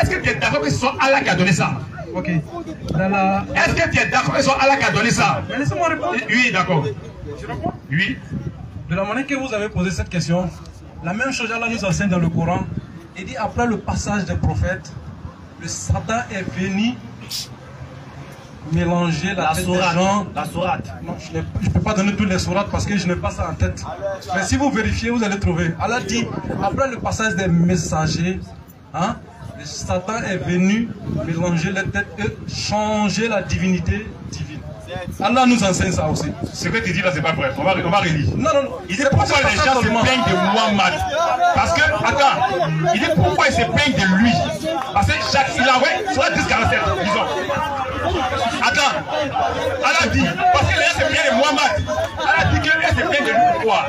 Est-ce que tu es d'accord que ce soit Allah qui a donné ça? Ok. Est-ce que tu es d'accord que ce soit Allah qui a donné ça? Mais laissez-moi répondre. Oui, d'accord. Tu réponds? Oui. De la manière que vous avez posé cette question, la même chose Allah nous enseigne dans le Coran. Il dit après le passage des prophètes, le Satan est venu mélanger la tête des gens. La sourate. Non, je ne peux pas donner toutes les sourates parce que je n'ai pas ça en tête. Mais si vous vérifiez, vous allez trouver. Allah dit, après le passage des messagers, hein, Satan est venu mélanger les têtes et changer la divinité divine. Allah nous enseigne ça aussi. Ce que tu dis là, c'est pas vrai. On va relire. Non, non, non. Il dit pourquoi les gens se plaignent de Muhammad. Parce que, attends, il dit pourquoi ils se plaignent de lui. Parce que il a envoyé sur la 1047, disons. Attends, Allah dit, parce que les gens se plaignent de Muhammad. Allah dit que les gens se plaignent de lui. Pourquoi?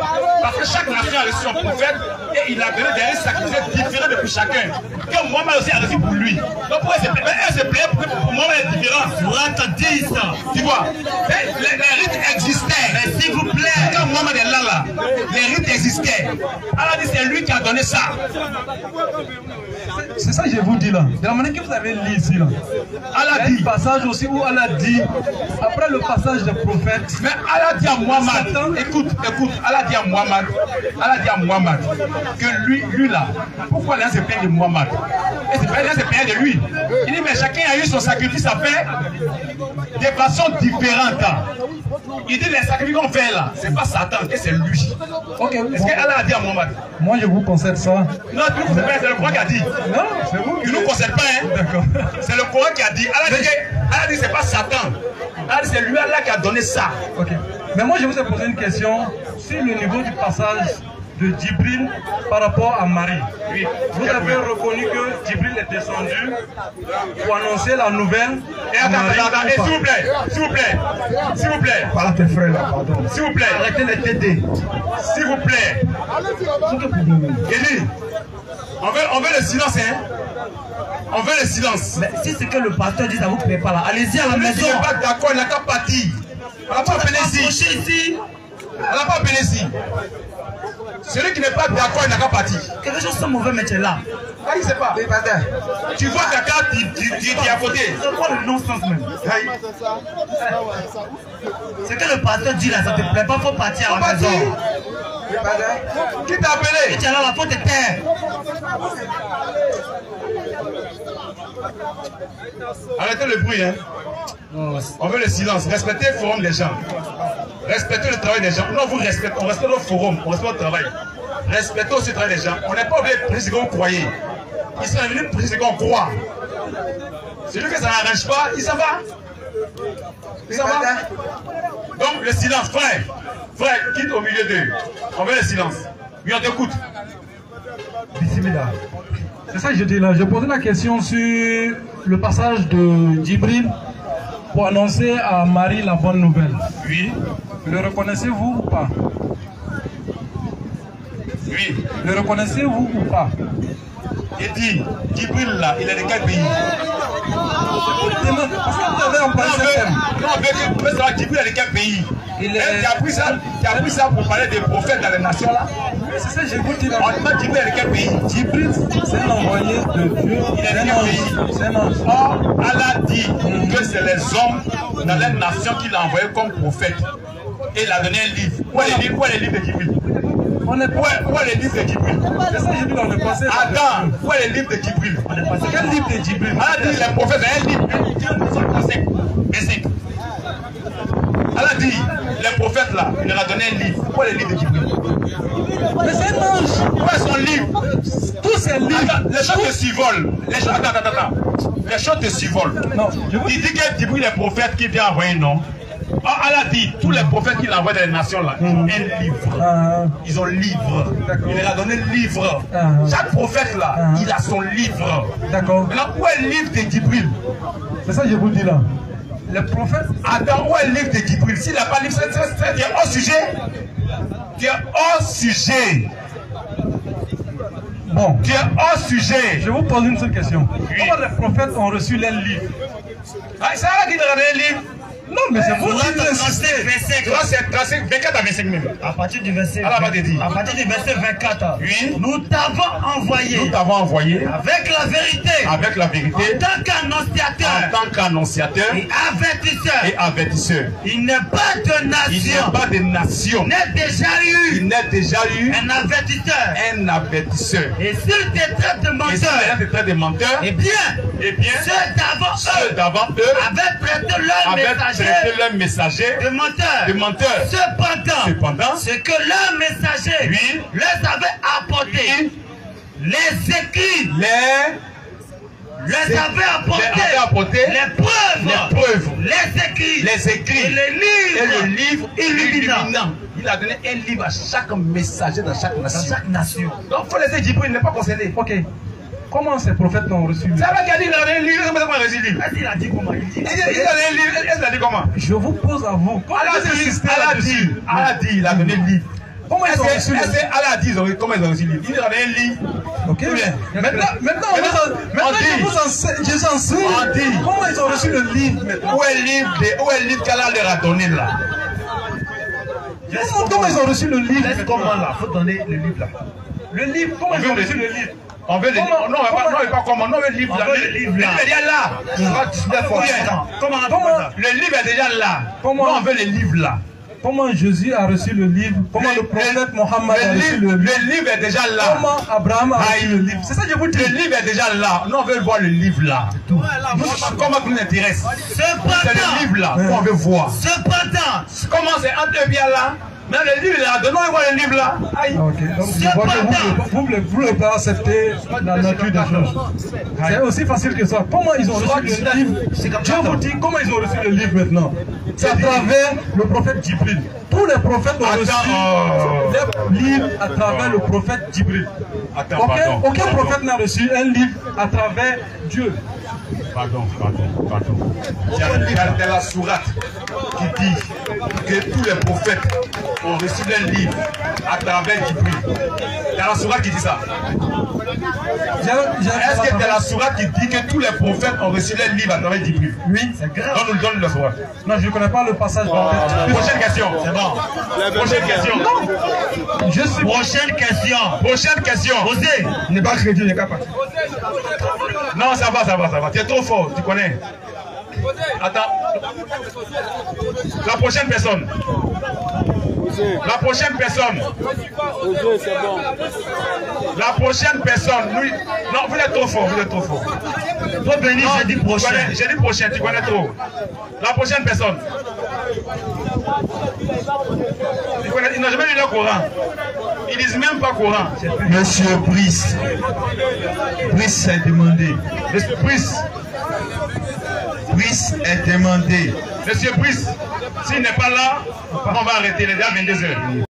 Parce que chaque nation a reçu son prophète et il a donné des sacrifices différents pour chacun. Que Muhammad aussi a reçu pour lui. Donc pourquoi ils se plaignent pour Muhammad est différent? Surah 10, tu vois. Les rites existaient. Mais s'il vous plaît, quand Muhammad est là, les rites existaient. Allah dit c'est lui qui a donné ça. C'est ça que je vous dis là. De la manière que vous avez lu ici là. Allah dit. Il y a un passage aussi où Allah dit, après le passage des prophètes. Mais Allah dit à Muhammad, écoute, Allah dit à Muhammad que lui là, pourquoi les gens se plaignent de Muhammad? Et les gens se plaignent de lui. Il dit mais chacun a eu son sacrifice à faire de façon différente. Il dit les sacrifices qu'on fait là, c'est pas Satan, c'est lui. Ok. Est-ce que Allah a dit à Muhammad? Moi je vous concède ça. Non, tu ne concèdes pas, c'est le Coran qui a dit. Non, c'est vous. Il ne nous concède pas, hein. D'accord. C'est le Coran qui a dit. Allah dit c'est pas Satan. Allah dit c'est lui Allah qui a donné ça. Ok. Mais moi je vous ai posé une question sur le niveau du passage de Djibril par rapport à Marie. Oui. Vous avez reconnu que Djibril est descendu pour annoncer la nouvelle. Et attends, s'il vous plaît. Parle à tes frères là, pardon. S'il vous plaît. Arrêtez les tétés. S'il vous plaît. Élie, on veut le silence, hein. On veut le silence. Mais si c'est que le pasteur dit, ça vous plaît pas là. Allez-y à la maison. Si vous n'êtes pas d'accord, il n'a qu'à partir. On n'a pas appelé ici. On n'a pas appelé ici. Celui qui n'est pas d'accord, il n'a qu'à partir. Quelque chose de mauvais, mais tu es là. Ah, il ne sait pas. Tu vois quelqu'un qui est à côté. C'est quoi le non-sens même? C'est que le pasteur dit là, ça te plaît pas, il faut partir à la maison. Qui t'a appelé? Tu es là, la faute est terre. Arrêtez le bruit, hein. On veut le silence. Respectez le forum des gens. Respectez le travail des gens. Non, vous respectez. On respecte le forum. On respecte le travail. Respectez aussi le travail des gens. On n'est pas obligé de prier ce qu'on croyait. Ils sont venus prier ce qu'on croit. Celui que ça n'arrange pas, il s'en va. Il s'en va. Donc le silence, frère. Frère, quitte au milieu d'eux. On veut le silence. Oui, on t'écoute. Bismillah. C'est ça que je dis là. Je posais la question sur le passage de Djibril pour annoncer à Marie la bonne nouvelle. Oui. Le reconnaissez-vous ou pas? Oui. Le reconnaissez-vous ou pas? Il dit, Djibril là, il est de quel pays? Parce que vous avez un passage. Non, on veut savoir Djibril est de quel pays? Tu as pris ça pour parler des prophètes dans les nations là? C'est ça, j'ai goûté là. On demande Djibril est de quel pays? Djibril, c'est un envoyé de Dieu. Il est de quel pays? Or, Allah dit que c'est les hommes dans les nations qu'il a envoyés comme prophète. Et il a donné un livre. Où est le livre de Djibril? Où est le livre de Djibril? C'est ça, j'ai dit dans le passé. Attends, où est le livre de Djibril? Quel livre de Djibril? Allah dit les prophètes, un livre. Basique. Allah dit, les prophètes là, il leur a donné un livre. Où est le livre de Djibril? Mais c'est un ange. Où est son livre? Tous ces livres. Attends, les choses te survolent. Attends. Les choses te survolent. Non, il dit que Djibril est prophète qui vient envoyer, non? Oh, Allah dit, tous les prophètes qu'il envoie dans les nations là, ils ont un livre. Ils ont livre. Il leur a donné le livre. Chaque prophète là, il a son livre. D'accord. Maintenant, où est le livre de Djibril? C'est ça que je vous dis là. Les prophètes. Attends, où est le livre de Djibril? S'il n'a pas le livre, c'est hors sujet. Tu es hors sujet. Bon. Tu es hors sujet. Je vous pose une seule question. Comment les prophètes ont reçu leur livre? Ah, c'est Allah qui t'a donné le livre. Non, mais c'est vous qui insistez. C'est 24 à 25 même. À partir du verset. Allah va te dire. À partir du verset 24. Oui. Nous t'avons envoyé. Nous t'avons envoyé. Avec la vérité. Avec la vérité. En tant qu'annonciateur. En tant qu'annonciateur. Et avertisseur. Et avertisseur. Il n'est pas de nation. Il n'y a pas de nation. Il n'est déjà eu. Il n'est déjà eu. Un avertisseur. Un avertisseur. Et s'il te traite de menteur. Et s'il te traite de menteur. Eh bien. Ceux d'avant eux. Avaient traité leur messager. De menteur. Cependant. Ce que leur messager. Lui. Leur avait apporté. Les écrits. Les avait apporté les preuves, les écrits et le livre illuminant. Il a donné un livre à chaque messager dans chaque nation. Donc il faut laisser Djibril, il n'est pas concerné. Ok. Comment ces prophètes l'ont reçu? C'est vrai qu'il a dit qu'il a donné un livre. Comment il a reçu le livre? Il a dit comment? Il a donné un livre. Est-ce qu'il a dit comment? Je vous pose à vous. Allah dit, il a donné le livre. Comment ils ont reçu le livre? Allah dit, comment ils ont reçu le livre? Il a donné un livre. Ok. Maintenant, je vous enseigne. Comment ils ont reçu le livre maintenant? Où est le livre qu'Allah leur a donné là? Comment ils ont reçu le livre? Comment là? Il faut donner le livre là. Le livre, comment ils ont reçu le livre? On veut le livre. Non, pas comment. Non, le livre là. Le livre est déjà là. Comment? Le livre est déjà là. Comment on veut le livre là? Comment Jésus a reçu le livre? Comment le prophète Mohammed a reçu le livre? Le livre est déjà là. Comment Abraham a reçu le livre? C'est ça que je vous dis. Le livre est déjà là. Nous on veut voir le livre là. Comment ça nous intéresse? C'est le livre là qu'on veut voir. Cependant. Comment c'est entre eux bien là? Mais le livre là, donnons-moi voir le livre là. Ok, donc je vois que vous ne voulez pas accepter la nature des choses. C'est aussi facile que ça. Comment ils ont reçu le livre? Je vous dis comment ils ont reçu le livre maintenant. C'est à travers le prophète Djibril. Tous les prophètes ont reçu les livres à travers le prophète Djibril. Aucun prophète n'a reçu un livre à travers Dieu. Pardon. Il y a la sourate qui dit que tous les prophètes ont reçu leur livre à travers Djibril. Il y a la sourate qui dit ça. Est-ce que c'est la sourate qui dit que tous les prophètes ont reçu leur livre à travers Djibril? Oui, c'est grave. Donne la sourate. Non, je ne connais pas le passage. Prochaine question. C'est bon. Prochaine question. Prochaine question. Osez. N'est pas crédit, n'est pas parti. Non, ça va. Tu es trop fort, tu connais. Attends. La prochaine personne. La prochaine personne. Non, vous êtes trop fort, Faut venir jeudi prochain. Jeudi prochain, tu connais trop. La prochaine personne. Ils n'ont jamais lu le Coran. Ils disent même pas Coran. Monsieur Brice est demandé. Monsieur Brice. Brice est demandé. Monsieur Brice, s'il n'est pas là, on va arrêter les gars à 22h.